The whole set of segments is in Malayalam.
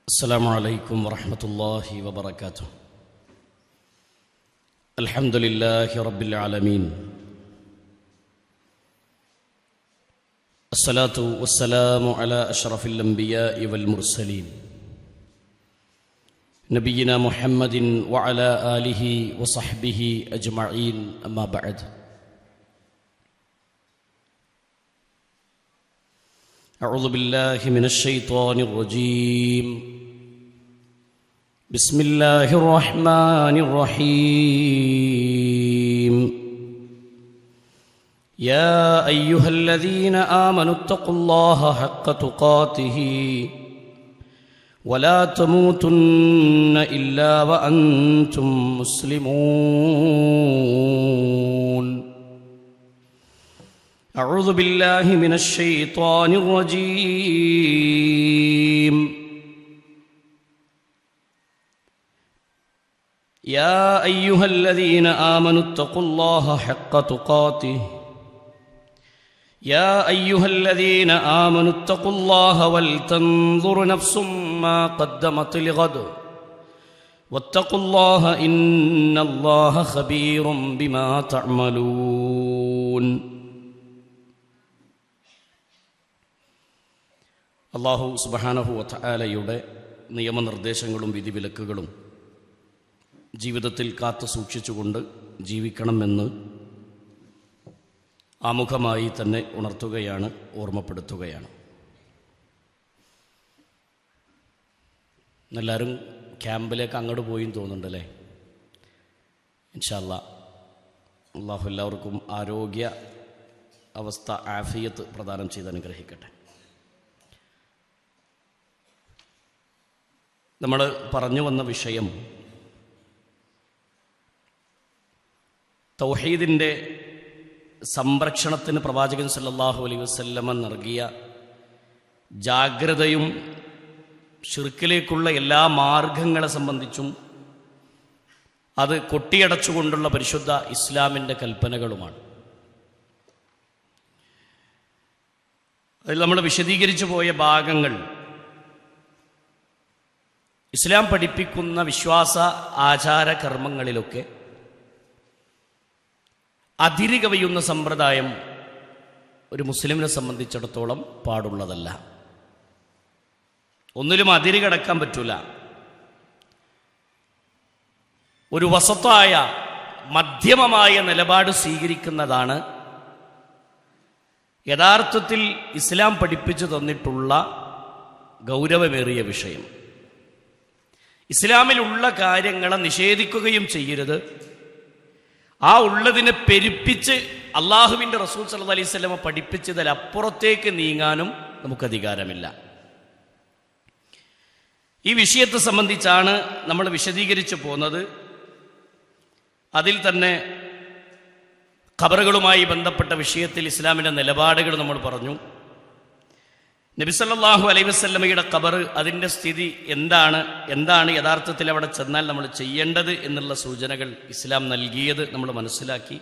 السلام عليكم ورحمة الله وبركاته. الحمد لله رب العالمين، الصلاة والسلام على أشرف الأنبياء والمرسلين نبينا محمد وعلى آله وصحبه أجمعين، أما بعد. أعوذ بالله من الشيطان الرجيم. بسم الله الرحمن الرحيم. يا أيها الذين آمنوا اتقوا الله حق تقاته ولا تموتن إلا وأنتم مسلمون. أعوذ بالله من الشيطان الرجيم. يا أيها الذين آمنوا اتقوا الله حق تقاته يا أيها الذين آمنوا اتقوا الله ولتنظر نفس ما قدمت لغد واتقوا الله إن الله خبير بما تعملون. അല്ലാഹു സുബ്ഹാനഹു വ തആലയുടെ നിയമനിർദ്ദേശങ്ങളും വിധിവിലക്കുകളും ജീവിതത്തിൽ കാത്തു സൂക്ഷിച്ചുകൊണ്ട് ജീവിക്കണമെന്ന് ആമുഖമായി തന്നെ ഉണർത്തുകയാണ്, ഓർമ്മപ്പെടുത്തുകയാണ്. എല്ലാവരും ക്യാമ്പിലേക്ക് അങ്ങോട്ട് പോയി തോന്നുന്നുണ്ടല്ലേ? ഇൻഷാ അല്ലാഹ് അല്ലാഹു എല്ലാവർക്കും ആരോഗ്യ അവസ്ഥ, ആഫിയത്ത് പ്രദാനം ചെയ്ത് അനുഗ്രഹിക്കട്ടെ. നമ്മൾ പറഞ്ഞു വന്ന വിഷയം തൗഹീദിൻ്റെ സംരക്ഷണത്തിന് പ്രവാചകൻ സല്ലല്ലാഹു അലൈഹി വസല്ലമ നൽകിയ ജാഗ്രതയും ശിർക്കിലേക്കുള്ള എല്ലാ മാർഗങ്ങളെ സംബന്ധിച്ചും അത് കൊട്ടിയടച്ചുകൊണ്ടുള്ള പരിശുദ്ധ ഇസ്ലാമിൻ്റെ കൽപ്പനകളുമാണ്. അതിൽ നമ്മൾ വിശദീകരിച്ചു പോയ ഭാഗങ്ങൾ ഇസ്ലാം പഠിപ്പിക്കുന്ന വിശ്വാസ ആചാര കർമ്മങ്ങളിലൊക്കെ അതിര് കവിയുന്ന സമ്പ്രദായം ഒരു മുസ്ലിമിനെ സംബന്ധിച്ചിടത്തോളം പാടുള്ളതല്ല. ഒന്നിലും അതിര് കടക്കാൻ പറ്റൂല. ഒരു വസത്തായ മധ്യമമായ നിലപാട് സ്വീകരിക്കുന്നതാണ് യഥാർത്ഥത്തിൽ ഇസ്ലാം പഠിപ്പിച്ചു തന്നിട്ടുള്ള ഗൗരവമേറിയ വിഷയം. ഇസ്ലാമിലുള്ള കാര്യങ്ങളെ നിഷേധിക്കുകയും ചെയ്യരുത്. ആ ഉള്ളതിനെ പെരുപ്പിച്ച് അള്ളാഹുവിൻ്റെ റസൂൽ സല്ലല്ലാഹു അലൈഹി വസല്ലമ പഠിപ്പിച്ചതിലപ്പുറത്തേക്ക് നീങ്ങാനും നമുക്ക് അധികാരമില്ല. ഈ വിഷയത്തെ സംബന്ധിച്ചാണ് നമ്മൾ വിശദീകരിച്ചു പോകുന്നത്. അതിൽ തന്നെ ഖബറുകളുമായി ബന്ധപ്പെട്ട വിഷയത്തിൽ ഇസ്ലാമിൻ്റെ നിലപാടുകൾ നമ്മൾ പറഞ്ഞു. നബി സല്ലല്ലാഹു അലൈഹി വസല്ലമയുടെ ഖബർ, അതിൻ്റെ സ്ഥിതി എന്താണ് യഥാർത്ഥത്തിൽ അവിടെ ചെന്നാൽ നമ്മൾ ചെയ്യേണ്ടത് എന്നുള്ള സൂചനകൾ ഇസ്ലാം നൽകിയത് നമ്മൾ മനസ്സിലാക്കി.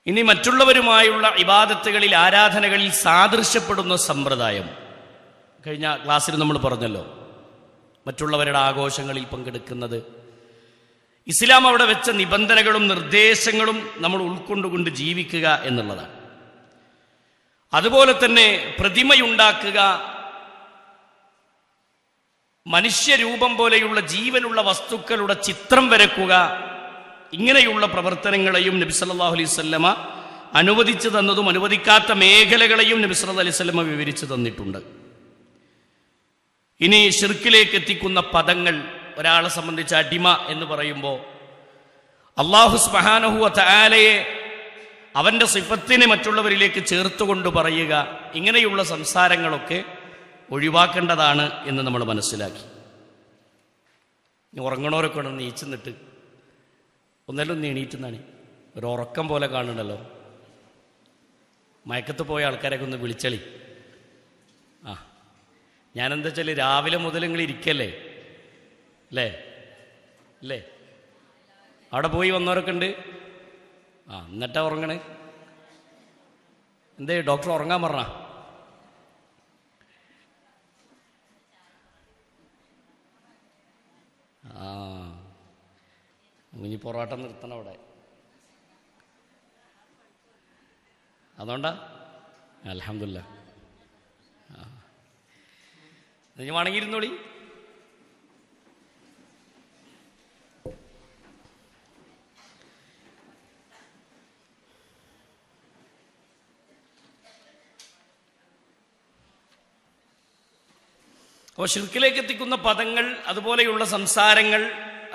ഇനി മറ്റുള്ളവരുമായുള്ള ഇബാദത്തുകളിൽ, ആരാധനകളിൽ സാദൃശ്യപ്പെടുന്ന സമ്പ്രദായം കഴിഞ്ഞ ക്ലാസ്സിൽ നമ്മൾ പറഞ്ഞല്ലോ. മറ്റുള്ളവരുടെ ആഘോഷങ്ങളിൽ പങ്കെടുക്കുന്നത്, ഇസ്ലാം അവിടെ വെച്ച നിബന്ധനകളും നിർദ്ദേശങ്ങളും നമ്മൾ ഉൾക്കൊണ്ടുകൊണ്ട് ജീവിക്കുക എന്നുള്ളതാണ്. അതുപോലെ തന്നെ പ്രതിമയുണ്ടാക്കുക, മനുഷ്യരൂപം പോലെയുള്ള ജീവനുള്ള വസ്തുക്കളുടെ ചിത്രം വരക്കുക, ഇങ്ങനെയുള്ള പ്രവർത്തനങ്ങളെയും നബി സല്ലല്ലാഹു അലൈഹി വസല്ലമ അനുവദിച്ചു തന്നതും അനുവദിക്കാത്ത മേഖലകളെയും നബി സല്ലല്ലാഹു അലൈഹി വസല്ലമ വിവരിച്ചു തന്നിട്ടുണ്ട്. ഇനി ശിർക്കിലേക്ക് എത്തിക്കുന്ന പദങ്ങൾ, ഒരാളെ സംബന്ധിച്ച് അടിമ എന്ന് പറയുമ്പോൾ അല്ലാഹു സുബ്ഹാനഹു വ തആലയെ, അവൻ്റെ സിഫത്തിനെ മറ്റുള്ളവരിലേക്ക് ചേർത്തുകൊണ്ട് പറയുക, ഇങ്ങനെയുള്ള സംസാരങ്ങളൊക്കെ ഒഴിവാക്കേണ്ടതാണ് എന്ന് നമ്മൾ മനസ്സിലാക്കി. ഉറങ്ങണവരൊക്കെ ഒന്ന് നീച്ചുന്നിട്ട് ഒന്നല്ലൊന്ന് എണീറ്റുന്നാണ്, ഒരു ഉറക്കം പോലെ കാണുന്നുണ്ടല്ലോ. മയക്കത്ത് പോയ ആൾക്കാരൊക്കെ ഒന്ന് വിളിച്ചളി. ഞാനെന്താ വെച്ചാൽ രാവിലെ മുതൽ നിങ്ങൾ ഇരിക്കല്ലേ അല്ലേ? അവിടെ പോയി വന്നവരൊക്കെ ഉണ്ട്. എന്നിട്ടാ ഉറങ്ങണേ? എന്തേ ഡോക്ടർ ഉറങ്ങാൻ പറഞ്ഞ? ഇനി പൊറോട്ട നിർത്തണം അവിടെ. അതുകൊണ്ടാ അൽഹംദുലില്ലാ. നീ വണങ്ങിയിരുന്നോളി. അപ്പോൾ ശിർക്കിലേക്ക് എത്തിക്കുന്ന പദങ്ങൾ, അതുപോലെയുള്ള സംസാരങ്ങൾ,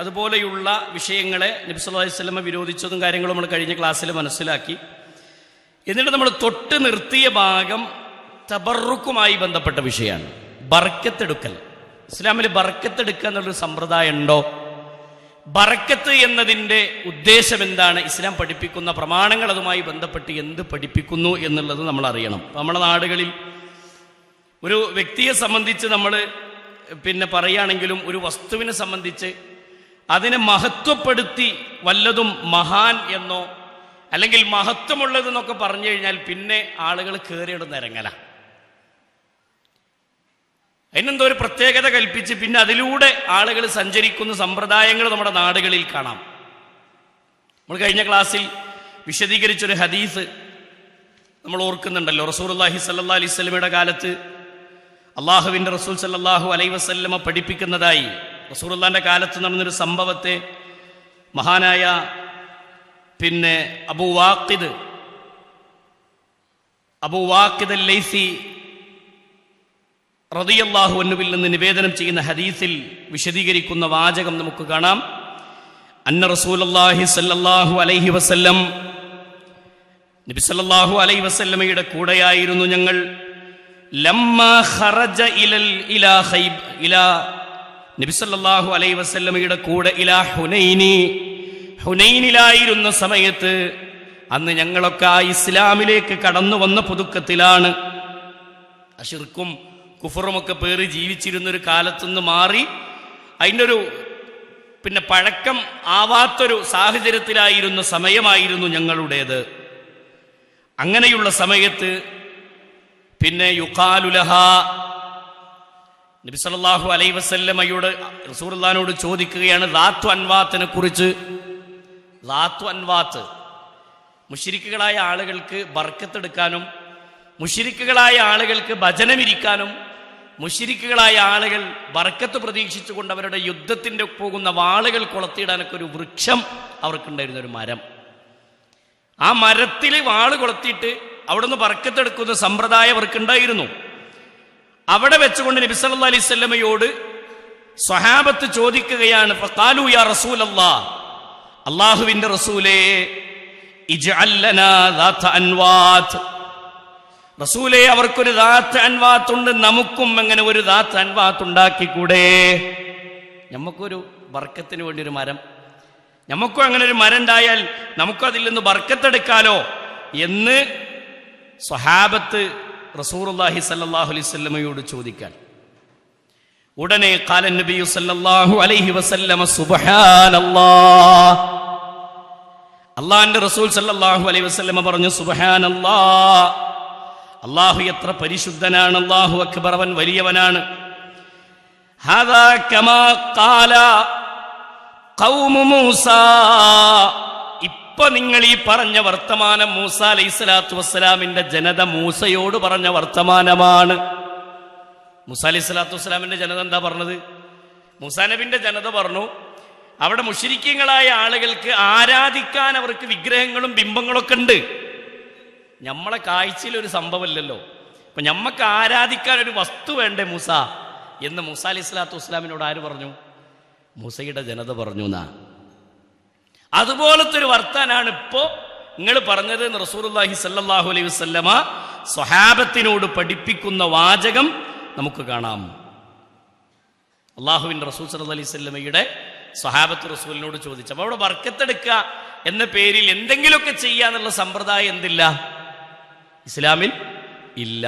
അതുപോലെയുള്ള വിഷയങ്ങളെ നബി സല്ലല്ലാഹു അലൈഹി വസല്ലം വിരോധിച്ചതും കാര്യങ്ങളും നമ്മൾ കഴിഞ്ഞ ക്ലാസ്സിൽ മനസ്സിലാക്കി. എന്നിട്ട് നമ്മൾ തൊട്ട് നിർത്തിയ ഭാഗം തബറുക്കുമായി ബന്ധപ്പെട്ട വിഷയമാണ്. ബർക്കത്തെടുക്കൽ. ഇസ്ലാമിൽ ബർക്കത്തെടുക്കുക എന്നുള്ളൊരു സമ്പ്രദായം ഉണ്ടോ? ബർക്കത്ത് എന്നതിൻ്റെ ഉദ്ദേശം എന്താണ്? ഇസ്ലാം പഠിപ്പിക്കുന്ന പ്രമാണങ്ങൾ അതുമായി ബന്ധപ്പെട്ട് എന്ത് പഠിപ്പിക്കുന്നു എന്നുള്ളത് നമ്മൾ അറിയണം. നമ്മുടെ നാടുകളിൽ ഒരു വ്യക്തിയെ സംബന്ധിച്ച് നമ്മൾ പറയുകയാണെങ്കിലും ഒരു വസ്തുവിനെ സംബന്ധിച്ച് അതിനെ മഹത്വപ്പെടുത്തി വല്ലതും മഹാൻ എന്നോ അല്ലെങ്കിൽ മഹത്വമുള്ളതെന്നൊക്കെ പറഞ്ഞു കഴിഞ്ഞാൽ പിന്നെ ആളുകൾ കയറിയിടുന്ന ഇറങ്ങല. അതിനെന്തോ ഒരു പ്രത്യേകത കൽപ്പിച്ച് പിന്നെ അതിലൂടെ ആളുകൾ സഞ്ചരിക്കുന്ന സമ്പ്രദായങ്ങൾ നമ്മുടെ നാടുകളിൽ കാണാം. നമ്മൾ കഴിഞ്ഞ ക്ലാസ്സിൽ വിശദീകരിച്ചൊരു ഹദീസ് നമ്മൾ ഓർക്കുന്നുണ്ടല്ലോ. റസൂലുള്ളാഹി സ്വല്ലല്ലാഹു അലൈഹി വസല്ലമയുടെ കാലത്ത് അള്ളാഹുവിൻ്റെ റസൂൽ സല്ലല്ലാഹു അലൈഹി വസല്ലമ പഠിപ്പിക്കുന്നതായി റസൂലുള്ളാഹിന്റെ കാലത്ത് നടന്നൊരു സംഭവത്തെ മഹാനായ അബൂ വാഖിദ് അൽ-ലൈസി റളിയല്ലാഹു അൻഹുവിൽ നിന്ന് നിവേദനം ചെയ്യുന്ന ഹദീസിൽ വിശദീകരിക്കുന്ന വാചകം നമുക്ക് കാണാം. അന്ന റസൂലുള്ളാഹി സ്വല്ലല്ലാഹു അലൈഹി വസല്ലം, നബി സല്ലല്ലാഹു അലൈഹി വസല്ലമയുടെ കൂടെയായിരുന്നു ഞങ്ങൾ. ലമ്മാ ഖറജ ഇലാ നബി സല്ലല്ലാഹു അലൈഹി വസല്ലമയുടെ കൂടെ ഇലാ ഹുനൈനിലായിരുന്ന സമയത്ത്, അന്ന് ഞങ്ങളൊക്കെ ആ ഇസ്ലാമിലേക്ക് കടന്നു വന്ന പുതുക്കത്തിലാണ്. അശിർക്കും കുഫറുമൊക്കെ പേറി ജീവിച്ചിരുന്നൊരു കാലത്തുനിന്ന് മാറി അതിൻ്റെ ഒരു പഴക്കം ആവാത്തൊരു സാഹചര്യത്തിലായിരുന്ന സമയമായിരുന്നു ഞങ്ങളുടേത്. അങ്ങനെയുള്ള സമയത്ത് യുഖാലു ലഹാ, നബി സല്ലല്ലാഹു അലൈഹി വസല്ലമയോട് റസൂലുള്ളാഹിനോട് ചോദിക്കുകയാണ് ദാത്തു അൻവാത്തിനെ കുറിച്ച്. ദാത്തു അൻവാത്ത് മുശ്രിക്കുകളായ ആളുകൾക്ക് ബർക്കത്തെടുക്കാനും മുശ്രിക്കുകളായ ആളുകൾക്ക് ഭജനമിരിക്കാനും മുശ്രിക്കുകളായ ആളുകൾ ബർക്കത്ത് പ്രതീക്ഷിച്ചുകൊണ്ട് അവരുടെ യുദ്ധത്തിൻ്റെ പോകുന്ന വാളുകൾ കൊളുത്തിയിടാനൊക്കെ ഒരു വൃക്ഷം അവർക്കുണ്ടായിരുന്ന ഒരു മരം. ആ മരത്തിൽ വാള് കൊളുത്തിയിട്ട് അവിടുന്ന് ബർക്കത്തെടുക്കുന്ന സമ്പ്രദായം അവർക്കുണ്ടായിരുന്നു. അവിടെ വെച്ചുകൊണ്ട് നബി സല്ലല്ലാഹു അലൈഹി വസല്ലമയോട് സ്വഹാബത്ത് ചോദിക്കുകയാണ്, ഫഖാലു യാ റസൂലല്ലാഹ്, അല്ലാഹുവിൻ്റെ റസൂലേ, ഇജ്അൽ ലനാ ദാത അൻവാത്ത്, റസൂലേ അവർക്കൊരു ദാത്ത് അൻവാത്ത് ഉണ്ട്, നമുക്കും അങ്ങനെ ഒരു ദാത്ത് അൻവാത്ത് ഉണ്ടാക്കിക്കൂടെ? നമുക്കൊരു ബർക്കത്തിന് വേണ്ടി ഒരു മരം, നമുക്കും അങ്ങനെ ഒരു മരം ഉണ്ടായാൽ നമുക്കും അതിൽ നിന്ന് ബർക്കത്തെടുക്കാലോ എന്ന് സ്വഹാബത്ത് റസൂലുള്ളാഹി സ്വല്ലല്ലാഹു അലൈഹി വസല്ലമയോട് ചോദിക്കാൻ. ഉടനെ ഖാല നബി സല്ലല്ലാഹു അലൈഹി വസല്ലമ സുബ്ഹാനല്ലാഹ്, അല്ലാഹുവിന്റെ റസൂൽ സല്ലല്ലാഹു അലൈഹി വസല്ലമ പറഞ്ഞു സുബ്ഹാനല്ലാഹ്, അല്ലാഹു എത്ര പരിശുദ്ധനാണ്, അല്ലാഹു അക്ബർ, അവൻ വലിയവനാണ്. ഹാദാ കമാ ഖാല ഖൗമു മൂസാ, ഇപ്പൊ നിങ്ങൾ ഈ പറഞ്ഞ വർത്തമാനം മൂസ അലൈഹിസ്സലാത്തു വസ്സലാമിന്റെ ജനത മൂസയോട് പറഞ്ഞ വർത്തമാനമാണ്. മൂസ അലൈഹിസ്സലാത്തു വസ്സലാമിന്റെ ജനത എന്താ പറഞ്ഞത്? മൂസാ നബിന്റെ ജനത പറഞ്ഞു, അവിടെ മുശ്രിക്കീങ്ങളായ ആളുകൾക്ക് ആരാധിക്കാൻ അവർക്ക് വിഗ്രഹങ്ങളും ബിംബങ്ങളൊക്കെ ഉണ്ട്. നമ്മളെ കാഴ്ചയിൽ ഒരു സംഭവമില്ലല്ലോ, അപ്പൊ നമ്മക്ക് ആരാധിക്കാൻ ഒരു വസ്തു വേണ്ടേ മൂസ എന്ന് മൂസ അലൈഹിസ്സലാത്തു വസ്സലാമിനോട് ആര് പറഞ്ഞു? മൂസയുടെ ജനത പറഞ്ഞു. അതുപോലത്തെ ഒരു വർത്താനാണ് ഇപ്പോ നിങ്ങൾ പറഞ്ഞത് എന്ന് റസൂലുള്ളാഹി സ്വല്ലല്ലാഹു അലൈഹി വസല്ലമ സ്വഹാബത്തിനോട് പഠിപ്പിക്കുന്ന വാചകം നമുക്ക് കാണാം. അല്ലാഹുവിൻ്റെ റസൂൽ സ്വല്ലല്ലാഹു അലൈഹി വസല്ലമയുടെ സ്വഹാബത്ത് റസൂലിനോട് ചോദിച്ചു. അപ്പോൾ അവിടെ ബർക്കത്തെടുക്കുക എന്ന പേരിൽ എന്തെങ്കിലുമൊക്കെ ചെയ്യാന്നുള്ള സമ്പ്രദായം എന്തില്ല? ഇസ്ലാമിൽ ഇല്ല.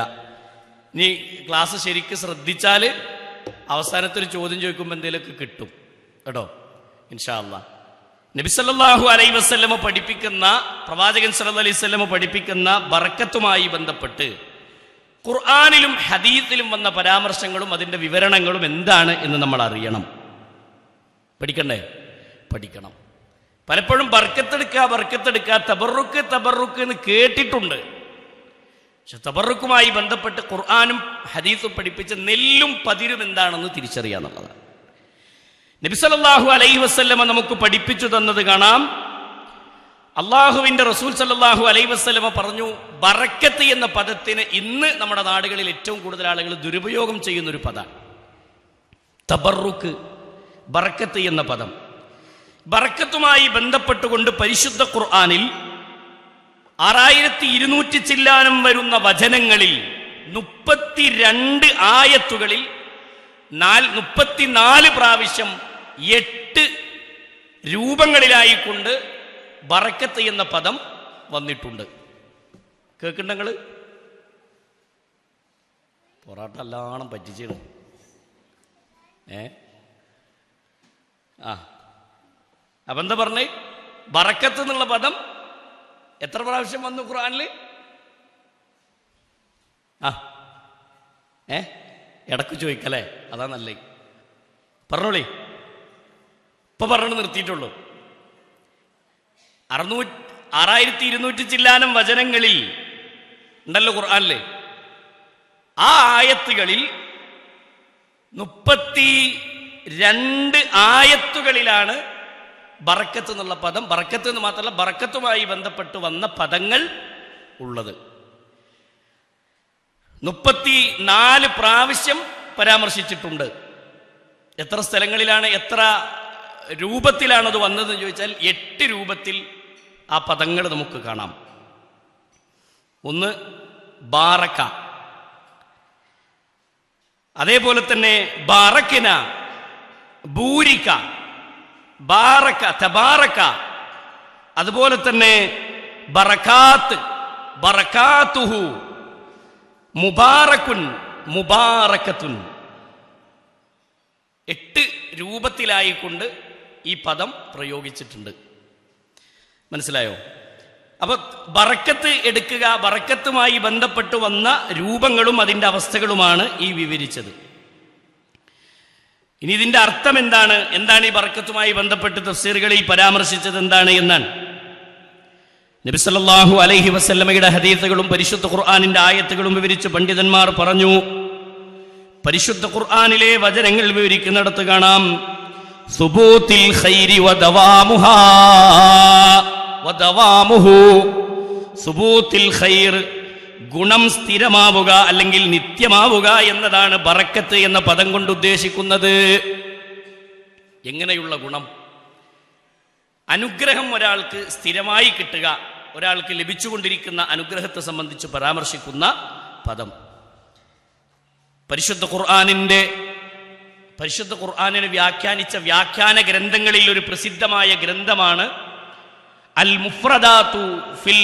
ഇനി ക്ലാസ് ശരിക്ക് ശ്രദ്ധിച്ചാൽ അവസാനത്തൊരു ചോദ്യം ചോദിക്കുമ്പോൾ എന്തെങ്കിലുമൊക്കെ കിട്ടും കേട്ടോ, ഇൻഷാ അല്ലാഹ്. നബി സല്ലല്ലാഹു അലൈഹി വസല്ലമ പഠിപ്പിക്കുന്ന, പ്രവാചകൻ സല്ലല്ലാഹു അലൈഹി വസല്ലമ പഠിപ്പിക്കുന്ന ബർക്കത്തുമായി ബന്ധപ്പെട്ട് ഖുർആനിലും ഹദീസിലും വന്ന പരാമർശങ്ങളും അതിൻ്റെ വിവരണങ്ങളും എന്താണ് എന്ന് നമ്മൾ അറിയണം. പഠിക്കണ്ടേ? പഠിക്കണം. പലപ്പോഴും ബർക്കത്തെടുക്കുക തബറുക്ക് എന്ന് കേട്ടിട്ടുണ്ട്. പക്ഷെ തബറുക്കുമായി ബന്ധപ്പെട്ട് ഖുർആനും ഹദീസും പഠിപ്പിച്ച നെല്ലും പതിരും എന്താണെന്ന് തിരിച്ചറിയാന്നുള്ളതാണ്. നബി സല്ലല്ലാഹു അലൈഹി വസല്ലമ നമുക്ക് പഠിപ്പിച്ചു തന്നത് കാണാം. അള്ളാഹുവിന്റെ റസൂൽ സല്ലല്ലാഹു അലൈഹി വസല്ലമ പറഞ്ഞു, ബറക്കത്ത് എന്ന പദത്തിന് ഇന്ന് നമ്മുടെ നാടുകളിൽ ഏറ്റവും കൂടുതൽ ആളുകൾ ദുരുപയോഗം ചെയ്യുന്നൊരു പദമാണ് തബറുക്ക്. ബറക്കത്ത് എന്ന പദം ബറക്കത്തുമായി ബന്ധപ്പെട്ടുകൊണ്ട് പരിശുദ്ധ ഖുർആനിൽ 6200 ചില്ലാനം വരുന്ന വചനങ്ങളിൽ 32 ആയത്തുകളിൽ 34 പ്രാവശ്യം 8 രൂപങ്ങളിലായിക്കൊണ്ട് ബറക്കത്ത് എന്ന പദം വന്നിട്ടുണ്ട്. കേൾക്കുന്നുണ്ടെങ്കിൽ പൊറാട്ട എല്ലാം പറ്റിച്ചാണ്. അപ്പൊ എന്താ പറഞ്ഞേ? ബറക്കത്ത് എന്നുള്ള പദം എത്ര പ്രാവശ്യം വന്നു ഖുർആനിൽ? ഇടക്ക് ചോദിക്കല്ലേ, അതാ നല്ലേ. പറഞ്ഞോളേ, ഇപ്പൊ പറഞ്ഞു നിർത്തിയിട്ടുള്ളൂ. 6200 ചില്ലാനം വചനങ്ങളിൽ ഉണ്ടല്ലോ ഖുർആനില്. ആ ആയത്തുകളിൽ 32 ആയത്തുകളിലാണ് ബറക്കത്ത് എന്നുള്ള പദം, ബറക്കത്ത് എന്ന് മാത്രമല്ല ബറക്കത്തുമായി ബന്ധപ്പെട്ട് വന്ന പദങ്ങൾ ഉള്ളത്. 34 പ്രാവശ്യം പരാമർശിച്ചിട്ടുണ്ട്. എത്ര സ്ഥലങ്ങളിലാണ്, എത്ര രൂപത്തിലാണത് വന്നതെന്ന് ചോദിച്ചാൽ 8 രൂപത്തിൽ ആ പദങ്ങൾ നമുക്ക് കാണാം. ഒന്ന് ബാറക്ക, അതേപോലെ തന്നെ ബാറക്കിന, ബൂരിക്ക, ബാറക്ക, തബാറക്ക, അതുപോലെ തന്നെ ബറകാത്ത്, ബറകാതുഹു, മുബാറക്കുൻ, മുബാറക്കത്തുൻ. 8 രൂപത്തിലായിക്കൊണ്ട് ഈ പദം പ്രയോഗിച്ചിട്ടുണ്ട്. മനസ്സിലായോ? അപ്പൊ ബറക്കത്ത് എടുക്കുക, ബറക്കത്തുമായി ബന്ധപ്പെട്ട് വന്ന രൂപങ്ങളും അതിൻ്റെ അവസ്ഥകളുമാണ് ഈ വിവരിച്ചത്. ഇനി ഇതിന്റെ അർത്ഥം എന്താണ്? എന്താണ് ഈ ബറക്കത്തുമായി ബന്ധപ്പെട്ട് തഫ്സീറുകളിൽ പരാമർശിച്ചത് എന്താണ് എന്നാണ്. നബി സല്ലല്ലാഹു അലൈഹി വസല്ലമയുടെ ഹദീസുകളും പരിശുദ്ധ ഖുർആനിന്റെ ആയത്തുകളും വിവരിച്ച് പണ്ഡിതന്മാർ പറഞ്ഞു, പരിശുദ്ധ ഖുർആനിലെ വചനങ്ങൾ വിവരിക്കുന്നിടത്ത് കാണാം, സുബൂത്തിൽ ഖൈരി വദവാമുഹാ വദവാമുഹു. സുബൂത്തിൽ ഖൈർ, ഗുണം സ്ഥിരമാവുക അല്ലെങ്കിൽ നിത്യമാവുക എന്നതാണ് ബറക്കത്ത് എന്ന പദം കൊണ്ട് ഉദ്ദേശിക്കുന്നത്. എങ്ങനെയുള്ള ഗുണം? അനുഗ്രഹം ഒരാൾക്ക് സ്ഥിരമായി കിട്ടുക, ഒരാൾക്ക് ലഭിച്ചുകൊണ്ടിരിക്കുന്ന അനുഗ്രഹത്തെ സംബന്ധിച്ച് പരാമർശിക്കുന്ന പദം. പരിശുദ്ധ ഖുർആനിനെ വ്യാഖ്യാനിച്ച വ്യാഖ്യാന ഗ്രന്ഥങ്ങളിൽ ഒരു പ്രസിദ്ധമായ ഗ്രന്ഥമാണ് അൽ മുഫ്രദാത്തു ഫിൽ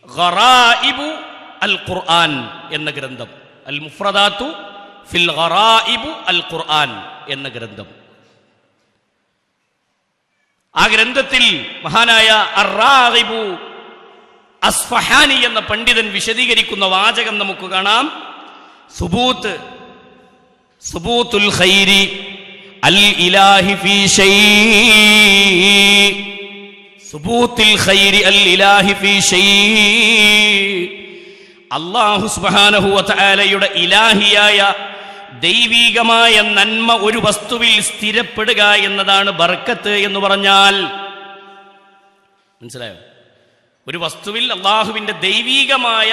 ഗറായിബു അൽ ഖുർആൻ എന്ന ഗ്ರಂഥം. അൽ മുഫ്രദാത്തു ഫിൽ ഗറായിബു അൽ ഖുർആൻ എന്ന ഗ്രന്ഥം. ആ ഗ്രന്ഥത്തിൽ മഹാനായ അർ-റാഗിബു അസ്ഫഹാനി എന്ന പണ്ഡിതൻ വിശദീകരിക്കുന്ന വാചകം നമുക്ക് കാണാം. സുബൂത്തുൽ ഖൈരി അൽ ഇലാഹി ഫീ ഷൈഇ, സുബൂത്തുൽ ഖൈരി അൽ ഇലാഹി ഫീ ഷൈഇ. അല്ലാഹു സുബ്ഹാനഹു വ തആലയുടെ ഇലാഹിയായ ദൈവികമായ നന്മ ഒരു വസ്തുവിൽ സ്ഥിരപ്പെടുക എന്നതാണ് ബർക്കത്ത് എന്ന് പറഞ്ഞാൽ. മനസ്സിലായോ? ഒരു വസ്തുവിൽ അള്ളാഹുവിന്റെ ദൈവികമായ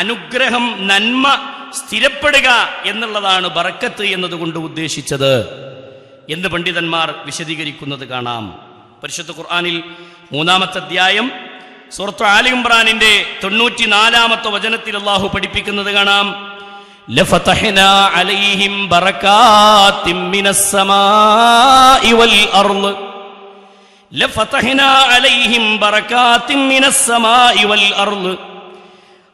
അനുഗ്രഹം, നന്മ സ്ഥിരപ്പെടുക എന്നുള്ളതാണ് ബർക്കത്ത് എന്നതുകൊണ്ട് ഉദ്ദേശിച്ചത് എന്ന് പണ്ഡിതന്മാർ വിശദീകരിക്കുന്നത് കാണാം. പരിശുദ്ധ ഖുർആനിൽ 3-ാമത്തെ അധ്യായം സൂറത്ത് ആലി ഇംറാനിന്റെ 94-ാമത്തെ വചനത്തിൽ അള്ളാഹു പഠിപ്പിക്കുന്നത് കാണാം, ലഫതഹ്നാ അലൈഹിം ബറകാത്തിൻ മിനസ് സമാഇ വൽ അർള്. ലഫതഹ്നാ അലൈഹിം ബറകാത്തിൻ മിനസ് സമാഇ വൽ അർള്.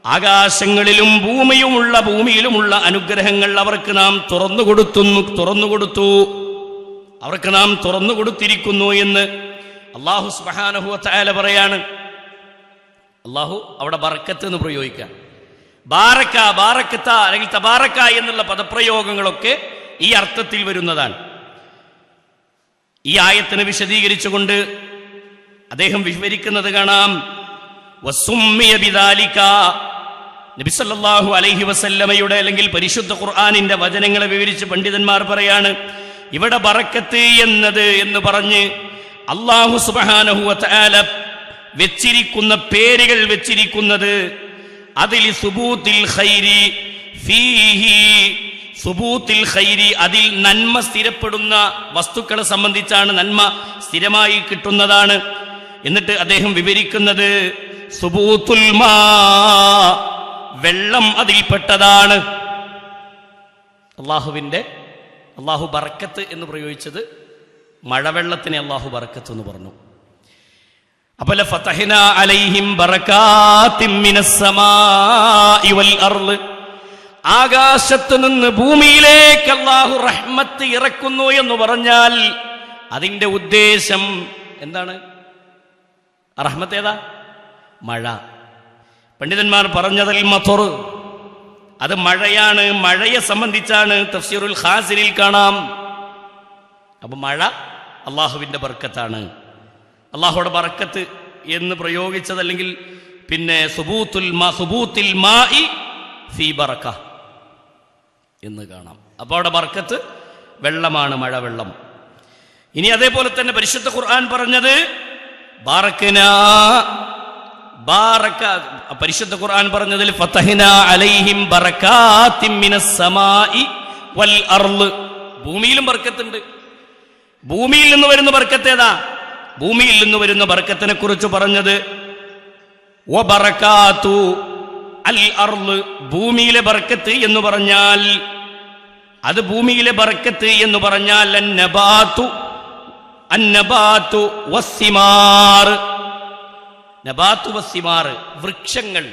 ആകാശങ്ങളിലും ഭൂമിയിലുമുള്ള അനുഗ്രഹങ്ങൾ അവർക്ക് നാം തുറന്നു കൊടുത്തിരിക്കുന്നു എന്ന് അല്ലാഹു സുബ്ഹാനഹു വ തആല പറയാണ്. അല്ലാഹു അവിടെ ബർക്കത്ത് എന്ന് പ്രയോഗിക്കാം. ബാറക്ക, ബാറക്കത്ത അല്ലെങ്കിൽ തബാറക്ക എന്നുള്ള പദപ്രയോഗങ്ങളൊക്കെ ഈ അർത്ഥത്തിൽ വരുന്നതാണ്. ഈ ആയത്തിനെ വിശദീകരിച്ചുകൊണ്ട് അദ്ദേഹം വിവരിക്കുന്നത് കാണാം. വസുമ്മിയ ബിദാലിക, നബി സല്ലല്ലാഹു അലൈഹി വസല്ലമയുടെ അല്ലെങ്കിൽ പരിശുദ്ധ ഖുർആനിന്റെ വചനങ്ങളെ വിവരിച്ച് പണ്ഡിതന്മാർ പറയാണ്, ഇവിടെ ബറക്കത്ത് എന്ന് പറഞ്ഞ് അല്ലാഹു സുബ്ഹാനഹു വ തആല വെച്ചിരിക്കുന്ന പേരുകൾ വെച്ചിരിക്കുന്നത് അതിൽ സുബൂത്തിൽ ഖൈരി ഫീഹി, സുബൂത്തിൽ ഖൈരി, അതിൽ നന്മ സ്ഥിരപ്പെടുന്ന വസ്തുക്കളെ സംബന്ധിച്ചാണ്, നന്മ സ്ഥിരമായി കിട്ടുന്നതാണ്. എന്നിട്ട് അദ്ദേഹം വിവരിക്കുന്നത് സുബൂത്തുൽ മാ, വെള്ളം അതിൽപ്പെട്ടതാണ്. അള്ളാഹു ബറക്കത്ത് എന്ന് പ്രയോഗിച്ചത് മഴവെള്ളത്തിനെ അള്ളാഹു ബറക്കത്ത് എന്ന് പറഞ്ഞു. അപ്പോൾ ഫതഹ്നാ അലൈഹിം ബറകാത്തിൻ മിനസ് സമാഇ വൽ അർള്, ആകാശത്ത് നിന്ന് ഭൂമിയിലേക്ക് അള്ളാഹു റഹ്മത്ത് ഇറക്കുന്നു എന്ന് പറഞ്ഞാൽ അതിന്റെ ഉദ്ദേശം എന്താണ്? റഹ്മത്ത് ഏതാ? മഴ. പണ്ഡിതന്മാർ പറഞ്ഞതിൽ മത്വർ, അത് മഴയാണ്, മഴയെ സംബന്ധിച്ചാണ്. തഫ്സീറുൽ ഖാസിനിൽ കാണാം. അപ്പൊ മഴ അള്ളാഹുവിന്റെ ബർക്കത്താണ്. അള്ളാഹുയുടെ ബർക്കത്ത് എന്ന് പ്രയോഗിച്ചതല്ലെങ്കിൽ പിന്നെ സുബൂത്തിൽ മാഇ ഫീ ബറക എന്ന് കാണാം. അപ്പൊ അവിടെ ബർക്കത്ത് വെള്ളമാണ്, മഴവെള്ളം. ഇനി അതേപോലെ തന്നെ പരിശുദ്ധ ഖുർആൻ പറഞ്ഞത് പരിശുദ്ധ ഖുർആൻ പറഞ്ഞതിൽ ഫതഹ്നാ അലൈഹിം ബറകാത്തിൻ മിനസ് സമാഇ വൽ അർള്, ഭൂമിയിലും ബർക്കത്തുണ്ട്. ഭൂമിയിൽ നിന്ന് വരുന്ന ബർക്കത്ത് ഏതാ? ഭൂമിയിൽ നിന്ന് വരുന്ന ബർക്കത്തിനെ കുറിച്ച് പറഞ്ഞത് വബറകാതു അൽ അർള്, ഭൂമിയിലെ ബർക്കത്ത് എന്ന് പറഞ്ഞാൽ, അത് ഭൂമിയിലെ ബർക്കത്ത് എന്ന് പറഞ്ഞാൽ അന്നബാതു വസ്സിമാർ, നബാത്തു വസ്സിമാർ, വൃക്ഷങ്ങൾ,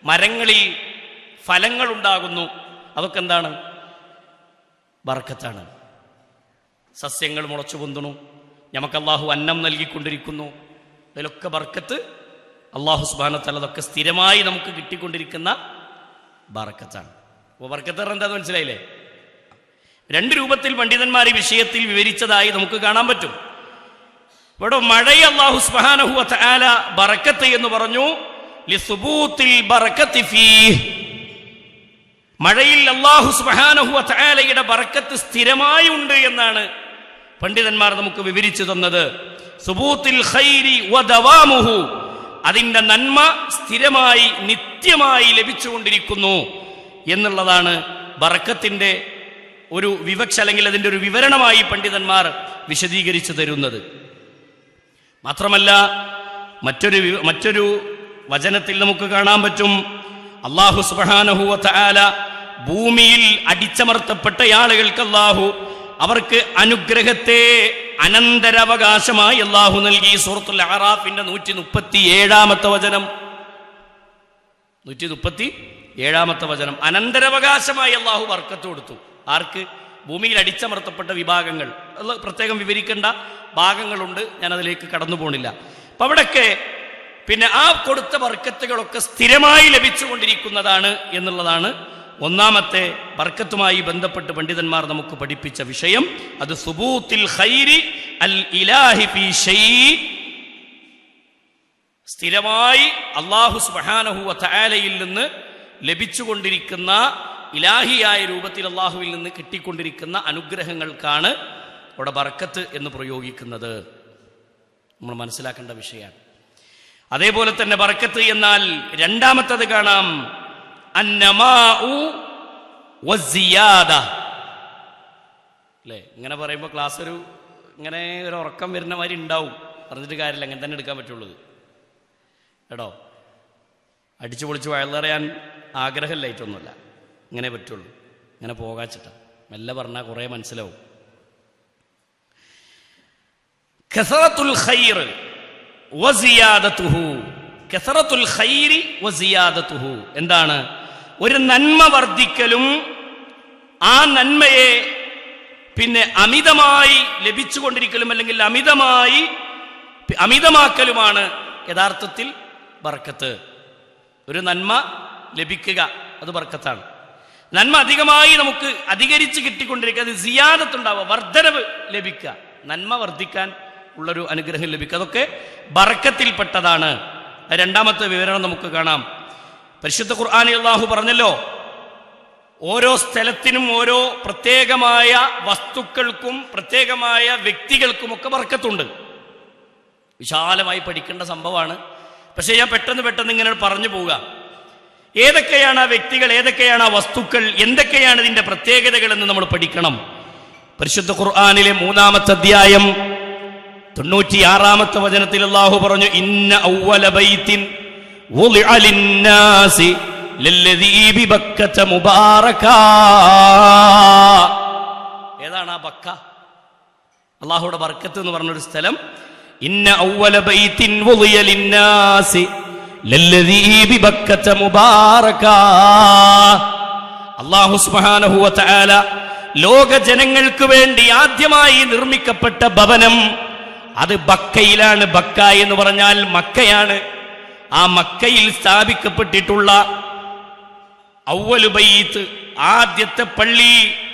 മരങ്ങളിൽ ഫലങ്ങൾ ഉണ്ടാകുന്നു. അതൊക്കെ എന്താണ്? ബർക്കത്താണ്. സസ്യങ്ങൾ മുളച്ചു പൊന്തുന്നു, നമുക്ക് അള്ളാഹു അന്നം നൽകിക്കൊണ്ടിരിക്കുന്നു. അതിലൊക്കെ ബർക്കത്ത് അള്ളാഹു സുബ്ഹാനഹു വ തആല അതൊക്കെ സ്ഥിരമായി നമുക്ക് കിട്ടിക്കൊണ്ടിരിക്കുന്ന ബർക്കത്താണ്. അപ്പോൾ ബർക്കത്ത് എന്താന്ന് മനസ്സിലായില്ലേ? രണ്ട് രൂപത്തിൽ പണ്ഡിതന്മാർ ഈ വിഷയത്തിൽ വിവരിച്ചതായി നമുക്ക് കാണാൻ പറ്റും. ഇവിടെ മഴയെ അല്ലാഹു സുബ്ഹാനഹു വ തആല ബറക്കത്ത് എന്ന് പറഞ്ഞു. ലിസുബൂത്തിൽ ബറക്കത്തി ഫീഹ്, മഴയിൽ അല്ലാഹു സുബ്ഹാനഹു വ തആലയുടെ ബറക്കത്ത് സ്ഥിരമായി ഉണ്ട് എന്നാണ് പണ്ഡിതന്മാർ നമുക്ക് വിവരിച്ചു തന്നത്. സുബൂത്തിൽ ഖൈരി വ ദവാമുഹു, അതിന്റെ നന്മ സ്ഥിരമായി നിത്യമായി ലഭിച്ചുകൊണ്ടിരിക്കുന്നു എന്നുള്ളതാണ് ബറക്കത്തിന്റെ ഒരു വിവക്ഷ, അല്ലെങ്കിൽ അതിന്റെ ഒരു വിവരണമായി പണ്ഡിതന്മാർ വിശദീകരിച്ചു തരുന്നത്. മാത്രമല്ല മറ്റൊരു വചനത്തിൽ നമുക്ക് കാണാൻ പറ്റും, അല്ലാഹു സുബ്ഹാനഹു വ തആല ഭൂമിയിൽ അടിച്ചമർത്തപ്പെട്ട ആളുകൾക്ക് അല്ലാഹു അവർക്ക് അനുഗ്രഹത്തെ അനന്തരാവകാശമായി അല്ലാഹു നൽകി. സൂറത്തുൽ അഅറാഫിന്റെ 137-ാമത്തെ വചനം, 137-ാമത്തെ വചനം, അനന്തരാവകാശമായി അല്ലാഹു ബർക്കത്ത് കൊടുത്തു. ആർക്ക്? ഭൂമിയിൽ അടിച്ചമർത്തപ്പെട്ട വിഭാഗങ്ങൾ. അത് പ്രത്യേകം വിവരിക്കേണ്ട ഭാഗങ്ങളുണ്ട്, ഞാൻ അതിലേക്ക് കടന്നു പോണില്ല. അപ്പൊ അവിടൊക്കെ പിന്നെ ആ കൊടുത്ത ബർക്കത്തുകളൊക്കെ സ്ഥിരമായി ലഭിച്ചുകൊണ്ടിരിക്കുന്നതാണ് എന്നുള്ളതാണ് ഒന്നാമത്തെ ബർക്കത്തുമായി ബന്ധപ്പെട്ട് പണ്ഡിതന്മാർ നമുക്ക് പഠിപ്പിച്ച വിഷയം. അത് സുബൂത്തിൽ ഖൈരി അൽ ഇലാഹി ഫീ ഷൈഇ, സ്ഥിരമായി അല്ലാഹു സുബ്ഹാനഹു വ തആലയിൽ നിന്ന് ലഭിച്ചുകൊണ്ടിരിക്കുന്ന, ഇലാഹിയായ രൂപത്തിൽ അല്ലാഹുവിൽ നിന്ന് കിട്ടിക്കൊണ്ടിരിക്കുന്ന അനുഗ്രഹങ്ങൾക്കാണ് അവിടെ ബർക്കത്ത് എന്ന് പ്രയോഗിക്കുന്നത്. നമ്മൾ മനസ്സിലാക്കേണ്ട വിഷയമാണ്. അതേപോലെ തന്നെ ബർക്കത്ത് എന്നാൽ രണ്ടാമത്തത് കാണാം, അന്നമാഉ വസിയാദ. അല്ലേ? ഇങ്ങനെ പറയുമ്പോൾ ക്ലാസ് ഇങ്ങനെ ഒരു ഉറക്കം വരുന്ന മാതിരി ഉണ്ടാവും, പറഞ്ഞിട്ട് കാര്യമില്ല, അങ്ങനെ തന്നെ എടുക്കാൻ പറ്റുള്ളൂ കേട്ടോ. അടിച്ചു പൊളിച്ച് വയറിളറിയാൻ ആഗ്രഹമില്ലായിട്ടൊന്നുമല്ല, ഇങ്ങനെ പറ്റുള്ളൂ, ഇങ്ങനെ പോകാച്ചിട്ട മെല്ലെ പറഞ്ഞാൽ കുറേ മനസ്സിലാവും. കസറത്തുൽ ഖൈർ വസിയാദതുഹു, കസറത്തുൽ ഖൈരി വസിയാദതുഹു എന്താണ്? ഒരു നന്മ വർദ്ധിക്കലും ആ നന്മയെ പിന്നെ അമിതമായി ലഭിച്ചുകൊണ്ടിരിക്കലും അല്ലെങ്കിൽ അമിതമാക്കലുമാണ് യഥാർത്ഥത്തിൽ ബർക്കത്ത്. ഒരു നന്മ ലഭിക്കുക, അത് ബർക്കത്താണ്. നന്മ അധികമായി നമുക്ക് അധികരിച്ച് കിട്ടിക്കൊണ്ടിരിക്കുക, അത് സിയാദത്തുണ്ടാവുക, വർദ്ധനവ് ലഭിക്കുക. നന്മ വർദ്ധിക്കാൻ ഉള്ളൊരു അനുഗ്രഹം ലഭിക്കും. അതൊക്കെ ബറക്കത്തിൽപ്പെട്ടതാണ്. രണ്ടാമത്തെ വിവരണം നമുക്ക് കാണാം. പരിശുദ്ധ ഖുർആനിൽ അല്ലാഹു പറഞ്ഞല്ലോ, ഓരോ സ്ഥലത്തിനും ഓരോ പ്രത്യേകമായ വസ്തുക്കൾക്കും പ്രത്യേകമായ വ്യക്തികൾക്കുമൊക്കെ ബർക്കത്തുണ്ട്. വിശാലമായി പഠിക്കേണ്ട സംഭവമാണ്. പക്ഷേ ഞാൻ പെട്ടെന്ന് ഇങ്ങനെ പറഞ്ഞു പോവുക. ഏതൊക്കെയാണ് ആ വ്യക്തികൾ, ഏതൊക്കെയാണ് ആ വസ്തുക്കൾ, എന്തൊക്കെയാണ് ഇതിന്റെ പ്രത്യേകതകൾ എന്ന് നമ്മൾ പഠിക്കണം. പരിശുദ്ധ ഖുർആനിലെ 3-ാമത്തെ അധ്യായം 96-ാമത്തെ വചനത്തിൽ അല്ലാഹു പറഞ്ഞു, ഇന്ന അവ്വല ബൈത്തിൻ വുളിഅ ലിന്നാസി ലല്ലദീ ബിബക്കത മുബാറകാ. ഏതാണ് ആ ബക്ക? അല്ലാഹുവിന്റെ ബർക്കത്ത് എന്ന് പറഞ്ഞൊരു സ്ഥലം. ഇന്ന അവ്വല ബൈത്തിൻ വുളിഅ ലിന്നാസി ലല്ലദീ ബിബക്കത മുബാറകാ. അല്ലാഹു സുബ്ഹാനഹു വ തആല ലോക ജനങ്ങൾക്ക് വേണ്ടി ആദ്യമായി നിർമ്മിക്കപ്പെട്ട ഭവനം അത് ബക്കയിലാണ്. ബക്ക എന്ന് പറഞ്ഞാൽ മക്കയാണ്. ആ മക്കയിൽ സ്ഥാപിക്കപ്പെട്ടിട്ടുള്ള അവ്വലു ബൈത്ത്, ആദ്യത്തെ പള്ളി,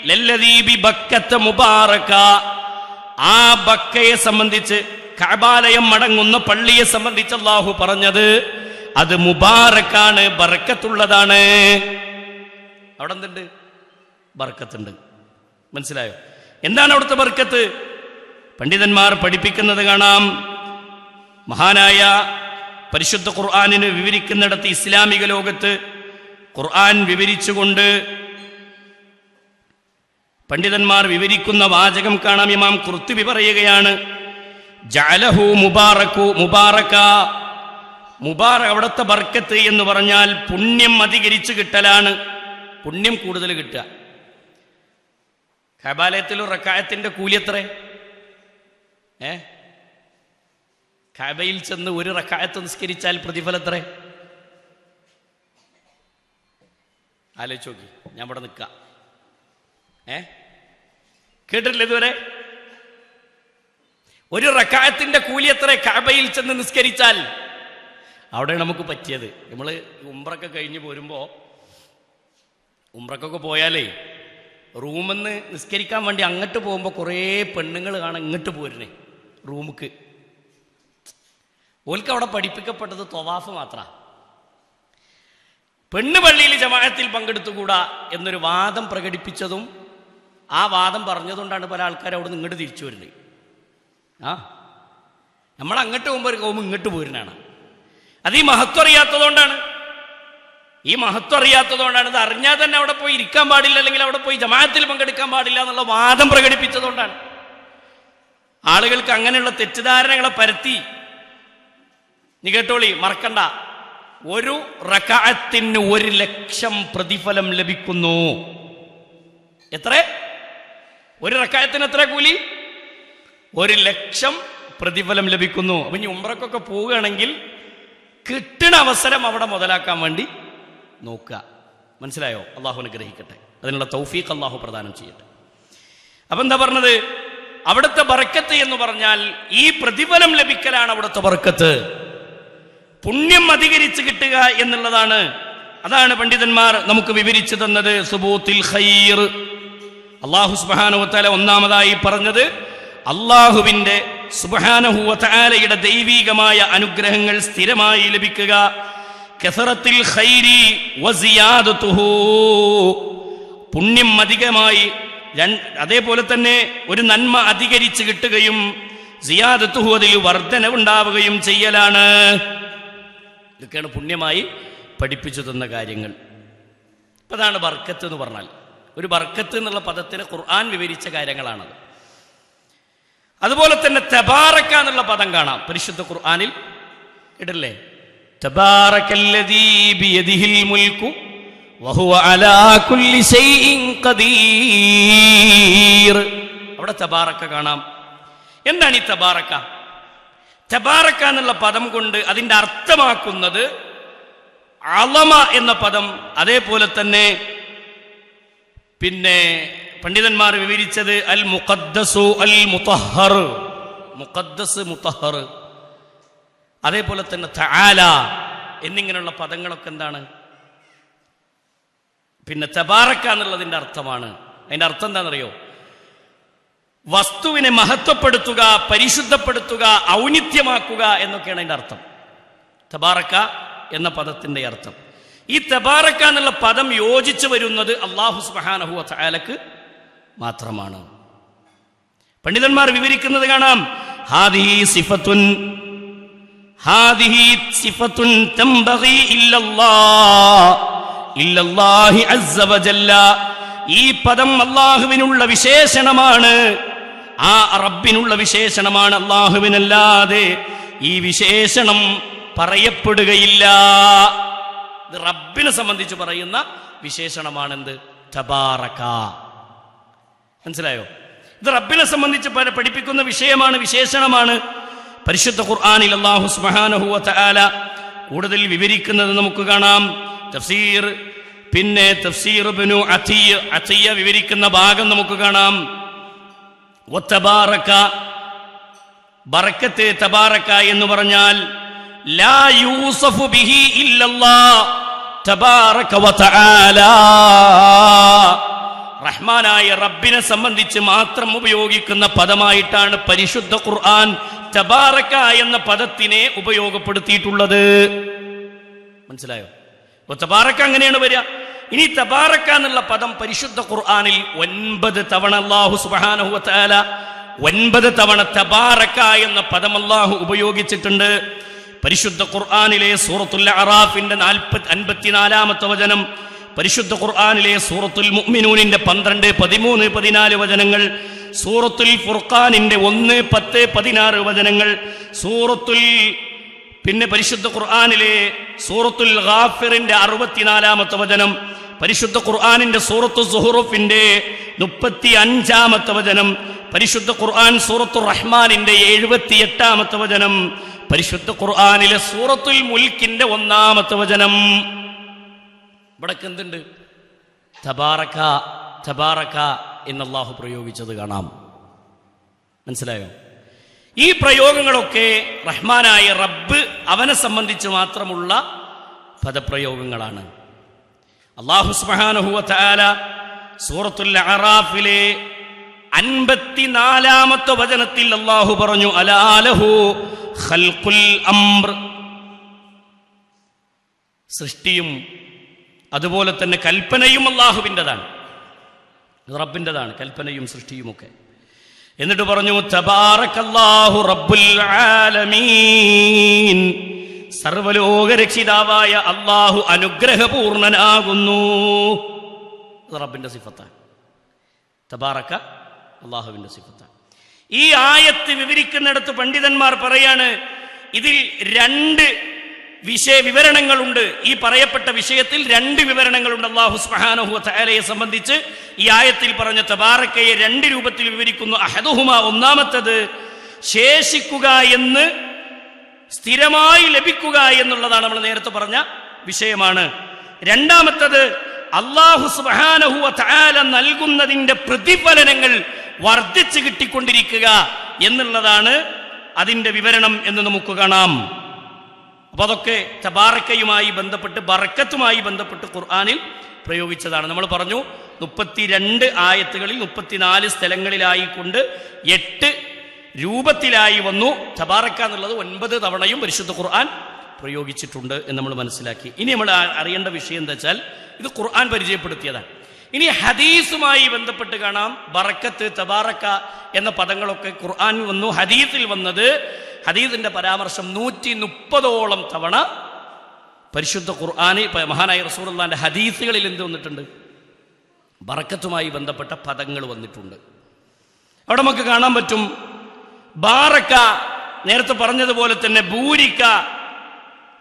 ലല്ലദീ ബിബക്കത മുബാറക. ആ ബക്കയെ സംബന്ധിച്ച്, കഅബാലയം അടങ്ങുന്ന പള്ളിയെ സംബന്ധിച്ച് അല്ലാഹു പറഞ്ഞത് അത് മുബാറക്കാണ്, ബർക്കത്തുള്ളതാണ്. അവിടെ എന്തുണ്ട്? ബർക്കത്തുണ്ട്. മനസ്സിലായോ? എന്താണ് അവിടുത്തെ ബർക്കത്ത്? പണ്ഡിതന്മാർ പഠിപ്പിക്കുന്നത് കാണാം. മഹാനായ പരിശുദ്ധ ഖുർആനിന് വിവരിക്കുന്നിടത്ത് ഇസ്ലാമിക ലോകത്ത് ഖുർആൻ വിവരിച്ചുകൊണ്ട് പണ്ഡിതന്മാർ വിവരിക്കുന്ന വാചകം കാണാം. ഇമാം ഖുർത്തുബി പറയുകയാണ്, ജഅലഹു മുബാറക. അവിടുത്തെ ബർക്കത്ത് എന്ന് പറഞ്ഞാൽ പുണ്യം അധികരിച്ച് കിട്ടലാണ്, പുണ്യം കൂടുതൽ കിട്ടുക. കഅബാലയത്തിൽ റക്അത്തിന്റെ കൂലി എത്ര? കഅബയിൽ ചെന്ന് ഒരു റക്അത്ത് നിസ്കരിച്ചാൽ പ്രതിഫലം എത്ര? ആലോചിച്ച് നോക്കി. ഞാൻ ഇവിടെ നിൽക്കാം. കേട്ടിട്ടില്ല ഇതുവരെ? ഒരു റക്അത്തിന്റെ കൂലി എത്ര കഅബയിൽ ചെന്ന് നിസ്കരിച്ചാൽ? അവിടെ നമുക്ക് പറ്റിയത്, നമ്മൾ ഉംറയൊക്കെ കഴിഞ്ഞ് പോരുമ്പോൾ, ഉംറക്കൊക്കെ പോയാലേ റൂമെന്ന് നിസ്കരിക്കാൻ വേണ്ടി അങ്ങോട്ട് പോകുമ്പോൾ കുറേ പെണ്ണുങ്ങൾ കാണാൻ ഇങ്ങോട്ട് പോരുന്നേ റൂമുക്ക്. ഓൽക്ക് അവിടെ പഠിപ്പിക്കപ്പെട്ടത് ത്വവാഫ് മാത്രമാണ്. പെണ്ണ് പള്ളിയിൽ ജമാഅത്തിൽ പങ്കെടുത്തുകൂടാ എന്നൊരു വാദം പ്രകടിപ്പിച്ചതും ആ വാദം പറഞ്ഞതുകൊണ്ടാണ് പല ആൾക്കാരും അവിടെ നിന്ന് ഇങ്ങോട്ട് തിരിച്ചു വരുന്നത്. നമ്മൾ അങ്ങോട്ട് പോകുമ്പോൾ ഒരു കൗമ ഇങ്ങോട്ട് പോരുന്നതാണ്. അത് ഈ മഹത്വം അറിയാത്തതുകൊണ്ടാണ്. ഇത് അറിഞ്ഞാൽ തന്നെ അവിടെ പോയി ഇരിക്കാൻ പാടില്ല, അല്ലെങ്കിൽ അവിടെ പോയി ജമാഅത്തിൽ പങ്കെടുക്കാൻ പാടില്ല എന്നുള്ള വാദം പ്രകടിപ്പിച്ചതുകൊണ്ടാണ്. ആളുകൾക്ക് അങ്ങനെയുള്ള തെറ്റിദ്ധാരണകളെ പരത്തി. നീ കേട്ടോളി, മറക്കണ്ട, ഒരു റക്അത്തിന് 1,00,000 പ്രതിഫലം ലഭിക്കുന്നു. എത്ര? ഒരു റക്അത്തിന് എത്ര കൂലി? 1,00,000 പ്രതിഫലം ലഭിക്കുന്നു. അപ്പൊ ഇനി ഉംറക്കൊക്കെ പോവുകയാണെങ്കിൽ കിട്ടുന്ന അവസരം അവിടെ മുതലാക്കാൻ വേണ്ടി നോക്കുക. മനസ്സിലായോ? അള്ളാഹു അനുഗ്രഹിക്കട്ടെ. അതിനുള്ള തൗഫീഖ് അള്ളാഹു പ്രദാനം ചെയ്യട്ടെ. അപ്പൊ എന്താ പറഞ്ഞത്? അവിടുത്തെ ബർക്കത്ത് എന്ന് പറഞ്ഞാൽ ഈ പ്രതിഫലം ലഭിക്കലാണ് അവിടുത്തെ ബർക്കത്ത്, പുണ്യം അധികരിച്ച് കിട്ടുക എന്നുള്ളതാണ്. അതാണ് പണ്ഡിതന്മാർ നമുക്ക് വിവരിച്ചു തന്നത്. സുബൂത്തിൽ ഖൈർ, അല്ലാഹു സുബ്ഹാനഹു വ തആല ഒന്നാമതായി പറഞ്ഞത് അല്ലാഹുവിന്റെ സുബ്ഹാനഹു വ തആലയുടെ ദൈവികമായ അനുഗ്രഹങ്ങൾ സ്ഥിരമായി ലഭിക്കുക. കസറത്തിൽ ഖൈരി വസിയാദതുഹു, പുണ്യം അധികമായി, അതേപോലെ തന്നെ ഒരു നന്മ അധികരിച്ച് കിട്ടുകയും സിയാദത്തുഹു, അതിൽ വർധനവുണ്ടാവുകയും ചെയ്യലാണ്. ഇതൊക്കെയാണ് പുണ്യമായി പഠിപ്പിച്ചു തന്ന കാര്യങ്ങൾ. അതാണ് ബർക്കത്ത് എന്ന് പറഞ്ഞാൽ. ഒരു ബർക്കത്ത് എന്നുള്ള പദത്തിന് ഖുർആൻ വിവരിച്ച കാര്യങ്ങളാണത്. അതുപോലെ തന്നെ തബാറക എന്നുള്ള പദം കാണാം പരിശുദ്ധ ഖുർആനിൽ. കേട്ടില്ലേ? തബാറകല്ലദീ ബിയദിഹിൽ മുൽക്കു വഹുവ അലാ കുല്ലി ശൈഇൻ ഖദീർ. അവിടെ തബാറക കാണാം. എന്താണ് ഈ തബാറക? തബാറക എന്നുള്ള പദം കൊണ്ട് അതിൻ്റെ അർത്ഥമാക്കുന്നത് അളമ എന്ന പദം. അതേപോലെ തന്നെ പിന്നെ പണ്ഡിതന്മാർ വിവരിച്ചത് അൽ മുഖദ്ദസു അൽ മുതഹർ, മുഖദ്ദസ് മുതഹർ. അതേപോലെ തന്നെ തആല എന്നിങ്ങനെയുള്ള പദങ്ങളൊക്കെ എന്താണ്? പിന്നെ തബാറക എന്നുള്ളതിൻ്റെ അർത്ഥമാണ്. അതിൻ്റെ അർത്ഥം എന്താണെന്നറിയോ? വസ്തുവിനെ മഹത്വപ്പെടുത്തുക, പരിശുദ്ധപ്പെടുത്തുക, ഔന്നിത്യമാക്കുക എന്നൊക്കെയാണ് അതിൻ്റെ അർത്ഥം. തബാറക എന്ന പദത്തിൻ്റെ അർത്ഥം. ഈ തബാറക എന്നുള്ള പദം യോജിച്ചു വരുന്നത് അല്ലാഹു സുബ്ഹാനഹു വ തആലക്ക് മാത്രമാണ്. പണ്ഡിതന്മാർ വിവരിക്കുന്നത് കാണാം, ഹാദിഹി സിഫത്തുൻ തംബഗി ഇല്ലല്ലാഹി അസ്സ വജല്ല. ഈ പദം അല്ലാഹുവിനുള്ള വിശേഷണമാണ്, ആ റബ്ബിനുള്ള വിശേഷണമാണ്. അല്ലാഹുവിനല്ലാതെ ഈ വിശേഷണം പറയപ്പെടുകയില്ല. ഇത് റബ്ബിനെ സംബന്ധിച്ച് പറയുന്ന വിശേഷണമാണെന്ത്? തബാറക. മനസ്സിലായോ? ഇത് റബ്ബിനെ സംബന്ധിച്ച് പഠിപ്പിക്കുന്ന വിഷയമാണ്, വിശേഷണമാണ്. പരിശുദ്ധ ഖുർആനിൽ അല്ലാഹു സുബ്ഹാനഹു വ തആല കൂടുതൽ വിവരിക്കുന്നത് നമുക്ക് കാണാം. തഫ്സീർ ഇബ്നു അത്തിയ വിവരിക്കുന്ന ഭാഗം നമുക്ക് കാണാം. വതബാറക, ബറക്കത്ത്, തബാറക എന്ന് പറഞ്ഞാൽ ലാ യൂസഫു ബിഹി ഇല്ലല്ലാഹ് തബാറക വ തആല. റഹ്മാനായ റബ്ബിനെ സംബന്ധിച്ച് മാത്രം ഉപയോഗിക്കുന്ന പദമായിട്ടാണ് പരിശുദ്ധ ഖുർആൻ തബാറക എന്ന പദത്തിനെ ഉപയോഗപ്പെടുത്തിയിട്ടുള്ളത്. മനസ്സിലായോ? തബാറക അങ്ങനെയാണ് വരിക. ഇനി തബാറക എന്നുള്ള പദം പരിശുദ്ധ ഖുർആനിൽ 9 തവണ അല്ലാഹു സുബ്ഹാനഹു വ തആല 9 തവണ തബാറക എന്ന പദം അല്ലാഹു ഉപയോഗിച്ചിട്ടുണ്ട്. പരിശുദ്ധ ഖുർആനിലെ സൂറത്തുൽ അറാഫിന്റെ 54-ാമത്തെ വചനം, പരിശുദ്ധ ഖുർആനിലെ സൂറത്തുൽ മുഅ്മിനൂനിന്റെ 12, 13, 14 വചനങ്ങൾ, സൂറത്തുൽ ഫുർഖാനിന്റെ 1, 10, 16 വചനങ്ങൾ, പരിശുദ്ധ ഖുർആനിലെ സൂറത്തുൽ ഗാഫിറിന്റെ 64-ാമത്തെ വചനം, പരിശുദ്ധ ഖുർആനിന്റെ സൂറത്തു സുഹ്റുഫിന്റെ 35-ാമത്തെ വചനം, പരിശുദ്ധ ഖുർആൻ സൂറത്തുർ റഹ്മാനിന്റെ 78-ാമത്തെ വചനം, പരിശുദ്ധ ഖുർആനിലെ സൂറത്തുൽ മുൽക്കിന്റെ 1-ാമത്തെ വചനം. ഇവിടെ എന്തുണ്ട്? തബാറക എന്ന് അല്ലാഹു പ്രയോഗിച്ചത് കാണാം. മനസ്സിലായോ? ഈ പ്രയോഗങ്ങളൊക്കെ റഹ്മാനായ റബ്ബ് അവനെ സംബന്ധിച്ച് മാത്രമുള്ള പദപ്രയോഗങ്ങളാണ്. അല്ലാഹു സുബ്ഹാനഹു വ തആല സൂറത്തുൽ അറാഫിലെ 54-ാമത്തെ വചനത്തിൽ അല്ലാഹു പറഞ്ഞു, അലാ ലഹു ഖൽഖുൽ അംർ. സൃഷ്ടിയും അതുപോലെ തന്നെ കൽപ്പനയും അല്ലാഹുവിൻ്റെതാണ്, റബ്ബിൻ്റെതാണ് കൽപ്പനയും സൃഷ്ടിയുമൊക്കെ. എന്നിട്ട് പറഞ്ഞു, തബാറകല്ലാഹു റബ്ബുൽ ആലമീൻ. സർവലോക രക്ഷിതാവായ അല്ലാഹു അനുഗ്രഹപൂർണനാകുന്നു. റബ്ബിന്റെ സിഫത്താണ്. തബാറക അല്ലാഹുവിന്റെ സിഫത്താണ്. ഈ ആയത്ത് വിവരിക്കുന്നിടത്ത് പണ്ഡിതന്മാർ പറയാണ്, ഇതിൽ 2 വിവരണങ്ങളുണ്ട്. ഈ പറയപ്പെട്ട വിഷയത്തിൽ 2 വിവരണങ്ങളുണ്ട്. അല്ലാഹു സുബ്ഹാനഹു വ തആലയെ സംബന്ധിച്ച് ഈ ആയത്തിൽ പറഞ്ഞ തബാറക്കയെ 2 രൂപത്തിൽ വിവരിക്കുന്നു. അഹദുഹുമ, ഒന്നാമത്തേത് ശേഷിക്കുക എന്ന്, സ്ഥിരമായി ലഭിക്കുക എന്നുള്ളതാണ്, നമ്മൾ നേരത്തെ പറഞ്ഞ വിഷയമാണ്. രണ്ടാമത്തേത് അല്ലാഹു സുബ്ഹാനഹു വ തആല നൽകുന്നതിന്റെ പ്രതിഫലനങ്ങൾ വർദ്ധിച്ചു കിട്ടിക്കൊണ്ടിരിക്കുക എന്നുള്ളതാണ് അതിന്റെ വിവരണം എന്ന് നമുക്ക് കാണാം. അപ്പൊ അതൊക്കെ തബാറക്കയുമായി ബന്ധപ്പെട്ട്, ബറക്കത്തുമായി ബന്ധപ്പെട്ട് ഖുർആനിൽ പ്രയോഗിച്ചതാണ്. നമ്മൾ പറഞ്ഞു 32 ആയത്തുകളിൽ 34 സ്ഥലങ്ങളിലായിക്കൊണ്ട് 8 രൂപത്തിലായി വന്നു. തബാറക്ക എന്നുള്ളത് 9 തവണയും പരിശുദ്ധ ഖുർആൻ പ്രയോഗിച്ചിട്ടുണ്ട് എന്ന് നമ്മൾ മനസ്സിലാക്കി. ഇനി നമ്മൾ അറിയേണ്ട വിഷയം എന്താ വെച്ചാൽ, ഇത് ഖുർആൻ പരിചയപ്പെടുത്തിയതാണ്. ഇനി ഹദീസുമായി ബന്ധപ്പെട്ട് കാണാം, ബറക്കത്ത്, തബാറക്ക എന്ന പദങ്ങളൊക്കെ ഖുർആൻ വന്നു. ഹദീസിൽ വന്നത്, ഹദീസിന്റെ പരാമർശം 130ഓളം തവണ പരിശുദ്ധ ഖുർആന്, മഹാനായ റസൂലുള്ളാഹിന്റെ ഹദീസുകളിൽ എന്ത് വന്നിട്ടുണ്ട്? ബറക്കത്തുമായി ബന്ധപ്പെട്ട പദങ്ങൾ വന്നിട്ടുണ്ട്. അവിടെ നമുക്ക് കാണാൻ പറ്റും, ബാറക്ക, നേരത്തെ പറഞ്ഞതുപോലെ തന്നെ ബൂരിക്ക,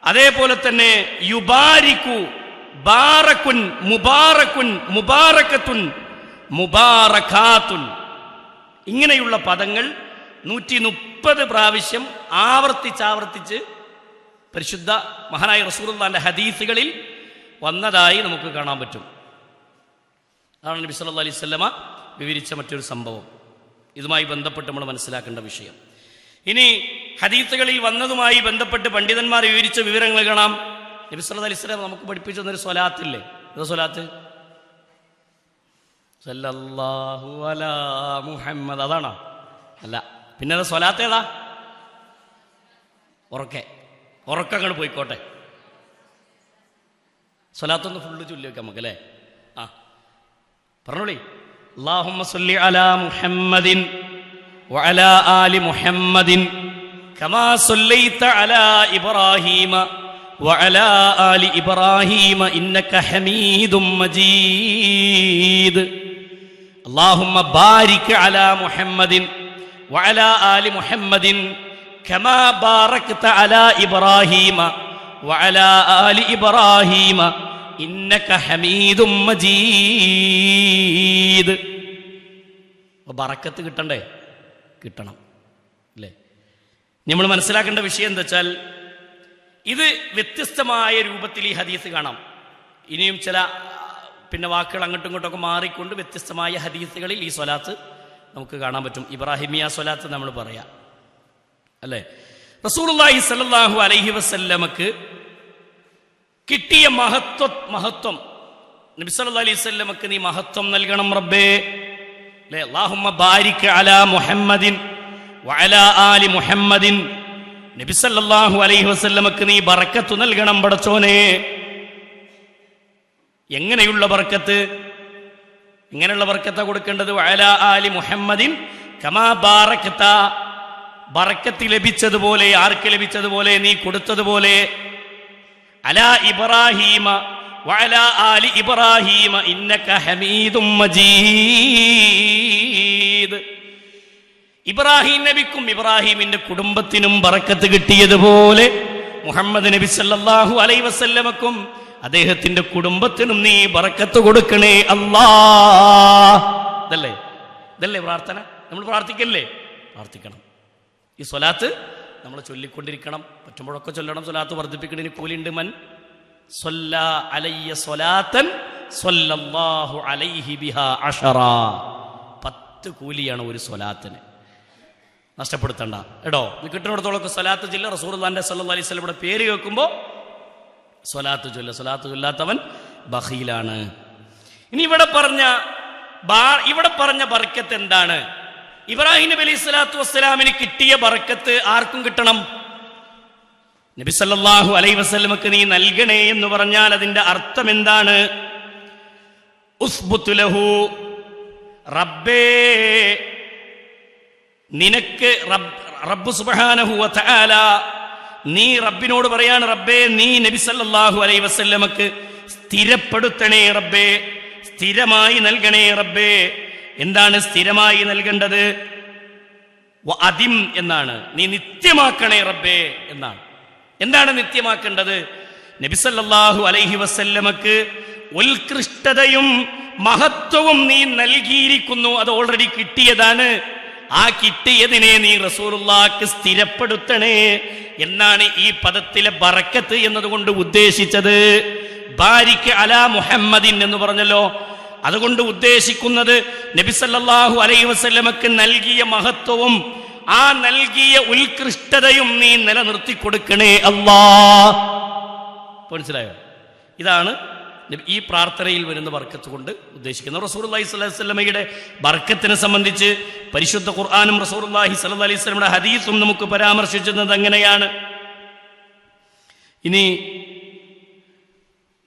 അതേപോലെ തന്നെ യുബാരിക്കു, ബാറക്കുൻ, മുബാറക്കുൻ, മുബാറക്കത്തുൻ, മുബാറക്കാത്തുൻ, ഇങ്ങനെയുള്ള പദങ്ങൾ 130 പ്രാവശ്യം ആവർത്തിച്ച് പരിശുദ്ധ മഹാനായ റസൂലുള്ളാഹിന്റെ ഹദീസുകളിൽ വന്നതായി നമുക്ക് കാണാൻ പറ്റും. അതാണ് നബി സല്ലല്ലാഹു അലൈഹി വസല്ലമ വിവരിച്ച മറ്റൊരു സംഭവം. ഇതുമായി ബന്ധപ്പെട്ട് നമ്മൾ മനസ്സിലാക്കേണ്ട വിഷയം. ഇനി ഹദീസുകളിൽ വന്നതുമായി ബന്ധപ്പെട്ട് പണ്ഡിതന്മാർ വിവരിച്ച വിവരങ്ങൾ കാണാം. നബി സല്ലല്ലാഹു അലൈഹി വസല്ലം നമുക്ക് പഠിപ്പിച്ചു തന്നൊരു സ്വലാത്തില്ലേ? ഏതാ സ്വലാത്ത്? സല്ലല്ലാഹു അലാ മുഹമ്മദ്, അതാണോ? അല്ല. പിന്നെ അത് സ്വലാത്ത് ഏതാ? ഉറക്കങ്ങൾ പോയിക്കോട്ടെ. സ്വലാത്തൊന്ന് ഫുള്ള് ചൊല്ലി വെക്കാം നമുക്ക്, അല്ലേ? ആ പറഞ്ഞോളി. അല്ലാഹുമ്മ സ്വല്ലി അലാ മുഹമ്മദിൻ വഅലാ ആലി മുഹമ്മദിൻ കമാ സ്വല്ലൈത അലാ ഇബ്രാഹീമ വഅലാ ആലി ഇബ്രാഹീമ ഇന്നക ഹമീദും മജീദ്. അല്ലാഹുമ്മ ബാരിക് അലാ മുഹമ്മദിൻ വഅലാ ആലി മുഹമ്മദിൻ കമാ ബാറക്ത അലാ ഇബ്രാഹീമ വഅലാ ആലി ഇബ്രാഹീമ ഇന്നക ഹമീദും മജീദ്. ബറക്കത്ത് കിട്ടണ്ടേ? കിട്ടണം, അല്ലേ? നമ്മൾ മനസ്സിലാക്കേണ്ട വിഷയം എന്താ വെച്ചാൽ, ഇത് വ്യത്യസ്തമായ രൂപത്തിൽ ഈ ഹദീസ് കാണാം. ഇനിയും ചില വാക്കുകൾ അങ്ങോട്ടും ഇങ്ങോട്ടൊക്കെ മാറിക്കൊണ്ട് വ്യത്യസ്തമായ ഹദീസുകളിൽ ഈ സ്വലാത്ത് നമുക്ക് കാണാൻ പറ്റും. ഇബ്രാഹിമിയ സ്വലാത്ത് നമ്മൾ പറയാം, അല്ലേ? റസൂലുള്ളാഹി സ്വല്ലല്ലാഹു അലൈഹി വസല്ലമക്ക് കിട്ടിയ മഹത്വം നബി സല്ലല്ലാഹു അലൈഹി വസല്ലമക്ക് നീ മഹത്വം നൽകണം റബ്ബേ, അല്ലേ? അല്ലാഹുമ്മ ബാരിക് അലാ മുഹമ്മദിൻ വഅലാ ആലി മുഹമ്മദിൻ. നബി സല്ലല്ലാഹു അലൈഹി വസല്ലമക്ക് നീ ബറക്കത്ത് നൽകണം പടച്ചോനെ. എങ്ങനെയുള്ള ബറക്കത്ത്? എങ്ങനെയുള്ള ബറക്കത്താ കൊടുക്കേണ്ടത്? വഅലാ ആലി മുഹമ്മദിൻ കമാ ബാറക്ത. ബറക്കത്ത് ലഭിച്ചതുപോലെ, ആർക്ക് ലഭിച്ചതുപോലെ? നീ കൊടുത്തതുപോലെ. അലാ ഇബ്രാഹീമ വഅലാ ആലി ഇബ്രാഹീമ ഇന്നക ഹമീദും മജീദ്. ഇബ്രാഹിം നബിക്കും ഇബ്രാഹിമിന്റെ കുടുംബത്തിനും ബറക്കത്ത് കിട്ടിയതുപോലെ മുഹമ്മദ് നബി സല്ലല്ലാഹു അലൈഹി വസല്ലമക്കും അദ്ദേഹത്തിന്റെ കുടുംബത്തിനും നീ ബറക്കത്ത് കൊടുക്കണേ അല്ലാഹ്. ഇതല്ലേ പ്രാർത്ഥന? നമ്മൾ പ്രാർത്ഥിക്കല്ലേ? പ്രാർത്ഥിക്കണം. ഈ സ്വലാത്ത് നമ്മൾ ചൊല്ലിക്കൊണ്ടിരിക്കണം. പറ്റുമ്പോഴൊക്കെ ചൊല്ലണം. സ്വലാത്ത് വർദ്ധിപ്പിക്കണതിന് കൂലിയുണ്ട്. മൻ സ്വല്ലാ അലയ്യ സ്വലാത്തൻ സ്വല്ലല്ലാഹു അലൈഹി ബിഹാ അശറ. 10 കൂലിയാണ് ഒരു സ്വലാത്തിന്. നഷ്ടപ്പെടുത്തണ്ട കേട്ടോ. കിട്ടുന്നിടത്തോളൊക്കെ സ്വലാത്ത് ചൊല്ല. റസൂലുള്ളാഹിന്റെ സല്ലല്ലാഹു അലൈഹി വസല്ലമയുടെ പേര് കേൾക്കുമ്പോൾ സ്വലാത്ത് ചൊല്ല. സ്വലാത്ത് ചൊല്ലാത്തവൻ ബഖീലാണ്. ഇനി ഇവിടെ പറഞ്ഞ ബർക്കത്ത് എന്താണ്? ഇബ്രാഹിം നബി അലൈഹി സ്വലാത്തു വസ്സലാമിന് കിട്ടിയ ബർക്കത്ത് ആർക്കും കിട്ടണം. നബി സല്ലല്ലാഹു അലൈഹി വസല്ലമക്ക് നീ നൽകണേ എന്ന് പറഞ്ഞാൽ അതിന്റെ അർത്ഥം എന്താണ്? ഉസ്ബുത് ലഹു, റബ്ബേ നിനക്ക് റബ്ബ് സുബ്ഹാനഹു വ തആല നീ റബ്ബിനോട് പറയാണ്, റബ്ബേ നീ നബി സല്ലല്ലാഹു അലൈഹി വസല്ലമക്ക് സ്ഥിരപ്പെടുത്തണേ റബ്ബേ, സ്ഥിരമായി നൽകണേ റബ്ബേ. എന്താണ് സ്ഥിരമായി നൽകേണ്ടത്? അതിം എന്നാണ്. നീ നിത്യമാക്കണേ റബ്ബേ എന്നാണ്. എന്താണ് നിത്യമാക്കേണ്ടത്? നബി സല്ലല്ലാഹു അലൈഹി വസല്ലമക്ക് ഉത്കൃഷ്ടതയും മഹത്വവും നീ നൽകിയിരിക്കുന്നു. അത് ഓൾറെഡി കിട്ടിയതാണ്. ആ കിട്ടിയതിനെ നീ റസൂലുള്ളാഹിക്ക് സ്ഥിരപ്പെടുത്തണേ എന്നാണ് ഈ പദത്തിലെ ബറക്കത്ത് എന്നതുകൊണ്ട് ഉദ്ദേശിച്ചത്. ബാരിക് അലാ മുഹമ്മദിൻ എന്ന് പറഞ്ഞല്ലോ. അതുകൊണ്ട് ഉദ്ദേശിക്കുന്നത് നബി സല്ലല്ലാഹു അലൈഹി വസല്ലമക്ക് നൽകിയ മഹത്വവും ആ നൽകിയ ഉത്കൃഷ്ടതയും നീ നിലനിർത്തി കൊടുക്കണേ അല്ലാഹ്. മനസ്സിലായോ? ഇതാണ് ഈ പ്രാർത്ഥനയിൽ വരുന്ന ബർക്കത്ത് കൊണ്ട് ഉദ്ദേശിക്കുന്നത്. റസൂലുള്ളാഹി സ്വല്ലല്ലാഹു അലൈഹി വസല്ലമയുടെ ബർക്കത്തിനെ സംബന്ധിച്ച് പരിശുദ്ധ ഖുർആനും റസൂലുള്ളാഹി സ്വല്ലല്ലാഹു അലൈഹി വസല്ലമയുടെ ഹദീസും നമുക്ക് പരാമർശിച്ചത് അങ്ങനെയാണ്. ഇനി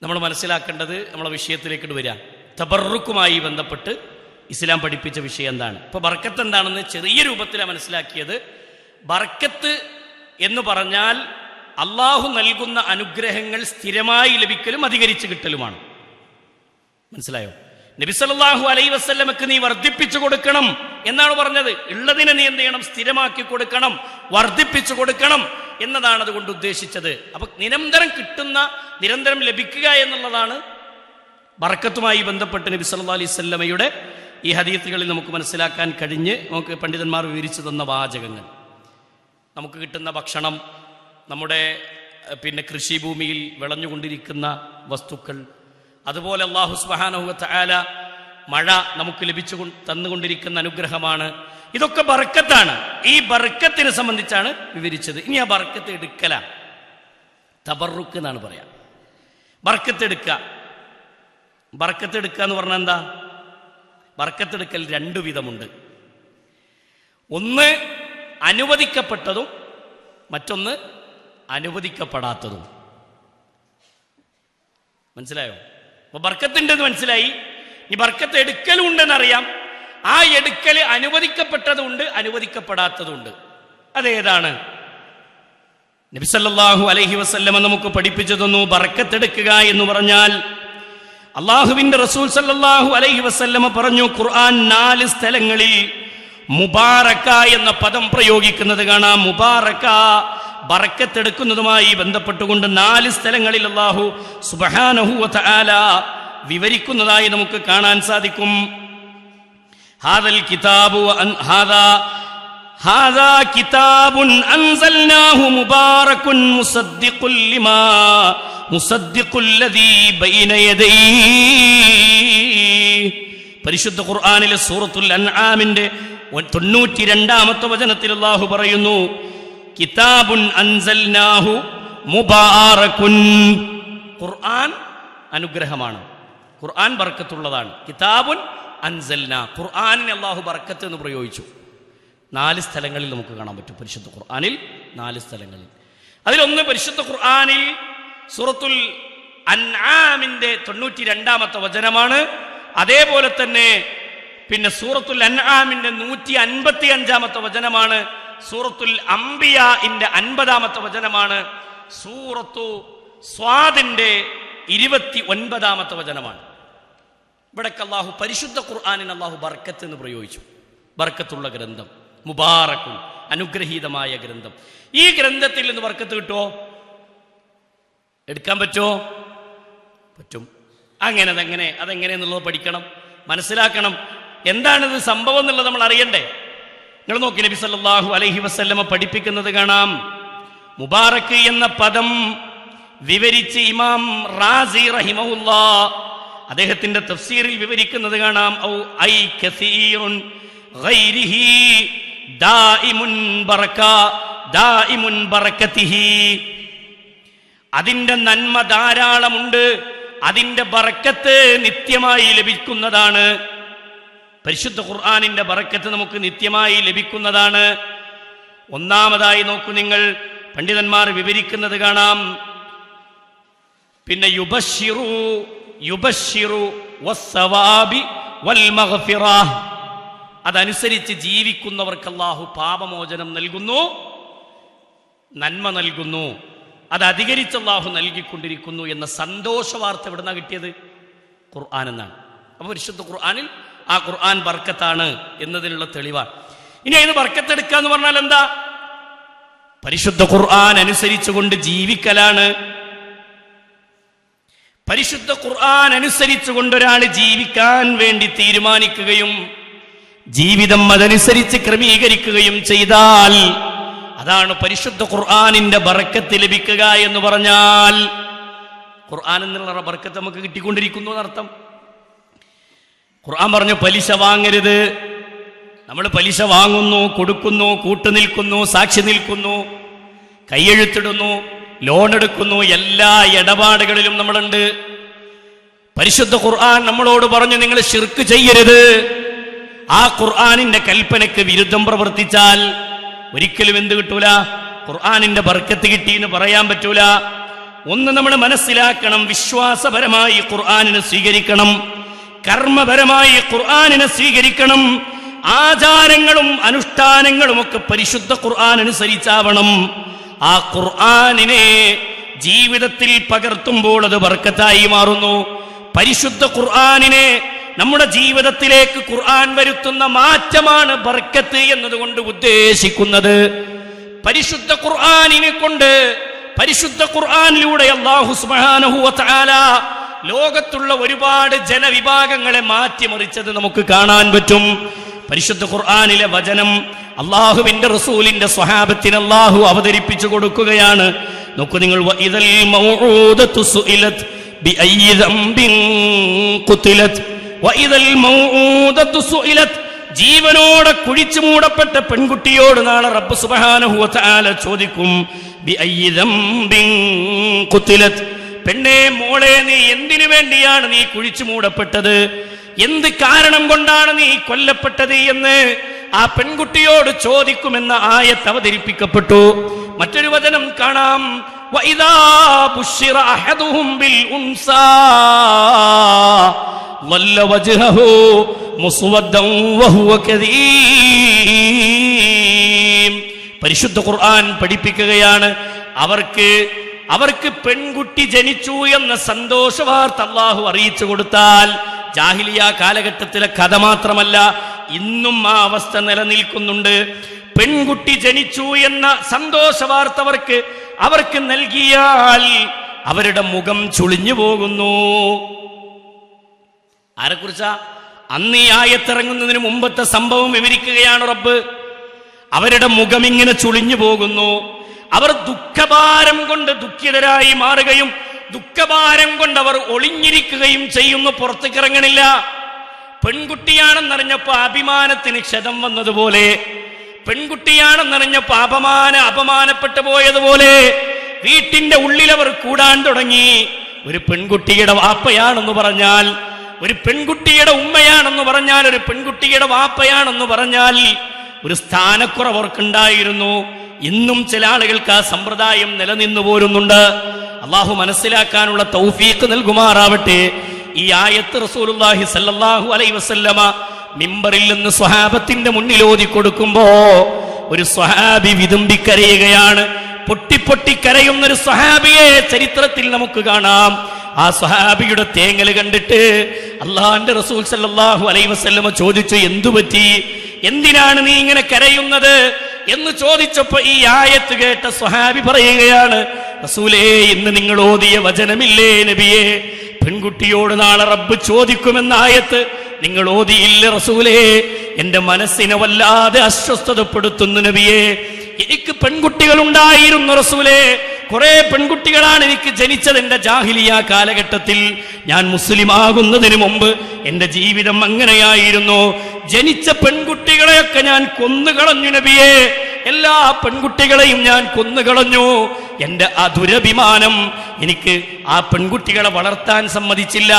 നമ്മൾ മനസ്സിലാക്കേണ്ടത്, നമ്മളെ വിഷയത്തിലേക്ക് വരാം. തബറുക്കുമായി ബന്ധപ്പെട്ട് ഇസ്ലാം പഠിപ്പിച്ച വിഷയം എന്താണ്? ഇപ്പൊ ബർക്കത്ത് എന്താണെന്ന് ചെറിയ രൂപത്തിലാണ് മനസ്സിലാക്കിയത്. ബർക്കത്ത് എന്ന് പറഞ്ഞാൽ അള്ളാഹു നൽകുന്ന അനുഗ്രഹങ്ങൾ സ്ഥിരമായി ലഭിക്കലും അധികരിച്ച് കിട്ടലുമാണ്. മനസ്സിലായോ? നബി സല്ലല്ലാഹു അലൈഹി വസല്ലമക്ക് നീ വർദ്ധിപ്പിച്ചു കൊടുക്കണം എന്നാണ് പറഞ്ഞത്. ഉള്ളതിനെ നീ എന്ത് ചെയ്യണം? സ്ഥിരമാക്കി കൊടുക്കണം, വർദ്ധിപ്പിച്ചു കൊടുക്കണം എന്നതാണ് അതുകൊണ്ട് ഉദ്ദേശിച്ചത്. അപ്പൊ നിരന്തരം കിട്ടുന്ന, നിരന്തരം ലഭിക്കുക എന്നുള്ളതാണ് ബർക്കത്തുമായി ബന്ധപ്പെട്ട് നബി സല്ലല്ലാഹു അലൈഹി വസല്ലമയുടെ ഈ ഹദീസുകളിൽ നമുക്ക് മനസ്സിലാക്കാൻ കഴിഞ്ഞ് നമുക്ക് പണ്ഡിതന്മാർ വിവരിച്ചു തന്ന വാചകങ്ങൾ. നമുക്ക് കിട്ടുന്ന ഭക്ഷണം, നമ്മുടെ കൃഷിഭൂമിയിൽ വിളഞ്ഞുകൊണ്ടിരിക്കുന്ന വസ്തുക്കൾ, അതുപോലെ അല്ലാഹു സുബ്ഹാനഹു വ തആല മഴ നമുക്ക് തന്നുകൊണ്ടിരിക്കുന്ന അനുഗ്രഹമാണ്. ഇതൊക്കെ ബർക്കത്താണ്. ഈ ബർക്കത്തിനെ സംബന്ധിച്ചാണ് വിവരിച്ചത്. ഇനി ആ ബർക്കത്ത് എടുക്കല, തബറുക്ക് എന്നാണ് പറയാ. ബർക്കത്ത് എടുക്കുക എന്ന് പറഞ്ഞാൽ എന്താ? ബർക്കത്തെടുക്കൽ രണ്ടു വിധമുണ്ട്. ഒന്ന് അനുവദിക്കപ്പെട്ടതും മറ്റൊന്ന് അനുവദിക്കപ്പെടാത്തതും. മനസ്സിലായോ? അപ്പൊ ബർക്കത്തുണ്ടെന്ന് മനസ്സിലായി. ഈ ബർക്കത്ത് എടുക്കലും ഉണ്ടെന്നറിയാം. ആ എടുക്കല് അനുവദിക്കപ്പെട്ടതുണ്ട്, അനുവദിക്കപ്പെടാത്തതുണ്ട്. അതേതാണ്? നബി സല്ലല്ലാഹു അലൈഹി വസല്ലമ നമുക്ക് പഠിപ്പിച്ചു തന്നു, ബർക്കത്തെടുക്കുക എന്ന് പറഞ്ഞാൽ അള്ളാഹുവിന്റെ റസൂൽ സല്ലല്ലാഹു അലൈഹി വസല്ലമ പറഞ്ഞു, ഖുർആൻ 4 സ്ഥലങ്ങളിൽ മുബാറക എന്ന പദം പ്രയോഗിക്കുന്നത് കാണാം. മുബാറക ബർക്കത്തെടുക്കുന്നതുമായി ബന്ധപ്പെട്ടുകൊണ്ട് 4 സ്ഥലങ്ങളിൽ അല്ലാഹു സുബ്ഹാനഹു വ തആല വിവരിക്കുന്നതായി നമുക്ക് കാണാൻ സാധിക്കും. ഹാദൽ കിതാബു ഹാദാ കിതാബുൻ അൻസൽനാഹു മുബാറകുൻ മുസദ്ദിഖുൽ ലദീ ബൈന യദൈഹി. പരിശുദ്ധ ഖുർആനിലെ സൂറത്തുൽ അൻആമിന്റെ 92-ാമത്തെ വചനത്തിൽ അല്ലാഹു പറയുന്നു, കിതാബുൻ അൻസൽനാഹു മുബാറകുൻ. ഖുർആൻ അനുഗ്രഹമാണ്, ഖുർആൻ ബർക്കത്തുള്ളതാണ്. കിതാബുൻ അൻസൽന, ഖുർആനിനെ അല്ലാഹു ബർക്കത്ത് എന്ന് പ്രയോഗിച്ചു. 4 സ്ഥലങ്ങളിൽ നമുക്ക് കാണാൻ പറ്റും പരിശുദ്ധ ഖുർആനിൽ. 4 സ്ഥലങ്ങളിൽ. അതിലൊന്ന് പരിശുദ്ധ ഖുർആനിൽ സൂറത്തുൽ അൻആമിന്റെ 92-ാമത്തെ വചനമാണ്. അതേപോലെ തന്നെ പിന്നെ സൂറത്തുൽ അൻആമിന്റെ 155-ാമത്തെ വചനമാണ്. സൂറത്തുൽ അംബിയാഇന്റെ 50-ാമത്തെ വചനമാണ്. സൂറത്തു സ്വാദിന്റെ 29-ാമത്തെ വചനമാണ്. ഇവിടേക്ക് അല്ലാഹു പരിശുദ്ധ ഖുർആനിന് അല്ലാഹു ബർക്കത്ത് എന്ന് പ്രയോഗിച്ചു. ബർക്കത്തുള്ള ഗ്രന്ഥം, മുബാറക്കുൻ, അനുഗ്രഹീതമായ ഗ്രന്ഥം. ഈ ഗ്രന്ഥത്തിൽ നിന്ന് ബർക്കത്ത് കിട്ടുമോ? എടുക്കാൻ പറ്റുമോ? പറ്റും. അതെങ്ങനെയെന്നുള്ളത് പഠിക്കണം, മനസ്സിലാക്കണം. എന്താണിത് സംഭവം എന്നുള്ളത് നമ്മൾ അറിയണ്ടേ? നിങ്ങൾ നോക്കി, നബി സല്ലല്ലാഹു അലൈഹി വസല്ലമ പഠിപ്പിക്കുന്നത് കാണാം. മുബാറക്ക് എന്ന പദം വിവരിച്ച് ഇമാം റാസി റഹിമഹുല്ലാഹ് അദ്ദേഹത്തിന്റെ തഫ്സീറിൽ വിവരിക്കുന്നത് കാണാം. ഔ ഐ കസീറുൻ ഗൈരിഹി ദായിമുൻ ബറകതിഹി. അതിന്റെ നന്മ ധാരാളമുണ്ട്, അതിന്റെ ബറക്കത്ത് നിത്യമായി ലഭിക്കുന്നതാണ്. പരിശുദ്ധ ഖുർആനിന്റെ ബറക്കത്ത് നമുക്ക് നിത്യമായി ലഭിക്കുന്നതാണ്. ഒന്നാമതായി നോക്കൂ നിങ്ങൾ, പണ്ഡിതന്മാർ വിവരിക്കുന്നത് കാണാം. പിന്നെ യുബശ്ശിറു വസ്സവാബി വൽ മഗ്ഫിറ. അതനുസരിച്ച് ജീവിക്കുന്നവർക്ക് അല്ലാഹു പാപമോചനം നൽകുന്നു, നന്മ നൽകുന്നു. അത് അധികരിച്ച് അല്ലാഹു നൽകിക്കൊണ്ടിരിക്കുന്നു എന്ന സന്തോഷ വാർത്ത എവിടുന്നാ കിട്ടിയത്? ഖുർആൻ എന്നാണ്. അപ്പൊ പരിശുദ്ധ ഖുർആനിൽ ആ ഖുർആൻ ബർക്കത്താണ് എന്നതിനുള്ള തെളിവാണ്. ഇനി അതിന് ബർക്കത്തെടുക്കുക എന്ന് പറഞ്ഞാൽ എന്താ? പരിശുദ്ധ ഖുർആൻ അനുസരിച്ചുകൊണ്ട് ജീവിക്കലാണ്. പരിശുദ്ധ ഖുർആൻ അനുസരിച്ചുകൊണ്ട് ഒരാൾ ജീവിക്കാൻ വേണ്ടി തീരുമാനിക്കുകയും ജീവിതം അതനുസരിച്ച് ക്രമീകരിക്കുകയും ചെയ്താൽ അതാണ് പരിശുദ്ധ ഖുർആനിന്റെ ബർക്കത്ത് ലഭിക്കുക എന്ന് പറഞ്ഞാൽ. ഖുർആൻ എന്നുള്ള ബർക്കത്ത് നമുക്ക് കിട്ടിക്കൊണ്ടിരിക്കുന്നു എന്നർത്ഥം. ഖുർആൻ പറഞ്ഞു പലിശ വാങ്ങരുത്. നമ്മൾ പലിശ വാങ്ങുന്നു, കൊടുക്കുന്നു, കൂട്ടുനിൽക്കുന്നു, സാക്ഷി നിൽക്കുന്നു, കൈയെഴുത്തിടുന്നു, ലോൺ എടുക്കുന്നു, എല്ലാ ഇടപാടുകളിലും നമ്മളുണ്ട്. പരിശുദ്ധ ഖുർആൻ നമ്മളോട് പറഞ്ഞു നിങ്ങൾ ശിർക്ക് ചെയ്യരുത്. ആ ഖുർആനിന്റെ കൽപ്പനയ്ക്ക് വിരുദ്ധം പ്രവർത്തിച്ചാൽ ഒരിക്കലും എന്ത് കിട്ടൂല? ഖുർആനിന്റെ ബർക്കത്ത് കിട്ടി എന്ന് പറയാൻ പറ്റൂല. ഒന്ന് നമ്മൾ മനസ്സിലാക്കണം, വിശ്വാസപരമായി ഖുർആനിനെ സ്വീകരിക്കണം, കർമ്മപരമായി ഖുർആനിനെ സ്വീകരിക്കണം. ആചാരങ്ങളും അനുഷ്ഠാനങ്ങളും ഒക്കെ പരിശുദ്ധ ഖുർആൻ അനുസരിച്ചാവണം. ആ ഖുർആനിനെ ജീവിതത്തിൽ പകർത്തുമ്പോൾ അത് ബർക്കത്തായി മാറുന്നു. പരിശുദ്ധ ഖുർആനിനെ നമ്മുടെ ജീവിതത്തിലേക്ക് ഖുർആൻ വരുത്തുന്ന മാറ്റമാണ് ബർക്കത്ത് എന്നതുകൊണ്ട് ഉദ്ദേശിക്കുന്നത്. പരിശുദ്ധ ഖുർആനിനെ കൊണ്ട്, പരിശുദ്ധ ഖുർആനിലൂടെ അല്ലാഹു സുബ്ഹാനഹു വ തആല ലോകത്തുള്ള ഒരുപാട് ജനവിഭാഗങ്ങളെ മാറ്റിമറിച്ചത് നമുക്ക് കാണാൻ പറ്റും. പരിശുദ്ധ ഖുർആനിലെ വചനം അല്ലാഹുവിന്റെ റസൂലിന്റെ സ്വഹാബത്തിന് അല്ലാഹു അവതരിപ്പിച്ചു കൊടുക്കുകയാണ്. നോക്കൂ നിങ്ങൾ, വഇദൽ മൗഊദതു സുഇലത് ബിഅയ്യി ദംബിൻ ഖുതിലത് വഇദൽ മൗഊദതു സുഇലത്. ജീവനോടെ കുഴിച്ചു മൂടപ്പെട്ട പെൺകുട്ടിയോട് നാളെ റബ്ബ് സുബ്ഹാനഹു വ തആല ചോദിക്കും, ബിഅയ്യി ദംബിൻ ഖുതിലത്. പെണ്ണേ, മോളെ, നീ എന്തിനു വേണ്ടിയാണ് നീ കുഴിച്ചു മൂടപ്പെട്ടത്? എന്ത് കാരണം കൊണ്ടാണ് നീ കൊല്ലപ്പെട്ടത് എന്ന് ആ പെൺകുട്ടിയോട് ചോദിക്കുമെന്ന ആയത്ത് അവതരിപ്പിക്കപ്പെട്ടു. മറ്റൊരു വചനം കാണാം, വഇദാ ബുശ്ശിറ അഹദുഹും ബിൽ ഉൻസാ വല്ല വജ്ഹഹു മുസ്വദ്ദൻ വഹുവ കദീം. പരിശുദ്ധ ഖുർആൻ പഠിപ്പിക്കുകയാണ്, അവർക്ക് പെൺകുട്ടി ജനിച്ചു എന്ന സന്തോഷ വാർത്ത അല്ലാഹു അറിയിച്ചു കൊടുത്താൽ, ജാഹിലിയ കാലഘട്ടത്തിലെ കഥ മാത്രമല്ല, ഇന്നും ആ അവസ്ഥ നിലനിൽക്കുന്നുണ്ട്. പെൺകുട്ടി ജനിച്ചു എന്ന സന്തോഷ വാർത്ത അവർക്ക് നൽകിയാൽ അവരുടെ മുഖം ചുളിഞ്ഞു പോകുന്നു. ആരെക്കുറിച്ചാ? അന്ന് ഈ ആയത്തിറങ്ങുന്നതിന് മുമ്പത്തെ സംഭവം വിവരിക്കുകയാണ് റബ്ബ്. അവരുടെ മുഖം ഇങ്ങനെ ചുളിഞ്ഞു പോകുന്നു. അവർ ദുഃഖഭാരം കൊണ്ട് ദുഃഖിതരായി മാറുകയും ദുഃഖഭാരം കൊണ്ട് അവർ ഒളിഞ്ഞിരിക്കുകയും ചെയ്യുന്നു, പുറത്തേക്കിറങ്ങണില്ല. പെൺകുട്ടിയാണെന്നറിഞ്ഞപ്പോ അഭിമാനത്തിന് ക്ഷതം വന്നതുപോലെ, പെൺകുട്ടിയാണെന്നറിഞ്ഞപ്പോ അപമാനപ്പെട്ടു പോയതുപോലെ വീട്ടിന്റെ ഉള്ളിൽ അവർ കൂടാൻ തുടങ്ങി. ഒരു പെൺകുട്ടിയുടെ വാപ്പയാണെന്ന് പറഞ്ഞാൽ, ഒരു പെൺകുട്ടിയുടെ ഉമ്മയാണെന്ന് പറഞ്ഞാൽ, ഒരു പെൺകുട്ടിയുടെ വാപ്പയാണെന്ന് പറഞ്ഞാൽ ഒരു സ്ഥാനക്കുറവ് അവർക്കുണ്ടായിരുന്നു. ഇന്നും ചില ആളുകൾക്ക് ആ സമ്പ്രദായം നിലനിന്നു പോരുന്നുണ്ട്. അള്ളാഹു മനസ്സിലാക്കാനുള്ള തൗഫീഖ് നൽകുമാറാവട്ടെ. ഈ ആയത്ത് റസൂലുള്ളാഹി സ്വല്ലല്ലാഹു അലൈഹി വസല്ലമ മിമ്പറിൽ നിന്ന് സ്വഹാബത്തിന്റെ മുന്നിൽ ഓതി കൊടുക്കുമ്പോ ഒരു സ്വഹാബി വിതുമ്പിക്കരയുകയാണ്. പൊട്ടി കരയുന്നൊരു സ്വഹാബിയെ ചരിത്രത്തിൽ നമുക്ക് കാണാം. ആ സ്വഹാബിയുടെ തേങ്ങല് കണ്ടിട്ട് അള്ളാഹുവിന്റെ റസൂൽ സ്വല്ലല്ലാഹു അലൈഹി വസല്ലമ ചോദിച്ചു, എന്തു പറ്റി, എന്തിനാണ് നീ ഇങ്ങനെ കരയുന്നത് എന്ന് ചോദിച്ചപ്പോ ഈ ആയത്ത് കേട്ട സ്വഹാബി പറയുകയാണ്, റസൂലേ, ഇന്ന് നിങ്ങൾ ഓതിയ വചനമില്ലേ നബിയെ, പെൺകുട്ടിയോട് നാളെ റബ്ബ് ചോദിക്കുമെന്ന ആയത്ത് നിങ്ങൾ ഓതിയില്ല റസൂലേ, എന്റെ മനസ്സിനെ വല്ലാതെ അസ്വസ്ഥതപ്പെടുത്തുന്നു നബിയെ. എനിക്ക് പെൺകുട്ടികൾ ഉണ്ടായിരുന്നു റസൂലേ, കുറെ പെൺകുട്ടികളാണ് എനിക്ക് ജനിച്ചത്. എന്റെ ജാഹിലിയ കാലഘട്ടത്തിൽ, ഞാൻ മുസ്ലിം ആകുന്നതിന് മുമ്പ് എന്റെ ജീവിതം അങ്ങനെയായിരുന്നു. ജനിച്ച പെൺകുട്ടികളെയൊക്കെ ഞാൻ കൊന്നുകളഞ്ഞു നബിയെ, എല്ലാ പെൺകുട്ടികളെയും ഞാൻ കൊന്നുകളഞ്ഞു. എന്റെ ആ ദുരഭിമാനം എനിക്ക് ആ പെൺകുട്ടികളെ വളർത്താൻ സമ്മതിച്ചില്ല.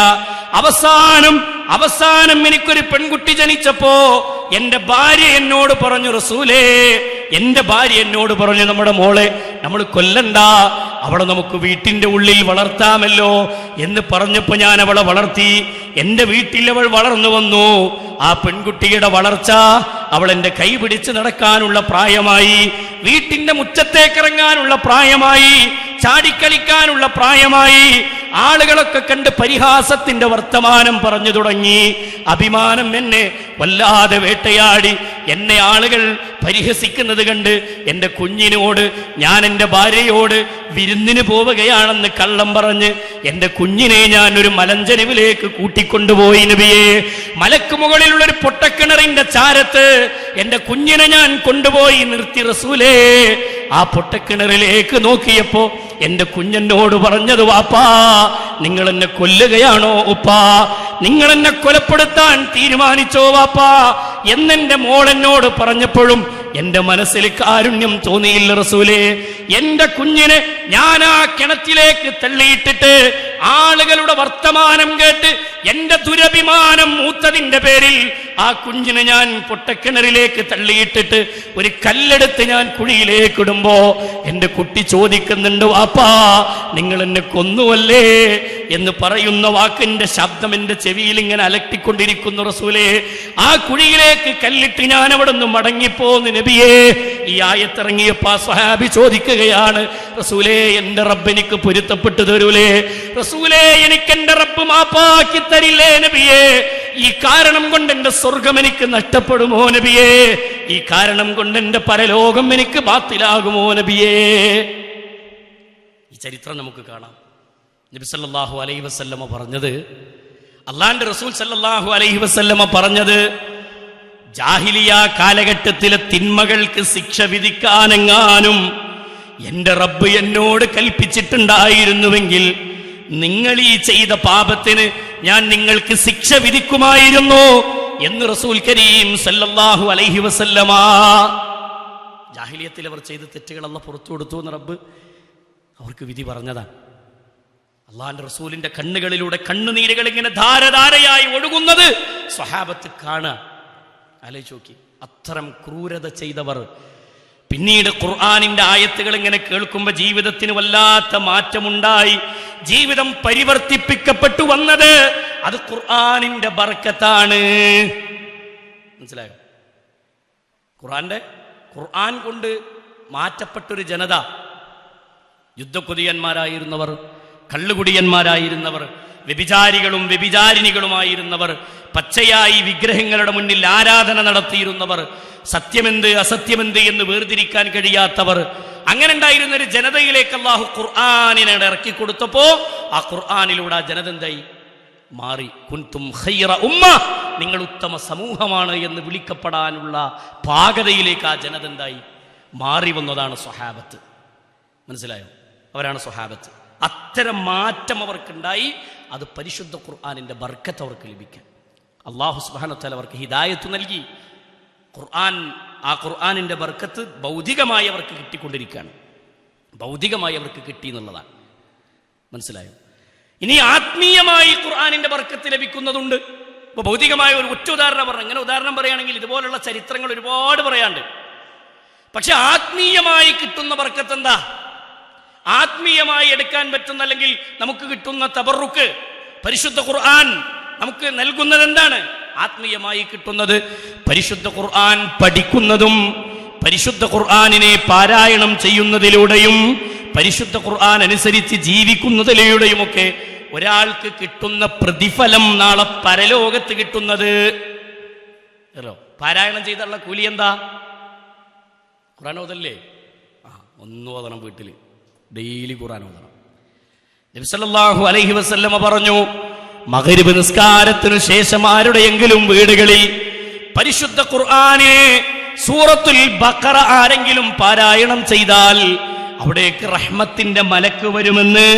അവസാനം എനിക്കൊരു പെൺകുട്ടി ജനിച്ചപ്പോ എന്റെ ഭാര്യ എന്നോട് പറഞ്ഞു, റസൂലേ, എന്റെ ഭാര്യ എന്നോട് പറഞ്ഞു, നമ്മുടെ മോളെ നമ്മൾ കൊല്ലണ്ട, അവളെ നമുക്ക് വീട്ടിന്റെ ഉള്ളിൽ വളർത്താമല്ലോ എന്ന് പറഞ്ഞപ്പോ ഞാൻ അവളെ വളർത്തി. എന്റെ വീട്ടിൽ അവൾ വളർന്നു വന്നു. ആ പെൺകുട്ടിയുടെ വളർച്ച, അവൾ എന്റെ കൈ പിടിച്ച് നടക്കാനുള്ള പ്രായമായി, വീട്ടിന്റെ മുറ്റത്തേക്കിറങ്ങാനുള്ള പ്രായമായി, ചാടിക്കളിക്കാനുള്ള പ്രായമായി. ആളുകളൊക്കെ കണ്ട് പരിഹാസത്തിന്റെ വർത്തമാനം പറഞ്ഞു തുടങ്ങി. അഭിമാനം എന്നെ വല്ലാതെ വേട്ടയാടി. എന്നെ ആളുകൾ പരിഹസിക്കുന്നത് കണ്ട് എന്റെ കുഞ്ഞിനോട്, ഞാൻ എന്റെ ഭാര്യയോട് വിരുന്നിന് പോവുകയാണെന്ന് കള്ളം പറഞ്ഞ് എന്റെ കുഞ്ഞിനെ ഞാൻ ഒരു മലഞ്ചെരിവിലേക്ക് കൂട്ടിക്കൊണ്ടുപോയി നബിയെ. മലക്ക് മുകളിലുള്ള ഒരു പൊട്ടക്കിണറിന്റെ ചാരത്ത് എന്റെ കുഞ്ഞിനെ ഞാൻ കൊണ്ടുപോയി നിർത്തി റസൂലേ. ആ പൊട്ടക്കിണറിലേക്ക് നോക്കിയപ്പോ എന്റെ കുഞ്ഞെന്നോട് പറഞ്ഞത്, വാപ്പാ, നിങ്ങൾ എന്നെ കൊല്ലുകയാണോ ഉപ്പാ, നിങ്ങൾ എന്നെ കൊലപ്പെടുത്താൻ തീരുമാനിച്ചോ വാപ്പാ എന്നെന്റെ മോളെന്നോട് പറഞ്ഞപ്പോഴും എന്റെ മനസ്സിൽ കാരുണ്യം തോന്നിയില്ല റസൂലേ. എന്റെ കുഞ്ഞിനെ ഞാൻ ആ കിണറ്റിലേക്ക് തള്ളിയിട്ടിട്ട് ആളുകളുടെ വർത്തമാനം കേട്ട് എന്റെ ദുരഭിമാനം മൂത്തതിന്റെ പേരിൽ ആ കുഞ്ഞിനെ ഞാൻ പൊട്ടക്കിണറിലേക്ക് തള്ളിയിട്ടിട്ട് ഒരു കല്ലെടുത്ത് ഞാൻ കുഴിയിലേക്ക് ഇടുമ്പോ എന്റെ കുട്ടി ചോദിക്കുന്നുണ്ട്, വാപ്പാ, നിങ്ങൾ എന്നെ കൊന്നുവല്ലേ എന്ന് പറയുന്ന വാക്കിന്റെ ശബ്ദം എന്റെ ചെവിയിൽ ഇങ്ങനെ അലട്ടിക്കൊണ്ടിരിക്കുന്നു റസൂലേ. ആ കുഴിയിലേക്ക് കല്ലിട്ട് ഞാൻ അവിടെ നിന്ന് മടങ്ങിപ്പോന്ന് നബിയേ. ഈ ആയത്തിറങ്ങിയപ്പോ സ്വഹാബി ചോദിക്കുകയാണ്, റസൂലേ, എന്റെ റബ്ബ് എനിക്ക് പൊരുത്തപ്പെട്ടു തരൂലേ, റസൂലേ, എനിക്ക് എന്റെ റബ്ബ് മാപ്പാക്കി തരില്ലേ നബിയേ, ഈ കാരണം കൊണ്ട് എന്റെ സ്വർഗം എനിക്ക് നഷ്ടപ്പെടുമോ നബിയേ, ഈ കാരണം കൊണ്ട് എന്റെ പരലോകം എനിക്ക് ബാത്തിലാകുമോ നബിയേ. ഈ ചരിത്രം നമുക്ക് കാണാം. നബി സല്ലല്ലാഹു അലൈഹി വസല്ലമ പറഞ്ഞത്, അള്ളാന്റെ റസൂൽ സല്ലല്ലാഹു അലൈഹി വസല്ലമ പറഞ്ഞത്, ജാഹിലിയ കാലഘട്ടത്തിലെ തിന്മകൾക്ക് ശിക്ഷ വിധിക്കാനെങ്ങാനും എന്റെ റബ്ബ് എന്നോട് കൽപ്പിച്ചിട്ടുണ്ടായിരുന്നുവെങ്കിൽ നിങ്ങൾ ഈ ചെയ്ത പാപത്തിന് ഞാൻ നിങ്ങൾക്ക് ശിക്ഷ വിധിക്കുമായിരുന്നു എന്ന് റസൂൽ കരീം സല്ലല്ലാഹു അലൈഹി വസല്ലമ. ജാഹിലിയത്തിൽ അവർ ചെയ്ത തെറ്റുകൾ അല്ലാഹു പുറത്തു കൊടുത്തു എന്ന് റബ്ബ് അവർക്ക് വിധി പറഞ്ഞതാണ്. അള്ളാന്റെ റസൂലിന്റെ കണ്ണുകളിലൂടെ കണ്ണുനീരുകൾ ഇങ്ങനെ ധാരധാരയായി ഒഴുകുന്നത് സ്വഹാബത്ത് കാണുക. ആലോചിച്ച് നോക്കി, അത്തരം ക്രൂരത ചെയ്തവർ പിന്നീട് ഖുർആനിന്റെ ആയത്തുകൾ ഇങ്ങനെ കേൾക്കുമ്പോൾ ജീവിതത്തിന് വല്ലാത്ത മാറ്റമുണ്ടായി. ജീവിതം പരിവർത്തിപ്പിക്കപ്പെട്ടു വന്നത് അത് ഖുർആനിന്റെ ബർക്കത്താണ്. മനസ്സിലായോ? ഖുർആൻ കൊണ്ട് മാറ്റപ്പെട്ടൊരു ജനത, യുദ്ധക്കൊതിയന്മാരായിരുന്നവർ, കള്ളുകുടിയന്മാരായിരുന്നവർ, വ്യഭിചാരികളും വ്യഭിചാരിണികളുമായിരുന്നവർ, പച്ചയായി വിഗ്രഹങ്ങളുടെ മുന്നിൽ ആരാധന നടത്തിയിരുന്നവർ, സത്യമെന്ത് അസത്യമെന്ത് എന്ന് വേർതിരിക്കാൻ കഴിയാത്തവർ, അങ്ങനെ ഉണ്ടായിരുന്ന ഒരു ജനതയിലേക്ക് അല്ലാഹു ഖുർആനിനെ ഇറക്കി കൊടുത്തപ്പോ ആ ഖുർആനിലൂടെ ആ ജനത എന്തായി മാറി. കുൻതും ഖൈറ ഉമ്മ, നിങ്ങൾ ഉത്തമ സമൂഹമാണ് എന്ന് വിളിക്കപ്പെടാനുള്ള പാകതയിലേക്ക് ആ ജനത എന്തായി മാറി വന്നതാണ് സ്വഹാബത്ത്. മനസ്സിലായോ? അവരാണ് സ്വഹാബത്ത്. അത്തരം മാറ്റം അവർക്കുണ്ടായി. അത് പരിശുദ്ധ ഖുർആനിന്റെ ബർക്കത്ത് അവർക്ക് ലഭിക്കാൻ അല്ലാഹു സുബ്ഹാനഹു വ തആല അവർക്ക് ഹിദായത്ത് നൽകി. ആ ഖുർആനിന്റെ ബർക്കത്ത് ഭൗതികമായി അവർക്ക് കിട്ടിക്കൊണ്ടിരിക്കുകയാണ്. ഭൗതികമായി അവർക്ക് കിട്ടി എന്നുള്ളതാണ്. മനസ്സിലായോ? ഇനി ആത്മീയമായി ഖുർആനിന്റെ ബർക്കത്ത് ലഭിക്കുന്നതുണ്ട്. ഇപ്പൊ ഭൗതികമായ ഒരു ഒറ്റ ഉദാഹരണം പറഞ്ഞു. ഇങ്ങനെ ഉദാഹരണം പറയുകയാണെങ്കിൽ ഇതുപോലുള്ള ചരിത്രങ്ങൾ ഒരുപാട് പറയാണ്ട്. പക്ഷെ ആത്മീയമായി കിട്ടുന്ന ബർക്കത്ത് എന്താ? ആത്മീയമായി എടുക്കാൻ പറ്റുന്ന, അല്ലെങ്കിൽ നമുക്ക് കിട്ടുന്ന തബറുക്ക്, പരിശുദ്ധ ഖുർആൻ നമുക്ക് നൽകുന്നത് എന്താണ്? ആത്മീയമായി കിട്ടുന്നത് പരിശുദ്ധ ഖുർആൻ പഠിക്കുന്നതും പരിശുദ്ധ ഖുർആനിനെ പാരായണം ചെയ്യുന്നതിലൂടെയും പരിശുദ്ധ ഖുർആൻ അനുസരിച്ച് ജീവിക്കുന്നതിലൂടെയുമൊക്കെ ഒരാൾക്ക് കിട്ടുന്ന പ്രതിഫലം നാളെ പരലോകത്ത് കിട്ടുന്നത്. പാരായണം ചെയ്തുള്ള കൂലി എന്താ? ഖുർആൻ ഓതല്ലേ? ഒന്ന് ഓതണം, വീട്ടിൽ ഡെയിലി ഖുർആൻ ഓതണം. നബി സല്ലല്ലാഹു അലൈഹി വസല്ലമ പറഞ്ഞു, മഗ്രിബ് നിസ്കാരത്തിനു ശേഷം ആരുടെയെങ്കിലും വീടുകളിൽ പരിശുദ്ധ ഖുർആനെ സൂറത്തുൽ ബഖറ ആരെങ്കിലും പാരായണം ചെയ്താൽ അവിടേക്ക് റഹ്മത്തിന്റെ മലക്ക് വരുമെന്ന്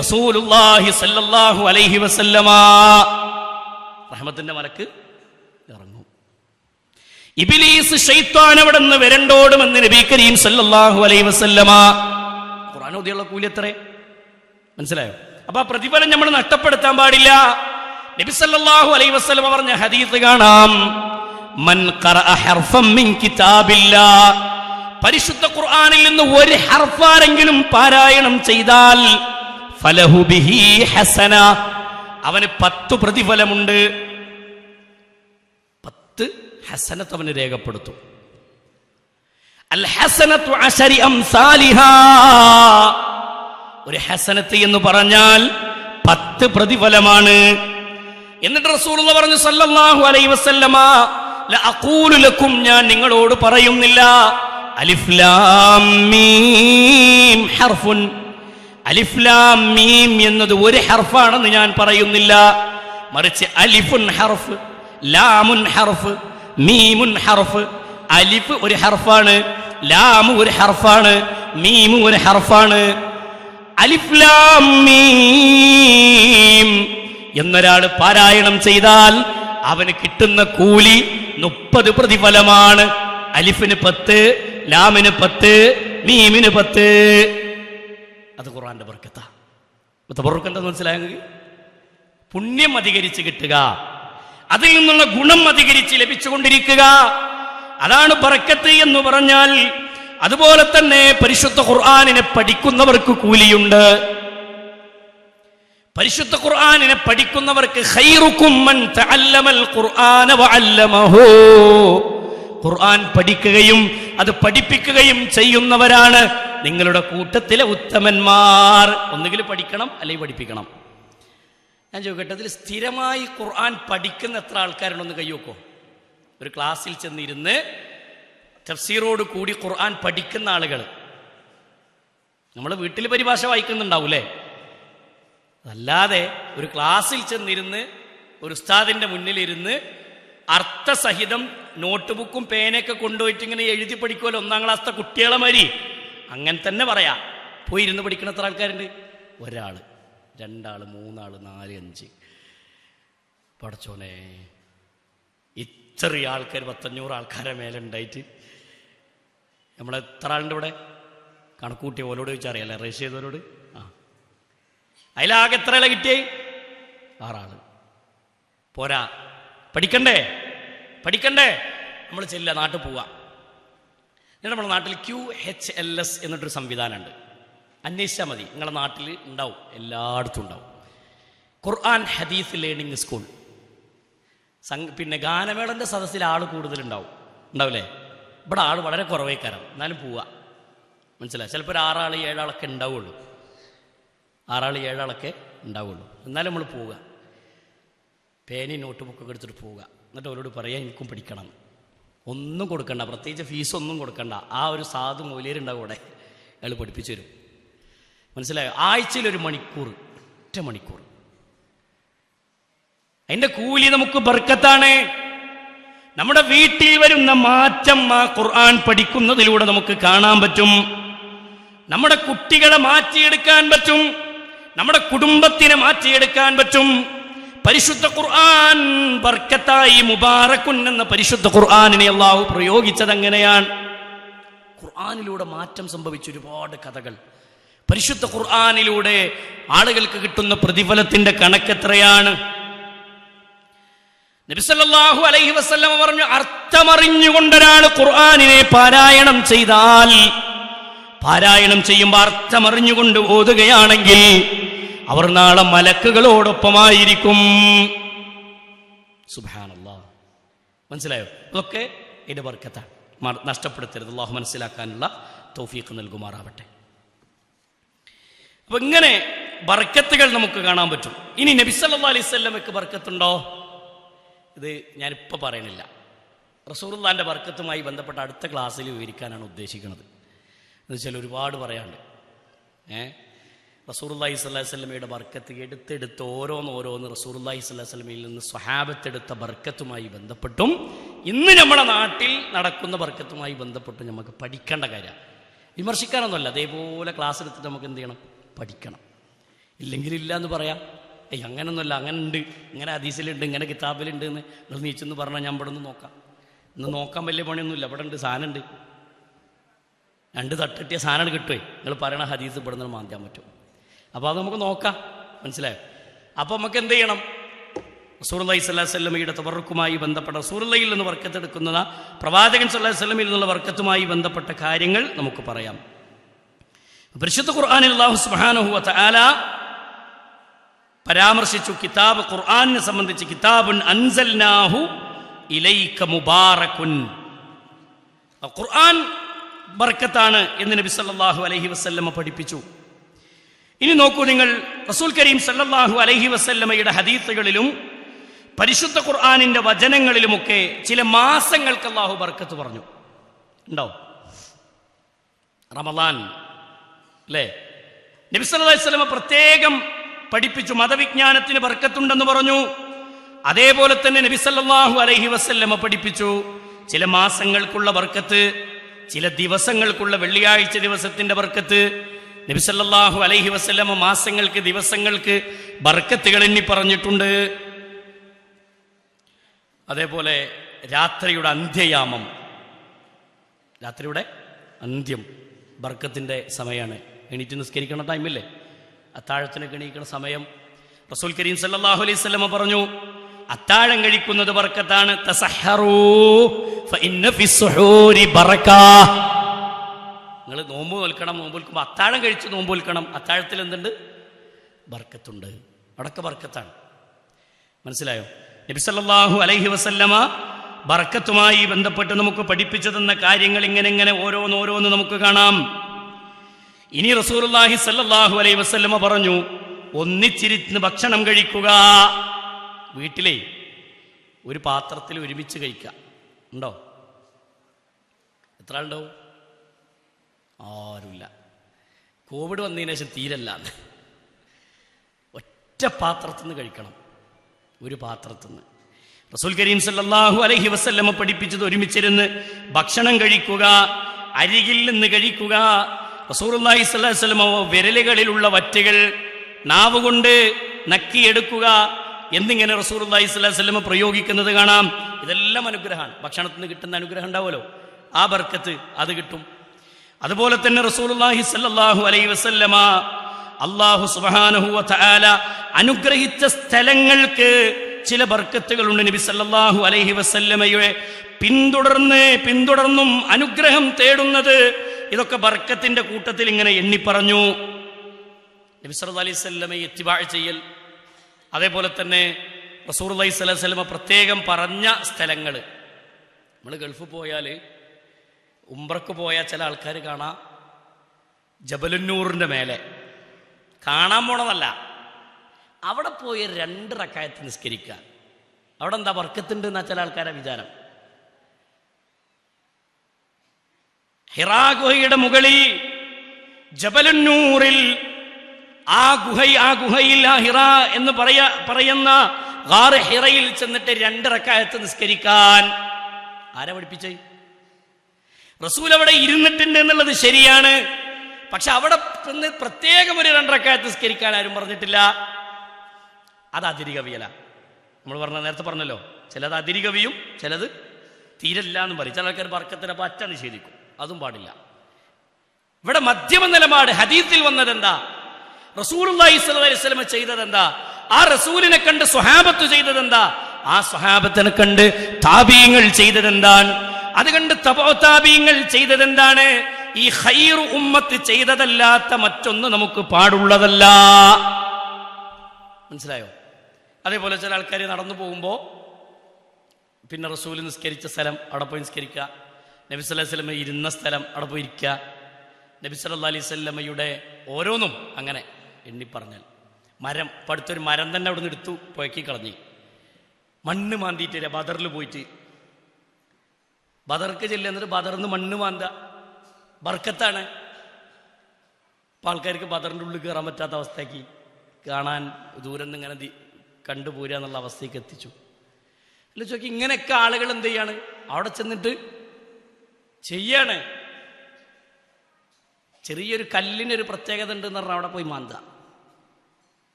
റസൂലുള്ളാഹി സല്ലല്ലാഹു അലൈഹി വസല്ലമ. റഹ്മത്തിന്റെ മലക്ക് ഇറങ്ങും. ഇബ്ലീസ് ശൈത്താൻ അവിടെ നിന്ന് വരണ്ടോടുമെന്ന് നബി കരീം സല്ലല്ലാഹു അലൈഹി വസല്ലമ. ഖുർആൻ ഓതിയുള്ള കൂലി എത്ര? മനസ്സിലായോ? അപ്പൊ ആ പ്രതിഫലം നമ്മൾ നഷ്ടപ്പെടുത്താൻ പാടില്ല. നബി സല്ലല്ലാഹു അലൈഹി വസല്ലമ പറഞ്ഞ ഹദീസ് കാണാം, മൻ ഖറഅ ഹർഫൻ മിൻ കിതാബില്ലാഹ്, പരിശുദ്ധ ഖുർആനിൽ നിന്ന് ഒരു ഹർഫാരെങ്കിലും പാരായണം ചെയ്താൽ ഫലഹു ബിഹി ഹസന, അവന് 10 പ്രതിഫലമുണ്ട്. 10 ഹസനത്ത് അവന് രേഖപ്പെടുത്തും. അൽ ഹസനത്തു അശരി അംസാലിഹാ, ഒരു ഹസനത്ത് എന്ന് പറഞ്ഞാൽ 10 പ്രതിഫലമാണ്. എന്നിട്ട് റസൂലുള്ളാഹി പറഞ്ഞു സല്ലല്ലാഹു അലൈഹി വസല്ലമ, ല അഖൂലു ലക്കും, ഞാൻ നിങ്ങളോട് പറയുന്നില്ല, അലിഫ് ലാം മീം ഹർഫുൻ, അലിഫ് ലാം മീം എന്നത് ഒരു ഹർഫാണെന്ന് ഞാൻ പറയുന്നില്ല. മറിച്ച് അലിഫുൻ ഹർഫ്, ലാമുൻ ഹർഫ്, മീമുൻ ഹർഫ്. അലിഫ് ഒരു ഹർഫാണ്, ലാം ഒരു ഹർഫാണ്, മീം ഒരു ഹർഫാണ്. അലിഫ് ലാം മീം എന്നൊരാൾ പാരായണം ചെയ്താൽ അവന് കിട്ടുന്ന കൂലി 30 പ്രതിഫലമാണ്. അലിഫിന് 10, ലാമിന് 10, മീമിന് 10. അത് ഖുർആന്റെ ബർക്കത്താ. തബറുക്ക് എന്താന്ന് മനസ്സിലായെങ്കിൽ പുണ്യം അധികരിച്ച് കിട്ടുക, അതിൽ നിന്നുള്ള ഗുണം അധികരിച്ച് ലഭിച്ചുകൊണ്ടിരിക്കുക, അതാണ് ബർക്കത്ത് എന്ന് പറഞ്ഞാൽ. അതുപോലെ തന്നെ പരിശുദ്ധ ഖുർആനിനെ പഠിക്കുന്നവർക്ക് കൂലിയുണ്ട്. പരിശുദ്ധ ഖുർആനിനെ പഠിക്കുന്നവർക്ക് ഖൈറുക്കും മൻ തഅല്ലമൽ ഖുർആന വഅല്ലമഹു, ഖുർആൻ പഠിക്കുകയും അത് പഠിപ്പിക്കുകയും ചെയ്യുന്നവരാണ് നിങ്ങളുടെ കൂട്ടത്തിലെ ഉത്തമന്മാർ. ഒന്നുകിൽ പഠിക്കണം അല്ലെങ്കിൽ പഠിപ്പിക്കണം. ഞാൻ ചോദിക്കട്ടെ, അതിൽ സ്ഥിരമായി ഖുർആൻ പഠിക്കുന്ന എത്ര ആൾക്കാരുണ്ടെന്ന് കൈവക്കോ? ഒരു ക്ലാസ്സിൽ ചെന്നിരുന്ന് തഫ്സീറോട് കൂടി ഖുർആൻ പഠിക്കുന്ന ആളുകൾ. നമ്മൾ വീട്ടിൽ പരിഭാഷ വായിക്കുന്നുണ്ടാവൂലേ? അല്ലാതെ ഒരു ക്ലാസ്സിൽ ചെന്നിരുന്ന് ഒരു ഉസ്താദിന്റെ മുന്നിലിരുന്ന് അർത്ഥസഹിതം നോട്ട്ബുക്കും പേനയൊക്കെ കൊണ്ടുപോയിട്ട് ഇങ്ങനെ എഴുതി പഠിക്കുമല്ലോ 1-ാം ക്ലാസ്സിലെ കുട്ടികളെ മാതിരി, അങ്ങനെ തന്നെ പറയാ. പോയി ഇരുന്ന് പഠിക്കുന്ന എത്ര ആൾക്കാരുണ്ട്? 1 ആള്, 2 ആള്, 3 ആള്, 4, 5. പടച്ചോനെ, ഇത്രയും ആൾക്കാർ 100-500 ആൾക്കാരെ മേലെ ഉണ്ടായിട്ട് നമ്മളെത്ര ആളുണ്ട് ഇവിടെ? കണക്കൂട്ടിയ ഓലോട് ചോദിച്ചറിയാലേ, റേഷ്യ ചെയ്തവരോട്. അതിലാകെ എത്ര ആളെ കിട്ടിയേ? 6 ആള്. പോരാ, പഠിക്കണ്ടേ? നമ്മൾ ചെല്ല നാട്ടിൽ പോവാ. നമ്മുടെ നാട്ടിൽ QHLS എന്നിട്ടൊരു സംവിധാനമുണ്ട്. അന്വേഷിച്ചാൽ മതി, നിങ്ങളുടെ നാട്ടിൽ ഉണ്ടാവും, എല്ലായിടത്തും ഉണ്ടാവും. ഖുർആൻ ഹദീസ് ലേണിംഗ് സ്കൂൾ. പിന്നെ ഗാനമേളൻ്റെ സദസ്സിൽ ആൾ കൂടുതലുണ്ടാവില്ലേ? ഇവിടെ ആൾ വളരെ കുറവേക്കാരം, എന്നാലും പോവുക. മനസ്സിലായി? ചിലപ്പോൾ ഒരു 6 ആൾ 7 ആളൊക്കെ ഉണ്ടാവുള്ളൂ. 6 ആൾ 7 ആളൊക്കെ ഉണ്ടാവുള്ളൂ. എന്നാലും നമ്മൾ പോവുക, പേനയും നോട്ട് ബുക്കൊക്കെ എടുത്തിട്ട് പോവുക. എന്നിട്ട് അവരോട് പറയാം എനിക്കും പഠിക്കണം. ഒന്നും കൊടുക്കണ്ട, പ്രത്യേകിച്ച് ഫീസൊന്നും കൊടുക്കണ്ട. ആ ഒരു സാധു മൗലിയരുണ്ടാവും അവിടെ, അയാൾ പഠിപ്പിച്ചു തരും. മനസ്സിലായോ? ആഴ്ചയിൽ 1 മണിക്കൂർ, 1 മണിക്കൂർ. അതിൻ്റെ കൂലി നമുക്ക് ബർക്കത്താണ്. നമ്മുടെ വീട്ടിൽ വരുന്ന മാറ്റം ആ ഖുർആൻ പഠിക്കുന്നതിലൂടെ നമുക്ക് കാണാൻ പറ്റും. നമ്മുടെ കുട്ടികളെ മാറ്റിയെടുക്കാൻ പറ്റും, നമ്മുടെ കുടുംബത്തിനെ മാറ്റിയെടുക്കാൻ പറ്റും. പരിശുദ്ധ ഖുർആൻ ബർക്കത്തായി മുബാറക്കുൻ എന്ന പരിശുദ്ധ ഖുർആനിനെ അല്ലാഹു പ്രയോഗിച്ചത് അങ്ങനെയാണ്. ഖുർആനിലൂടെ മാറ്റം സംഭവിച്ച ഒരുപാട് കഥകൾ. പരിശുദ്ധ ഖുർആനിലൂടെ ആളുകൾക്ക് കിട്ടുന്ന പ്രതിഫലത്തിന്റെ കണക്കെത്രയാണ്? നബി സല്ലല്ലാഹു അലൈഹി വസല്ലം പറഞ്ഞു, അർത്ഥമറിഞ്ഞുകൊണ്ടൊരാൾ ഖുർആനിനെ പാരായണം ചെയ്താൽ, പാരായണം ചെയ്യുമ്പോൾ അർത്ഥമറിഞ്ഞുകൊണ്ട് ഓതുകയാണെങ്കിൽ അവർ നാളെ മലക്കുകളോടൊപ്പമായിരിക്കും. സുബ്ഹാനല്ലാഹ്. മനസ്സിലായോ? ഇതൊക്കെ ഇതിന്റെ ബർക്കത്താണ്. നഷ്ടപ്പെടുത്തരുത്. അല്ലാഹു മനസ്സിലാക്കാനുള്ള തൗഫീഖ് നൽകുമാറാവട്ടെ. അപ്പൊ ഇങ്ങനെ ബർക്കത്തുകൾ നമുക്ക് കാണാൻ പറ്റും. ഇനി നബി സല്ലല്ലാഹു അലൈഹി വസല്ലമക്ക് ബർക്കത്തുണ്ടോ? ഇത് ഞാനിപ്പോൾ പറയണില്ല. റസൂലുള്ളാഹിന്റെ ബർക്കത്തുമായി ബന്ധപ്പെട്ട അടുത്ത ക്ലാസ്സിൽ വിവരിക്കാനാണ് ഉദ്ദേശിക്കുന്നത്. എന്ന് വെച്ചാൽ ഒരുപാട് പറയാണ്ട്. റസൂലുള്ളാഹി സ്വല്ലല്ലാഹി അലൈഹി വസല്ലമയുടെ ബർക്കത്ത് എടുത്തെടുത്ത് ഓരോന്ന് റസൂലുള്ളാഹി സ്വല്ലല്ലാഹി അലൈഹി വസല്ലമയിൽ നിന്ന് സ്വഹാബത്തെടുത്ത ബർക്കത്തുമായി ബന്ധപ്പെട്ടും ഇന്ന് നമ്മുടെ നാട്ടിൽ നടക്കുന്ന ബർക്കത്തുമായി ബന്ധപ്പെട്ടും നമുക്ക് പഠിക്കേണ്ട കാര്യമാണ്. വിമർശിക്കാനൊന്നുമല്ല, അതേപോലെ ക്ലാസ് എടുത്തിട്ട് നമുക്ക് എന്ത് ചെയ്യണം? പഠിക്കണം. ഇല്ലെങ്കിൽ ഇല്ല എന്ന് പറയാം. അങ്ങനൊന്നുമല്ല, അങ്ങനെ ഉണ്ട്, ഇങ്ങനെ ഹദീസിലുണ്ട്, ഇങ്ങനെ കിതാബിലുണ്ട് എന്ന് നിങ്ങൾ നീച്ചെന്ന് പറഞ്ഞാൽ ഞാൻ ഇവിടെ നിന്ന് നോക്കാം. ഇന്ന് നോക്കാൻ വലിയ പണിയൊന്നുമില്ല. ഇവിടെ ഉണ്ട്, സാധനം ഉണ്ട്. 2 തട്ടിട്ടിയ സാധനം കിട്ടുമേ. നിങ്ങൾ പറയണ ഹദീസ് ഇവിടെ നിന്ന് മാറ്റാൻ പറ്റും. അപ്പോൾ അത് നമുക്ക് നോക്കാം. മനസ്സിലായോ? അപ്പോൾ നമുക്ക് എന്ത് ചെയ്യണം? റസൂലുള്ളാഹി സ്വല്ലല്ലാഹി അലൈഹി വസല്ലമയുടെ തബറുക്കുമായി ബന്ധപ്പെട്ട, റസൂലുള്ളാഹിയിൽ നിന്ന് ബർക്കത്തെടുക്കുന്ന പ്രവാചകൻ സ്വല്ലല്ലാഹി അലൈഹി വസല്ലമയിൽ നിന്നുള്ള ബർക്കത്തുമായി ബന്ധപ്പെട്ട കാര്യങ്ങൾ നമുക്ക് പറയാം. പരിശുദ്ധ ഖുർആനിൽ അല്ലാഹു സുബ്ഹാനഹു വ തആല പരാമർശിച്ചു കിതാബ്, ഖുർആനിനെ സംബന്ധിച്ച് കിതാബുൻ അൻസൽനാഹു ഇലൈക മുബാറകുൻ. ഖുർആൻ ബർക്കത്താണ് എന്ന് നബി സല്ലല്ലാഹു അലൈഹി വസല്ലമ പഠിപ്പിച്ചു. ഇനി നോക്കൂ നിങ്ങൾ, റസൂൽ കരീം സല്ലല്ലാഹു അലൈഹി വസല്ലമയുടെ ഹദീസുകളിലും പരിശുദ്ധ ഖുർആനിന്റെ വചനങ്ങളിലുമൊക്കെ ചില മാസങ്ങൾക്ക് അല്ലാഹു ബർക്കത്ത് പറഞ്ഞു. ഉണ്ടോ? റമളാൻ അല്ലേ? നബി സല്ലല്ലാഹു അലൈഹി വസല്ലമ പ്രത്യേകം പഠിപ്പിച്ചു, മതവിജ്ഞാനത്തിന് ബർക്കത്തുണ്ടെന്ന് പറഞ്ഞു. അതേപോലെ തന്നെ നബി സല്ലല്ലാഹു അലൈഹി വസല്ലമ പഠിപ്പിച്ചു ചില മാസങ്ങൾക്കുള്ള ബർക്കത്ത്, ചില ദിവസങ്ങൾക്കുള്ള വെള്ളിയാഴ്ച ദിവസത്തിന്റെ ബർക്കത്ത്. നബി സല്ലല്ലാഹു അലൈഹി വസല്ലമ മാസങ്ങൾക്ക്, ദിവസങ്ങൾക്ക് ബർക്കത്തുകൾ എണ്ണി പറഞ്ഞിട്ടുണ്ട്. അതേപോലെ രാത്രിയുടെ അന്ത്യയാമം, രാത്രിയുടെ അന്ത്യം ബർക്കത്തിന്റെ സമയമാണ്. എണീറ്റ് നിസ്കരിക്കുന്ന ടൈമില്ലേ, അത്താഴത്തിനൊക്കെ എണീക്കുന്ന സമയം. റസൂൽ കരീം സല്ലല്ലാഹു അലൈഹി വസല്ലമ പറഞ്ഞു, അത്താഴം കഴിക്കുന്നത് ബർക്കത്താണ്. തസഹറൂ ഫഇന്ന ഫിസ്സുഹൂരി ബറക. നിങ്ങൾ നോമ്പ് നോൽക്കണം, നോമ്പ് നോൽക്കുമ്പോൾ അത്താഴം കഴിച്ച് നോമ്പ് നോൽക്കണം. അത്താഴത്തിൽ എന്തുണ്ട്? ബർക്കത്തുണ്ട്. അടക്ക ബർക്കത്താണ്. മനസ്സിലായോ? നബി സല്ലല്ലാഹു അലൈഹി വസല്ലമ ബർക്കത്തുമായി ബന്ധപ്പെട്ട് നമുക്ക് പഠിപ്പിച്ചു തന്ന കാര്യങ്ങൾ ഇങ്ങനെ ഓരോന്ന് നമുക്ക് കാണാം. ഇനി റസൂലുള്ളാഹി സല്ലല്ലാഹു അലൈഹി വസല്ലമ പറഞ്ഞു, ഒന്നിച്ചിരുന്ന് ഭക്ഷണം കഴിക്കുക. വീട്ടിലെ ഒരു പാത്രത്തിൽ ഒരുമിച്ച് കഴിക്കുക. ഉണ്ടോ? എത്ര ആളുണ്ടാവും? ആരുമില്ല. കോവിഡ് വന്നതിന് ശേഷം തീരല്ല. ഒറ്റ പാത്രത്തിൽ നിന്ന് കഴിക്കണം, ഒരു പാത്രത്തിൽ നിന്ന്. റസൂൽ കരീം സല്ലല്ലാഹു അലൈഹി വസല്ലമ പഠിപ്പിച്ചത് ഒരുമിച്ചിരുന്ന് ഭക്ഷണം കഴിക്കുക, അരികിൽ നിന്ന് കഴിക്കുക. റസൂലുള്ളാഹി സ്വല്ലല്ലാഹി അലൈഹി വസല്ലമ വിരലുകളിലുള്ള വറ്റുകൾ നാവ് കൊണ്ട് നക്കിയെടുക്കുക എന്നിങ്ങനെ റസൂലുള്ളാഹി സ്വല്ലല്ലാഹി അലൈഹി വസല്ലമ പ്രയോഗിക്കുന്നത് കാണാം. ഇതെല്ലാം അനുഗ്രഹമാണ്. ഭക്ഷണത്തിൽ നിന്ന് കിട്ടുന്ന അനുഗ്രഹം ഉണ്ടാവുമല്ലോ, ആ ബർക്കത്ത് അത് കിട്ടും. അതുപോലെ തന്നെ റസൂലുള്ളാഹി സ്വല്ലല്ലാഹു അലൈഹി വസല്ലമ അല്ലാഹു സുബ്ഹാനഹു വ തആല അനുഗ്രഹിച്ച സ്ഥലങ്ങൾക്ക് ചില ബർക്കത്തുകളുണ്ട്. നബി സല്ലല്ലാഹു അലൈഹി വസല്ലമയെ പിന്തുടർന്നും അനുഗ്രഹം തേടുന്നത്, ഇതൊക്കെ ബർക്കത്തിന്റെ കൂട്ടത്തിൽ ഇങ്ങനെ എണ്ണി പറഞ്ഞു. നബി സല്ലല്ലാഹു അലൈഹി വസല്ലമയെ ഇത്തിബാ ചെയ്യൽ, അതേപോലെ തന്നെ റസൂലുള്ളാഹി സ്വല്ലല്ലാഹു അലൈഹി വസല്ലമ പ്രത്യേകം പറഞ്ഞ സ്ഥലങ്ങൾ. നമ്മൾ ഗൾഫ് പോയാൽ, ഉംറക്ക് പോയാൽ ചില ആൾക്കാർ കാണാം ജബലുന്നൂറിൻ്റെ മേലെ, കാണാൻ പോണതല്ല, അവിടെ പോയി 2 റക്അത്ത് നിസ്കരിക്കുക. അവിടെ എന്താ ബർക്കത്തുണ്ട് എന്നാ ചില ആൾക്കാരെ വിചാരം. ഹിറാ ഗുഹയുടെ മുകളിൽ ജബലുന്നൂറിൽ ആ ഗുഹയിൽ ആ ഹിറാ എന്ന് പറയുന്ന ഗാർ ഹിറയിൽ ചെന്നിട്ട് 2 റക്അത്ത് നിസ്കരിക്കാൻ ആരാ പഠിപ്പിച്ചേ? റസൂൽ അവിടെ ഇരുന്നിട്ടുണ്ട് എന്നുള്ളത് ശരിയാണ്, പക്ഷെ അവിടെ പ്രത്യേകം ഒരു 2 റക്അത്ത് നിസ്കരിക്കാൻ ആരും പറഞ്ഞിട്ടില്ല. അത് അതിരികവിയല. നമ്മൾ നേരത്തെ പറഞ്ഞല്ലോ, ചിലത് അതിരികവിയും ചിലത് തീരല്ല എന്നും പറയും. ചില ആൾക്കാർ ബർക്കത്തിനെ പറ്റ നിഷേധിക്കും, അതും പാടില്ല. ഇവിടെ മധ്യമ നിലപാട്. ഹദീസിൽ വന്നത് എന്താ? റസൂലുള്ളാഹി സ്വല്ലല്ലാഹു അലൈഹി വസല്ലം ചെയ്തതെന്താ? ആ റസൂലിനെ കണ്ട് സ്വഹാബത്ത് ചെയ്തതെന്താ? ആ സ്വഹാബത്തിനെ കണ്ട് താബീങ്ങൾ ചെയ്തതെന്താണ്? അത് കണ്ട് തബഉ താബീങ്ങൾ ചെയ്തതെന്താണ്? ഈ ഖൈറു ഉമ്മത്ത് ചെയ്തതല്ലാത്ത മറ്റൊന്ന് നമുക്ക് പാടുള്ളതല്ല. മനസ്സിലായോ? അതേപോലെ ചില ആൾക്കാർ നടന്നു പോകുമ്പോൾ പിന്നെ റസൂൽ നിസ്കരിച്ച സ്ഥലം അവിടെ പോയി നിസ്കരിക്കുക, നബി സല്ലല്ലാഹു അലൈഹി വസല്ലം ഇരുന്ന സ്ഥലം അവിടെ പോയി ഇരിക്കുക, നബി സല്ലല്ലാഹു അലൈഹി വസല്ലമയുടെ ഓരോന്നും അങ്ങനെ എണ്ണിപ്പറഞ്ഞാൽ. മരം, അടുത്തൊരു മരം തന്നെ അവിടെ നിന്ന് എടുത്തു പുഴക്കി കളഞ്ഞ് മണ്ണ് മാന്തിയിട്ട് ബദറിൽ പോയിട്ട് ബദർക്ക് ചെല്ലുക, എന്നിട്ട് ബദറിന്ന് മണ്ണ് മാന്ത ബർക്കത്താണ്. അപ്പം ആൾക്കാർക്ക് ബദറിൻ്റെ ഉള്ളിൽ കയറാൻ പറ്റാത്ത അവസ്ഥയാക്കി, കാണാൻ ദൂരം നിന്ന് ഇങ്ങനെ കണ്ടുപോരുക എന്നുള്ള അവസ്ഥയ്ക്ക് എത്തിച്ചു. അല്ല ചോദിക്കും, ഇങ്ങനെയൊക്കെ ആളുകൾ എന്ത് ചെയ്യാണ്? അവിടെ ചെന്നിട്ട് ചെയ്യാണ്. ചെറിയൊരു കല്ലിനൊരു പ്രത്യേകത ഉണ്ടെന്ന് പറഞ്ഞാൽ അവിടെ പോയി മാന്ത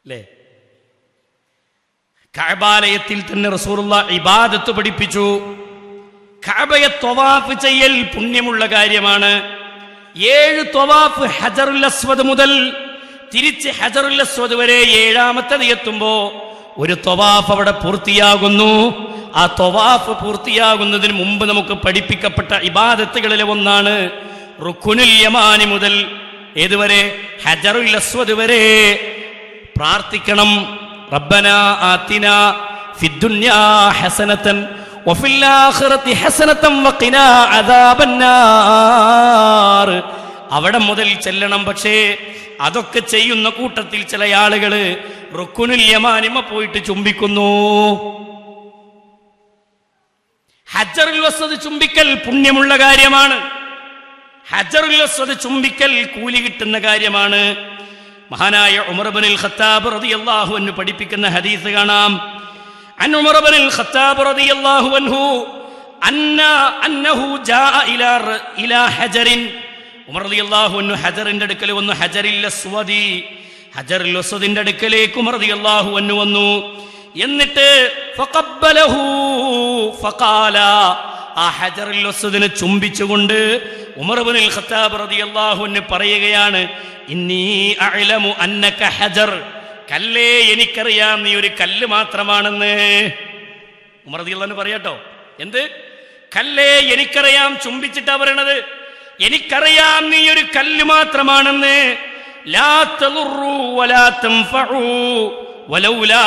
അല്ലേ? കഅബാലയത്തിൽ തന്നെ റസൂലുള്ളാഹി ഇബാദത്ത് പഠിപ്പിച്ചു. കഅബയെ ത്വവാഫ് ചെയ്യൽ പുണ്യമുള്ള കാര്യമാണ്. 7 ത്വവാഫ് ഹജറുൽ അസ്വദ് മുതൽ തിരിച്ച് ഹജറുൽ അസ്വദ് വരെ 7ാമത്തേത് എത്തുമ്പോ ഒരു ത്വവാഫ് അവിടെ പൂർത്തിയാകുന്നു. ആ ത്വവാഫ് പൂർത്തിയാകുന്നതിന് മുമ്പ് നമുക്ക് പഠിപ്പിക്കപ്പെട്ട ഇബാദത്തുകളിലെ ഒന്നാണ് റുക്നുൽ യമാനി മുതൽ ഏതുവരെ? ഹജറുൽ അസ്വദ് വരെ പ്രാർത്ഥിക്കണം. റബ്ബനാ ആതിനാ ഫിദ്ദുനിയാ ഹസനതൻ വഫിൽ ആഖിറതി ഹസനതൻ വഖിനാ അദാബന്നാർ. അവിടെ മുതൽ ചെല്ലണം. പക്ഷേ അതൊക്കെ ചെയ്യുന്ന കൂട്ടത്തിൽ ചില ആളുകൾ റുക്നുൽ യമാനിമ പോയിട്ട് ചുംബിക്കുന്നു. ഹജറുൽ അസ്വദ് ചുംബിക്കൽ പുണ്യമുള്ള കാര്യമാണ്. ഹജറുൽ അസ്വദ് ചുംബിക്കൽ കൂലി കിട്ടുന്ന കാര്യമാണ്. മഹാനായ ഉമർ ഇബ്നുൽ ഖത്താബ് റളിയല്ലാഹു അൻഹു പഠിപ്പിക്കുന്ന ഹദീസ് കാണാം. അൻ ഉമർ ഇബ്നുൽ ഖത്താബ് റളിയല്ലാഹു അൻഹു അന്നഹു ജാഅ ഇലാ ഹജറിൻ. ഉമർ റളിയല്ലാഹു അൻഹു ഹജറിന്റെ അടുക്കൽ വന്നു. ഹജറുൽ അസ്വദിന്റെ അടുക്കലേക്ക് ഉമർ റളിയല്ലാഹു അൻഹു വന്നു. എന്നിട്ട് ഫഖബ്ബലഹു ഫഖാല, ആ ഹജറുൽ അസ്വദിനെ ചുംബിച്ചുകൊണ്ട് ഉമർ ഇബ്നുൽ ഖത്താബ് റളിയല്ലാഹു അൻഹു പറയുകയാണ്, ഇന്നി അഅലമു അന്നക ഹജർ, കല്ലേ എനിക്കറിയാം നീ ഒരു കല്ല് മാത്രമാണെന്ന്. ഉമർ റളിയല്ലാഹു അൻഹു പറയാട്ടോ, എന്ത് കല്ലേ എനിക്കറിയാം, ചുംബിച്ചിട്ടാ പറയണത്, എനിക്കറിയാം നീ ഒരു കല്ല് മാത്രമാണെന്ന്. ലാ തളുറു വലാ തൻഫഉ വലൗലാ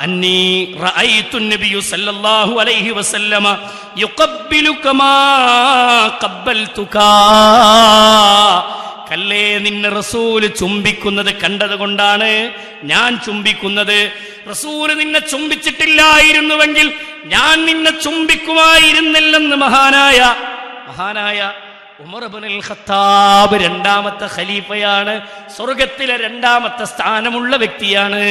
അന്നി റഅയ്തു നബിയ സല്ലല്ലാഹു അലൈഹി വസല്ലമ യുഖബ്ബിലുക മാ ഖബ്ബൽതുക. കല്ലേ നിന്നെ റസൂൽ ചുംബിക്കുന്നത് കണ്ടതുകൊണ്ടാണ് ഞാൻ ചുംബിക്കുന്നത്. റസൂൽ നിന്നെ ചുംബിച്ചിട്ടില്ലായിരുന്നുവെങ്കിൽ ഞാൻ നിന്നെ ചുംബിക്കുമായിരുന്നില്ലെന്ന് മഹാനായ ഉമർ ഇബ്നുൽ ഖത്താബ് 2ാമത്തെ ഖലീഫയാണ്. സ്വർഗത്തിലെ 2ാമത്തെ സ്ഥാനമുള്ള വ്യക്തിയാണ്.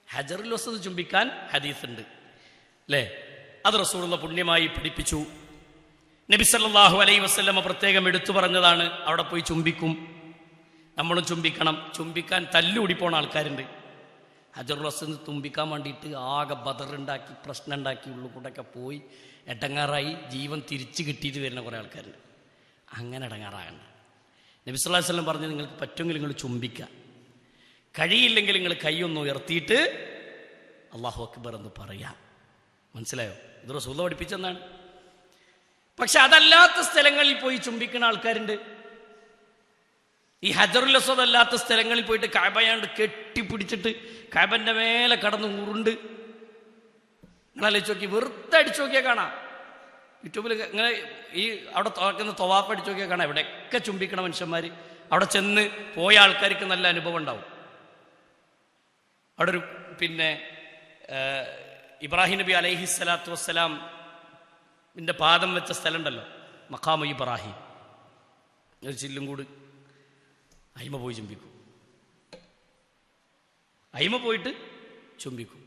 ഹജറുൽ അസ്വദ് ചുംബിക്കാൻ ഹദീസ് ഉണ്ട് അല്ലേ? അത് റസൂലുള്ള പുണ്യമായി പഠിപ്പിച്ചു. നബി സല്ലല്ലാഹു അലൈഹി വസല്ലമ പ്രത്യേകം എടുത്തു പറഞ്ഞതാണ്, അവിടെ പോയി ചുംബിക്കും. നമ്മളും ചുംബിക്കണം. ചുംബിക്കാൻ തല്ലുകൂടി പോണ ആൾക്കാരുണ്ട്. ഹജറുൽ അസ്വദ് തുമ്പിക്കാൻ വേണ്ടിയിട്ട് ആകെ ബദറുണ്ടാക്കി പ്രശ്നം ഉണ്ടാക്കി ഉള്ളു കൂടെയൊക്കെ പോയി എടങ്ങാറായി ജീവൻ തിരിച്ചു കിട്ടിയിട്ട് വരുന്ന കുറേ ആൾക്കാരുണ്ട്. അങ്ങനെ എടങ്ങാറാകണ്ട. നബി സല്ലല്ലാഹു അലൈഹി വസല്ലം പറഞ്ഞു, നിങ്ങൾക്ക് പറ്റുമെങ്കിൽ നിങ്ങൾ ചുംബിക്കുക, കഴിയില്ലെങ്കിൽ നിങ്ങൾ കൈയൊന്ന് ഉയർത്തിയിട്ട് അല്ലാഹു അക്ബർ എന്ന് പറയാം. മനസ്സിലായോ? ഇത് റസൂൽ പഠിപ്പിച്ചെന്നാണ്. പക്ഷെ അതല്ലാത്ത സ്ഥലങ്ങളിൽ പോയി ചുംബിക്കുന്ന ആൾക്കാരുണ്ട്. ഈ ഹജറുൽ അസ്വദ് അല്ലാത്ത സ്ഥലങ്ങളിൽ പോയിട്ട് കഅബയാണ്ട് കെട്ടിപ്പിടിച്ചിട്ട് കഅബന്റെ മേലെ കടന്ന് ഉരുണ്ട്. നിങ്ങളാലോചിച്ച് നോക്കി, വെറുതെ അടിച്ചു നോക്കിയാൽ കാണാം. യൂട്യൂബിൽ ഇങ്ങനെ ഈ അവിടെ തുറക്കുന്ന തൊവാഫ് അടിച്ചു നോക്കിയാൽ കാണാം. എവിടെയൊക്കെ ചുംബിക്കണ മനുഷ്യന്മാർ. അവിടെ ചെന്ന് പോയ ആൾക്കാർക്ക് നല്ല അനുഭവം ഉണ്ടാവും. അവിടെ ഒരു ഇബ്രാഹിം നബി അലൈഹിസ്സലാത്തു വസ്സലാം പാദം വെച്ച സ്ഥലം ഉണ്ടല്ലോ, മഖാമു ഇബ്രാഹിം, ഒരു ചില്ലും കൂട്. അയിമ പോയി ചുംബിക്കും. അയിമ പോയിട്ട് ചുംബിക്കും.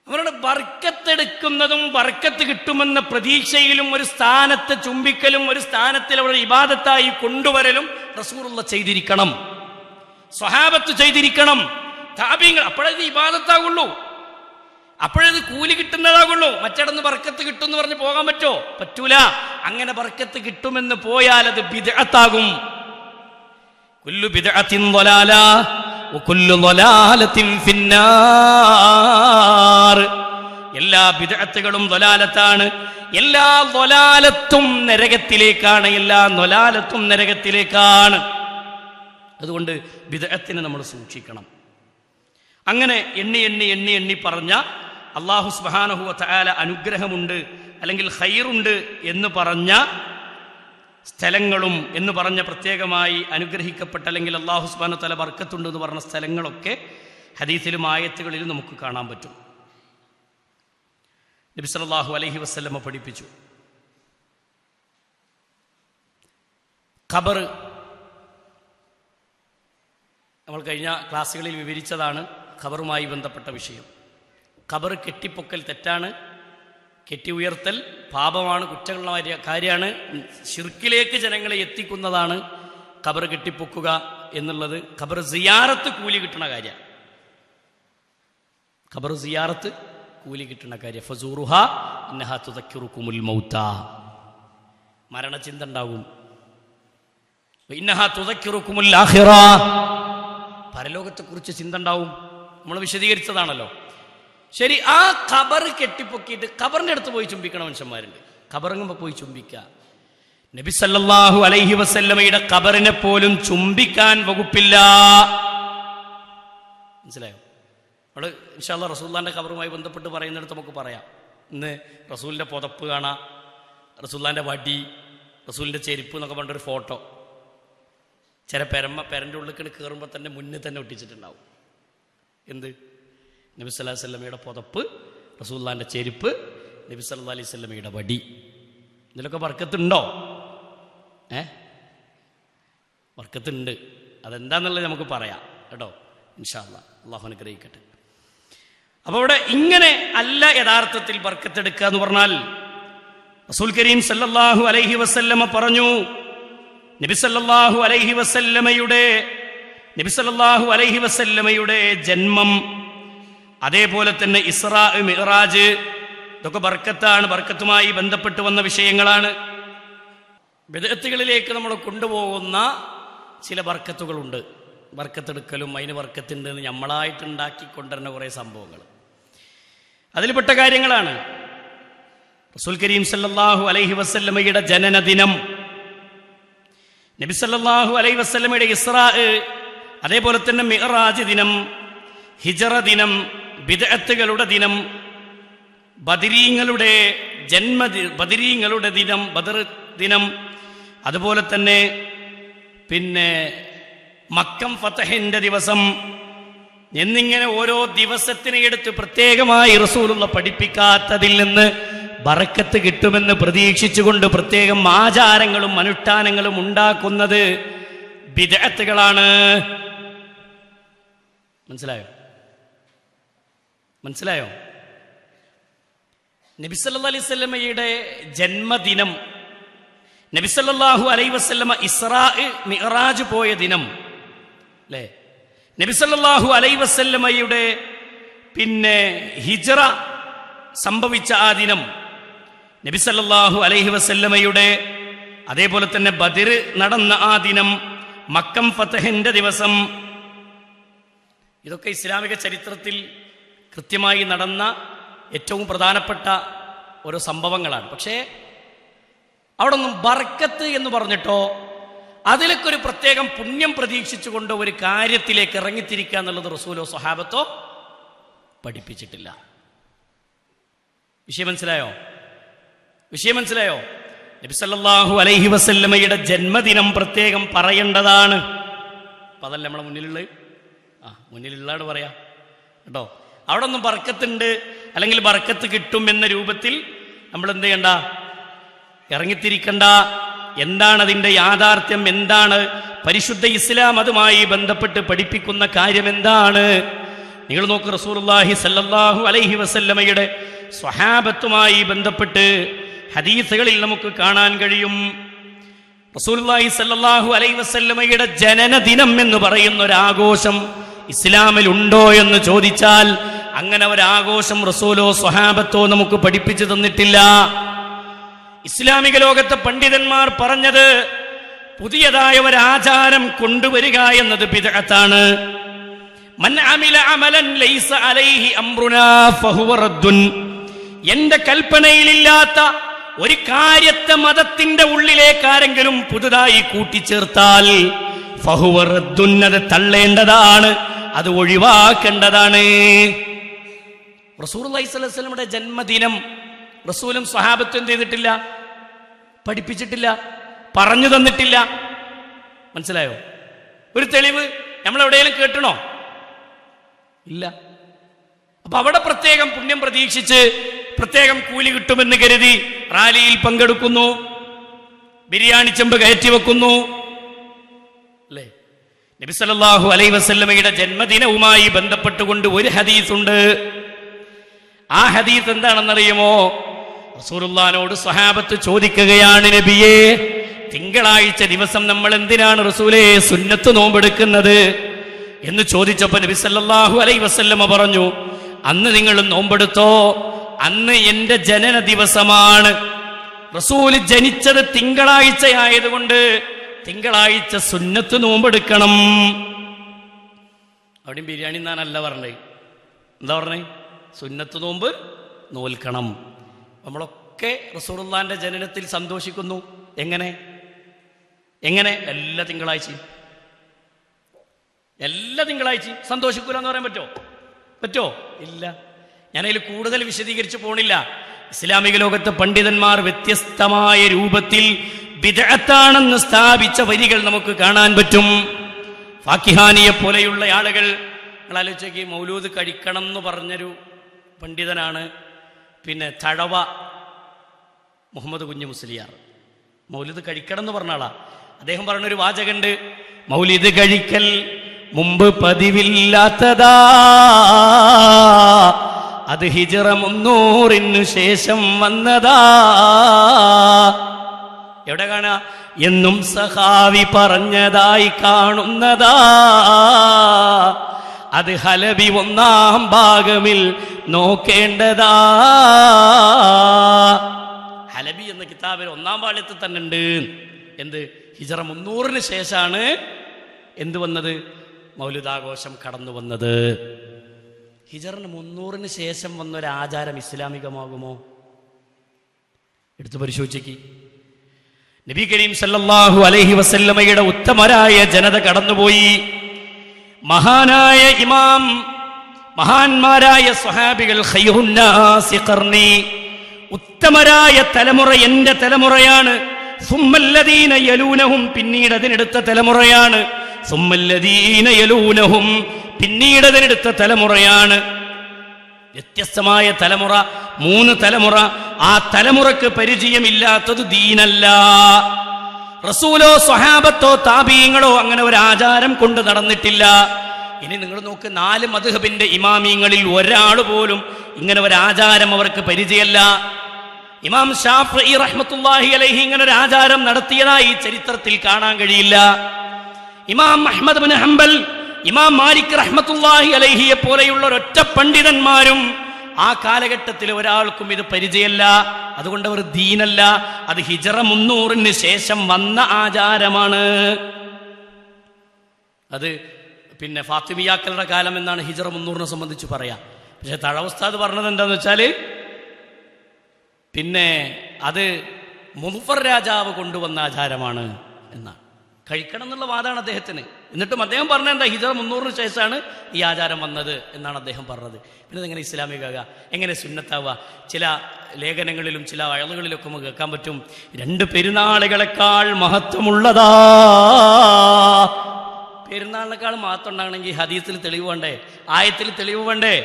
അവരുടെ ബർക്കത്തെടുക്കുന്നതും ബർക്കത്ത് കിട്ടുമെന്ന പ്രതീക്ഷയിലും ഒരു സ്ഥാനത്തെ ചുംബിക്കലും ഒരു സ്ഥാനത്തിൽ അവരുടെ ഇബാദത്തായി കൊണ്ടുവരലും റസൂലുള്ള ചെയ്തിരിക്കണം, സ്വഹാബത്ത് ചെയ്തിരിക്കണം, താബീങ്ങൾ. അപ്പോഴത് ഇബാദത്താകുള്ളൂ, അപ്പോഴത് കൂലി കിട്ടുന്നതാകുള്ളൂ. മറ്റേടന്ന് ബർക്കത്ത് കിട്ടും എന്ന് പറഞ്ഞ് പോകാൻ പറ്റോ? പറ്റൂല. അങ്ങനെ ബർക്കത്ത് കിട്ടുമെന്ന് പോയാൽ അത് ബിദ്അത്താകും. കുല്ലു ബിദ്അത്തിൻ ളലാല വകുല്ലു ളലാലത്തിൻ ഫിന്നാർ. എല്ലാ ബിദ്അത്തുകളും ളലാലത്താണ്, എല്ലാ ളലാലത്തും നരകത്തിലേക്കാണ്, എല്ലാ ളലാലത്തും നരകത്തിലേക്കാണ്. അതുകൊണ്ട് ബിദ്അത്തിനെ നമ്മൾ സൂക്ഷിക്കണം. അങ്ങനെ എണ്ണി എണ്ണി എണ്ണി എണ്ണി പറഞ്ഞ അല്ലാഹു സുബ്ഹാനഹു വ തആല അനുഗ്രഹമുണ്ട് അല്ലെങ്കിൽ ഖൈറുണ്ട് എന്ന് പറഞ്ഞ സ്ഥലങ്ങളും എന്ന് പറഞ്ഞ പ്രത്യേകമായി അനുഗ്രഹിക്കപ്പെട്ട അല്ലെങ്കിൽ അല്ലാഹു സുബ്ഹാനഹു വ തആല ബർക്കത്തുണ്ട് എന്ന് പറഞ്ഞ സ്ഥലങ്ങളൊക്കെ ഹദീസിലും ആയത്തുകളിലും നമുക്ക് കാണാൻ പറ്റും. നബി സല്ലല്ലാഹു അലൈഹി വസല്ലമ പഠിപ്പിച്ചു, ഖബർ നമ്മൾ കഴിഞ്ഞ ക്ലാസ്സുകളിൽ വിവരിച്ചതാണ്. ഖബറുമായി ബന്ധപ്പെട്ട വിഷയം. ഖബർ കെട്ടിപ്പൊക്കൽ തെറ്റാണ്, കെട്ടി ഉയർത്തൽ പാപമാണ്, കുറ്റമുള്ള കാര്യമാണ്, ശിർക്കിലേക്ക് ജനങ്ങളെ എത്തിക്കുന്നതാണ് ഖബർ കെട്ടിപ്പൊക്കുക എന്നുള്ളത്. ഖബർ സിയാറത്ത് കൂലി കിട്ടുന്ന കാര്യം, ഖബർ സിയാറത്ത് കൂലി കിട്ടുന്ന കാര്യം. ഫസൂറുഹാ ഇന്നഹാ തുദക്കിറുകുമുൽ മൗത, മരണചിന്ത ഉണ്ടാകും. ഇന്നഹാ തുദക്കിറുകുമുൽ ആഖിറ, പരലോകത്തെക്കുറിച്ച് ചിന്ത ഉണ്ടാവും. നമ്മൾ വിശദീകരിച്ചതാണല്ലോ. ശരി, ആ ഖബർ കെട്ടിപ്പൊക്കിയിട്ട് ഖബറിന്റെ അടുത്ത് പോയി ചുംബിക്കണ മനുഷ്യന്മാരുണ്ട്. ഖബറിങ്ങുമ്പോൾ പോയി ചുംബിക്കുക. നബി സല്ലല്ലാഹു അലൈഹി വസല്ലമയുടെ ഖബറിനെ പോലും ചുംബിക്കാൻ വകുപ്പില്ല. മനസ്സിലായോ? നമ്മൾ ഇൻഷാ അല്ലാഹ് റസൂലുള്ളാഹിന്റെ ഖബറുമായി ബന്ധപ്പെട്ട് പറയുന്നിടത്ത് നമുക്ക് പറയാം. ഇന്ന് റസൂലിന്റെ പുതപ്പ് കാണാം, റസൂലുള്ളാഹിന്റെ വടി, റസൂലിന്റെ ചെരുപ്പ് എന്നൊക്കെ പറഞ്ഞൊരു ഫോട്ടോ ചില പെരൻ്റെ ഉള്ളിൽ കയറുമ്പോൾ തന്നെ മുന്നിൽ തന്നെ ഒട്ടിച്ചിട്ടുണ്ടാവും. എന്ത്? നബി സല്ലല്ലാഹു അലൈഹി വസല്ലമയുടെ പുതപ്പ്, റസൂലുള്ളാഹിന്റെ ചെരുപ്പ്, നബി സല്ലല്ലാഹു അലൈഹി വസല്ലമയുടെ വടി. ഇതിലൊക്കെ ബർക്കത്തുണ്ടോ? ബർക്കത്തുണ്ട്. അതെന്താന്നുള്ളത് നമുക്ക് പറയാം കേട്ടോ, ഇൻഷാ അല്ലാഹ്. അല്ലാഹു അനുഗ്രഹിക്കട്ടെ. അപ്പോൾ ഇവിടെ ഇങ്ങനെ അല്ല യഥാർത്ഥത്തിൽ ബർക്കത്തെടുക്കുക എന്ന് പറഞ്ഞാൽ. റസൂൽ കരീം സല്ലല്ലാഹു അലൈഹി വസല്ലമ പറഞ്ഞു, നബി സല്ലല്ലാഹു അലൈഹി വസല്ലമയുടെ ജന്മം, അതേപോലെ തന്നെ ഇസ്രാ മിഅ്റാജ്, ഇതൊക്കെ ബർക്കത്താണ്, ബർക്കത്തുമായി ബന്ധപ്പെട്ട് വന്ന വിഷയങ്ങളാണ്. ബിദ്അത്തുകളിലേക്ക് നമ്മൾ കൊണ്ടുപോകുന്ന ചില ബർക്കത്തുകളുണ്ട്. ബർക്കത്തെടുക്കലും അതിന് ബർക്കത്തുണ്ട് എന്ന് നമ്മളായിട്ട് ഉണ്ടാക്കിക്കൊണ്ടിരുന്ന കുറേ സംഭവങ്ങൾ, അതിൽപ്പെട്ട കാര്യങ്ങളാണ്. റസൂൽ കരീം സല്ലല്ലാഹു അലൈഹി വസല്ലമയുടെ ജനനദിനം, നബി സല്ലല്ലാഹു അലൈഹി വസല്ലമയുടെ ഇസ്രാ, അതേപോലെ തന്നെ മിഅ്റാജ് ദിനം, ഹിജ്റ ദിനം, ബിദ്അത്തുകളുടെ ദിനം, ബദരീങ്ങളുടെ ബദരീങ്ങളുടെ ദിനം, ബദർ ദിനം, അതുപോലെ തന്നെ മക്കം ഫതഹിന്റെ ദിവസം എന്നിങ്ങനെ ഓരോ ദിവസത്തിനെ എടുത്ത് പ്രത്യേകമായി റസൂലുള്ള പഠിപ്പിക്കാത്തതിൽ നിന്ന് ബറക്കത്ത് കിട്ടുമെന്ന് പ്രതീക്ഷിച്ചുകൊണ്ട് പ്രത്യേകം ആചാരങ്ങളും അനുഷ്ഠാനങ്ങളും ഉണ്ടാക്കുന്നത് ബിദ്അത്തുകളാണ്. മനസ്സിലായോ? നബി സല്ലല്ലാഹു അലൈഹി വസല്ലമയുടെ ജന്മദിനം, നബി സല്ലല്ലാഹു അലൈഹി വസല്ലമ ഇസ്രാ മിഅ്റാജ് പോയ ദിനം അല്ലേ? നബി സല്ലല്ലാഹു അലൈഹി വസല്ലമയുടെ ഹിജ്റ സംഭവിച്ച ആ ദിനം, നബി സല്ലല്ലാഹു അലൈഹി വസല്ലമയുടെ അതേപോലെ തന്നെ ബദർ നടന്ന ആ ദിനം, മക്കം ഫതഹിന്റെ ദിവസം, ഇതൊക്കെ ഇസ്ലാമിക ചരിത്രത്തിൽ കൃത്യമായി നടന്ന ഏറ്റവും പ്രധാനപ്പെട്ട ഓരോ സംഭവങ്ങളാണ്. പക്ഷേ അവിടെ ഒന്നും ബർക്കത്ത് എന്ന് പറഞ്ഞിട്ടോ അതിലൊക്കെ ഒരു പ്രത്യേകം പുണ്യം പ്രതീക്ഷിച്ചുകൊണ്ട് ഒരു കാര്യത്തിലേക്ക് ഇറങ്ങിത്തിരിക്കുക എന്നുള്ളത് റസൂലോ സ്വഹാബത്തോ പഠിപ്പിച്ചിട്ടില്ല. വിഷയം മനസ്സിലായോ? നബി സല്ലല്ലാഹു അലൈഹി വസല്ലമയുടെ ജന്മദിനം പ്രത്യേകം പറയേണ്ടതാണ്. അപ്പം അതല്ല നമ്മളെ മുന്നിലുള്ളതാണ് പറയാ കേട്ടോ. അവിടെ ഒന്നും ബർക്കത്തുണ്ട് അല്ലെങ്കിൽ ബർക്കത്ത് കിട്ടും എന്ന രൂപത്തിൽ നമ്മൾ എന്ത് ചെയ്യണ്ട, ഇറങ്ങിത്തിരിക്കണ്ട. എന്താണ് അതിൻ്റെ യാഥാർത്ഥ്യം, എന്താണ് പരിശുദ്ധ ഇസ്ലാം അതുമായി ബന്ധപ്പെട്ട് പഠിപ്പിക്കുന്ന കാര്യം എന്താണ്? നിങ്ങൾ നോക്ക്, റസൂലുള്ളാഹി സല്ലല്ലാഹു അലൈഹി വസല്ലമയുടെ സ്വഹാബത്തുമായി ബന്ധപ്പെട്ട് ഹദീസുകളിൽ നമുക്ക് കാണാൻ കഴിയും. റസൂലുള്ളാഹി സല്ലല്ലാഹു അലൈഹി വസല്ലമയുടെ ജനനദിനം എന്ന് പറയുന്ന ഒരാഘോഷം ഇസ്ലാമിൽ ഉണ്ടോ എന്ന് ചോദിച്ചാൽ അങ്ങനെ ഒരാഘോഷം റസൂലോ സ്വഹാബത്തോ നമുക്ക് പഠിപ്പിച്ചു തന്നിട്ടില്ല. ഇസ്ലാമിക ലോകത്തെ പണ്ഡിതന്മാർ പറഞ്ഞത് പുതിയതായ ഒരാചാരം കൊണ്ടുവരിക എന്നത് ബിദ്അത്താണ്. മൻ അമില അമലൻ ലൈസ അലൈഹി അംറുനാ ഫഹുവ റദ്ദുൻ. എന്റെ കൽപ്പനയിലില്ലാത്ത ഒരു കാര്യത്തെ മതത്തിന്റെ ഉള്ളിലേക്ക് ആരെങ്കിലും പുതുതായി കൂട്ടിച്ചേർത്താൽ ഫഹുവ റദ്ദുൻ, അത് തള്ളേണ്ടതാണ്, അത് ഒഴിവാക്കേണ്ടതാണ്. റസൂലുള്ളാഹി സ്വല്ലല്ലാഹു അലൈഹി വസല്ലമയുടെ ജന്മദിനം റസൂലും സ്വഹാബത്തും എന്ത് ചെയ്തിട്ടില്ല, പഠിപ്പിച്ചിട്ടില്ല, പറഞ്ഞു തന്നിട്ടില്ല. മനസ്സിലായോ? ഒരു തെളിവ് നമ്മളെവിടെയെങ്കിലും കേട്ടണോ? ഇല്ല. അപ്പൊ അവിടെ പ്രത്യേകം പുണ്യം പ്രതീക്ഷിച്ച് പ്രത്യേകം കൂലി കിട്ടുമെന്ന് കരുതി റാലിയിൽ പങ്കെടുക്കുന്നു, ബിരിയാണി ചെമ്പ് കയറ്റി വെക്കുന്നു അല്ലേ? നബി സല്ലല്ലാഹു അലൈഹി വസല്ലമയുടെ ജന്മദിനവുമായി ബന്ധപ്പെട്ടുകൊണ്ട് ഒരു ഹദീസുണ്ട്. ആ ഹദീസ് എന്താണെന്നറിയുമോ? റസൂലുള്ളാഹിനോട് സ്വഹാബത്ത് ചോദിക്കുകയാണ്, നബിയേ, തിങ്കളാഴ്ച ദിവസം നമ്മൾ എന്തിനാണ് റസൂലേ സുന്നത്ത് നോമ്പെടുക്കുന്നത് എന്ന് ചോദിച്ചപ്പോൾ നബി സല്ലല്ലാഹു അലൈഹി വസല്ലമ പറഞ്ഞു, അന്ന് നിങ്ങൾ നോമ്പെടുത്തോ, അന്ന് എന്റെ ജനന ദിവസമാണ്. റസൂൽ ജനിച്ചത് തിങ്കളാഴ്ച ആയതുകൊണ്ട് തിങ്കളാഴ്ച സുന്നത്ത് നോമ്പെടുക്കണം. അവിടെയും ബിരിയാണി എന്നാണല്ല പറഞ്ഞത്. എന്താ പറഞ്ഞേ? സുന്നത്ത് നോമ്പ് നോൽക്കണം. നമ്മളൊക്കെ റസൂലുള്ളാഹിന്റെ ജനനത്തിൽ സന്തോഷിക്കുന്നു. എങ്ങനെ? എല്ലാ തിങ്കളാഴ്ചയും സന്തോഷിക്കൂല എന്ന് പറയാൻ പറ്റോ? ഇല്ല. ഞാനതിൽ കൂടുതൽ വിശദീകരിച്ചു പോണില്ല. ഇസ്ലാമിക ലോകത്തെ പണ്ഡിതന്മാർ വ്യത്യസ്തമായ രൂപത്തിൽ ബിദ്അത്താണെന്ന് സ്ഥാപിച്ച വരികൾ നമുക്ക് കാണാൻ പറ്റും. ഫാക്കിഹാനിയെ പോലെയുള്ള ആളുകൾ, നിങ്ങൾ ആലോചിച്ച്, മൗലൂദ് കഴിക്കണം എന്ന് പറഞ്ഞൊരു പണ്ഡിതനാണ് പിന്നെ തഴവ മുഹമ്മദ് കുഞ്ഞു മുസ്ലിയാർ. മൗലിദ് കഴിക്കണം എന്ന് പറഞ്ഞ ആളാ. അദ്ദേഹം പറഞ്ഞൊരു വാചകണ്ട്, മൗലിദ് കഴിക്കൽ മുമ്പ് പതിവില്ലാത്തതാ, അത് ഹിജ്റ 300 ശേഷം വന്നതാ. എവിടെ കാണാ? എന്നും സഹാവി പറഞ്ഞതായി കാണുന്നതാ, അത് ഹലബി 1-ാം ഭാഗമിൽ നോക്കേണ്ടതാ. ഹലബി എന്ന കിതാബിൽ 1-ാം ഭാഗത്ത് തന്നെ ഉണ്ട്. എന്ത്? ഹിജ്റ 300 ശേഷമാണ് എന്ത് വന്നത്? മൗലിദാഘോഷം കടന്നു വന്നത്. ഹിജ്റ 300 ശേഷം വന്നൊരാചാരം ഇസ്ലാമികമാകുമോ? എടുത്തു പരിശോധിക്ക്. നബി കരീം സല്ലല്ലാഹു അലൈഹി വസല്ലമയുടെ ഉത്തമരായ ജനത കടന്നുപോയി. മഹാനായ ഇമാം, മഹാന്മാരായ സ്വഹാബികൾ, ഖൈറുന്നാസി ഖർനി, ഉത്തമരായ തലമുറ എന്റെ തലമുറയാണ്. സുമ്മല്ലദീന യലൂനഹും, പിന്നീട് അതിനെടുത്ത തലമുറയാണ്. സുമ്മല്ലദീന യലൂനഹും, പിന്നീട് അതിനെടുത്ത തലമുറയാണ്. വ്യത്യസ്തമായ തലമുറ, 3 തലമുറ. ആ തലമുറക്ക് പരിചയമില്ലാത്തത് ദീനല്ല. റസൂലോ സ്വഹാബത്തോ താബീങ്ങളോ അങ്ങനെ ഒരു ആചാരം കൊണ്ട് നടന്നിട്ടില്ല. ഇനി നിങ്ങൾ നോക്ക്, 4 മദ്ഹബിന്റെ ഇമാമിങ്ങളിൽ ഒരാൾ പോലും ഇങ്ങനെ ഒരു ആചാരം അവർക്ക് പരിചയമല്ല. ഇമാം ഷാഫിഈ റഹ്മത്തുള്ളാഹി അലൈഹി ഇങ്ങനെ ഒരു ആചാരം നടത്തിയതായി ചരിത്രത്തിൽ കാണാൻ കഴിയില്ല. ഇമാം അഹ്മദ് ബിൻ ഹംബൽ, ഇമാം മാലിക് റഹ്മത്തുള്ളാഹി അലൈഹിയെ പോലെയുള്ള ഒരൊറ്റ പണ്ഡിതന്മാരും ആ കാലഘട്ടത്തിൽ ഒരാൾക്കും ഇത് പരിചയമല്ല. അതുകൊണ്ട് അവർ ദീനല്ല. അത് ഹിജ്റ 300 ശേഷം വന്ന ആചാരമാണ്. അത് പിന്നെ ഫാത്തിമിയാക്കളുടെ കാലം എന്നാണ് ഹിജ്റ 300 സംബന്ധിച്ച് പറയാം. പക്ഷെ തഴ ഉസ്താദ് പറഞ്ഞത് എന്താന്ന് വെച്ചാൽ പിന്നെ അത് മുഫർ രാജാവ് കൊണ്ടുവന്ന ആചാരമാണ് എന്നാണ്. കഴിക്കണം എന്നുള്ള വാദമാണ് അദ്ദേഹത്തിന്. എന്നിട്ടും അദ്ദേഹം പറഞ്ഞത് എന്താ, ഹിജ്റ 300 ശേഷമാണ് ഈ ആചാരം വന്നത് എന്നാണ് അദ്ദേഹം പറഞ്ഞത്. പിന്നെ ഇതെങ്ങനെ ഇസ്ലാമികമാകുക, എങ്ങനെ സുന്നത്താവുക? ചില ലേഖനങ്ങളിലും ചില അയലുകളിലൊക്കെ നമുക്ക് കേൾക്കാൻ പറ്റും, 2 പെരുന്നാളുകളെക്കാൾ മഹത്വമുള്ളതാ. പെരുന്നാളിനേക്കാൾ മഹത്വം ഉണ്ടാകണമെങ്കിൽ ഹദീസിൽ തെളിവ് വേണ്ടേ, ആയത്തിൽ തെളിവ് വേണ്ടേ?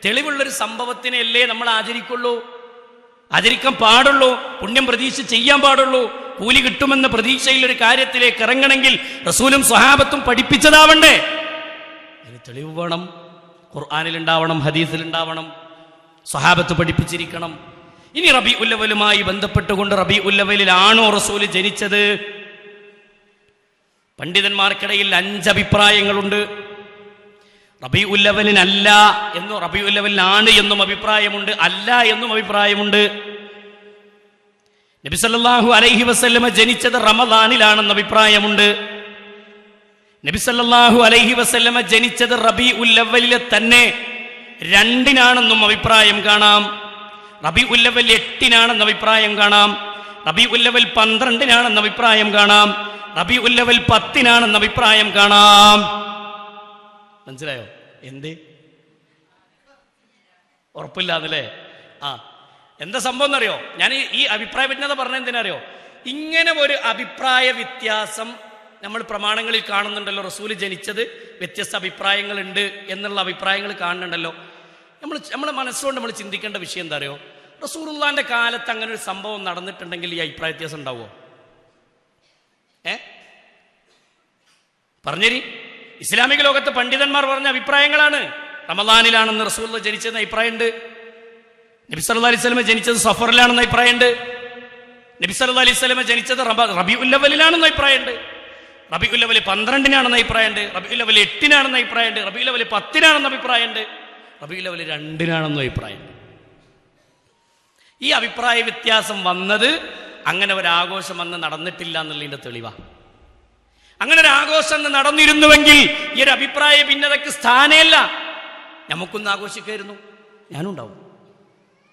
തെളിവുള്ളൊരു സംഭവത്തിനല്ലേ നമ്മൾ ആചരിക്കുള്ളൂ, ആചരിക്കാൻ പാടുള്ളൂ, പുണ്യം പ്രതീക്ഷ ചെയ്യാൻ പാടുള്ളൂ. കൂലി കിട്ടുമെന്ന പ്രതീക്ഷയിൽ ഒരു കാര്യത്തിലേക്ക് ഇറങ്ങണമെങ്കിൽ റസൂലും സ്വഹാബത്തും പഠിപ്പിച്ചതാവണ്ടേ? അതിന് തെളിവ് വേണം. ഖുർആനിലുണ്ടാവണം, ഹദീസിലുണ്ടാവണം, സ്വഹാബത്ത് പഠിപ്പിച്ചിരിക്കണം. ഇനി റബീഉൽ അവ്വലുമായി ബന്ധപ്പെട്ടുകൊണ്ട് റബീഉൽ അവ്വലിലാണോ റസൂൽ ജനിച്ചത്? പണ്ഡിതന്മാർക്കിടയിൽ 5 അഭിപ്രായങ്ങളുണ്ട്. റബീഉൽ അവ്വലിനല്ല എന്നും റബീഉൽ അവ്വലിനാണ് എന്നും അഭിപ്രായമുണ്ട്, അല്ല എന്നും അഭിപ്രായമുണ്ട്. നബി സല്ലല്ലാഹു അലൈഹി വസല്ലമ ജനിച്ചത് റമദാനിലാണെന്ന അഭിപ്രായമുണ്ട്. നബി സല്ലല്ലാഹു അലൈഹി വസല്ലമ ജനിച്ചത് റബീഉൽ അവ്വലിലെ തന്നെ 2-നാണെന്നും അഭിപ്രായം കാണാം. റബീഉൽ അവ്വൽ 8-നാണെന്ന അഭിപ്രായം കാണാം. റബീഉൽ അവ്വൽ 12-നാണെന്ന അഭിപ്രായം കാണാം. റബീഉൽ അവ്വൽ 10-നാണെന്ന അഭിപ്രായം കാണാം. മനസ്സിലായോ? എന്ത് ഉറപ്പില്ലാന്നല്ലേ? എന്താ സംഭവം എന്നറിയോ? ഞാൻ ഈ അഭിപ്രായ ഭിന്നത പറഞ്ഞ എന്തിനറിയോ? ഇങ്ങനെ ഒരു അഭിപ്രായ വ്യത്യാസം നമ്മൾ പ്രമാണങ്ങളിൽ കാണുന്നുണ്ടല്ലോ. റസൂല് ജനിച്ചത് വ്യത്യസ്ത അഭിപ്രായങ്ങളുണ്ട് എന്നുള്ള അഭിപ്രായങ്ങൾ കാണുന്നുണ്ടല്ലോ. നമ്മളെ മനസ്സുകൊണ്ട് നമ്മൾ ചിന്തിക്കേണ്ട വിഷയം എന്താ അറിയോ? റസൂലുള്ളാഹിന്റെ കാലത്ത് അങ്ങനെ ഒരു സംഭവം നടന്നിട്ടുണ്ടെങ്കിൽ ഈ അഭിപ്രായ വ്യത്യാസം ഉണ്ടാവുമോ? പറഞ്ഞേരി. ഇസ്ലാമിക ലോകത്ത് പണ്ഡിതന്മാർ പറഞ്ഞ അഭിപ്രായങ്ങളാണ്. റമദാനിലാണെന്ന് റസൂലുള്ളാഹി ജനിച്ചതെന്ന് അഭിപ്രായമുണ്ട്. നബി സല്ലല്ലാഹു അലൈഹി വസല്ലം ജനിച്ചത് സഫറിലാണെന്ന് അഭിപ്രായമുണ്ട്. നബി സല്ലല്ലാഹു അലൈഹി വസല്ലം ജനിച്ചത് റബീഉൽ അവ്വലിലാണെന്ന് അഭിപ്രായമുണ്ട്. റബീഉൽ അവ്വൽ 12-നാണെന്ന് അഭിപ്രായമുണ്ട്. റബീഉൽ അവ്വൽ 8-നാണെന്ന് അഭിപ്രായമുണ്ട്. റബീഉൽ അവ്വൽ 10-നാണെന്ന് അഭിപ്രായമുണ്ട്. റബീഉൽ അവ്വൽ 2-നാണെന്ന് അഭിപ്രായമുണ്ട്. ഈ അഭിപ്രായ വ്യത്യാസം വന്നത് അങ്ങനെ ഒരു ആഘോഷം അന്ന് നടന്നിട്ടില്ല എന്നുള്ളതിന്റെ തെളിവാണ്. അങ്ങനെ ഒരു ആഘോഷം നടന്നിരുന്നുവെങ്കിൽ ഈ ഒരു അഭിപ്രായ ഭിന്നതയ്ക്ക് സ്ഥാനമല്ല. നമുക്കൊന്ന് ആഘോഷിക്കായിരുന്നു, ഞാനും ഉണ്ടാവും,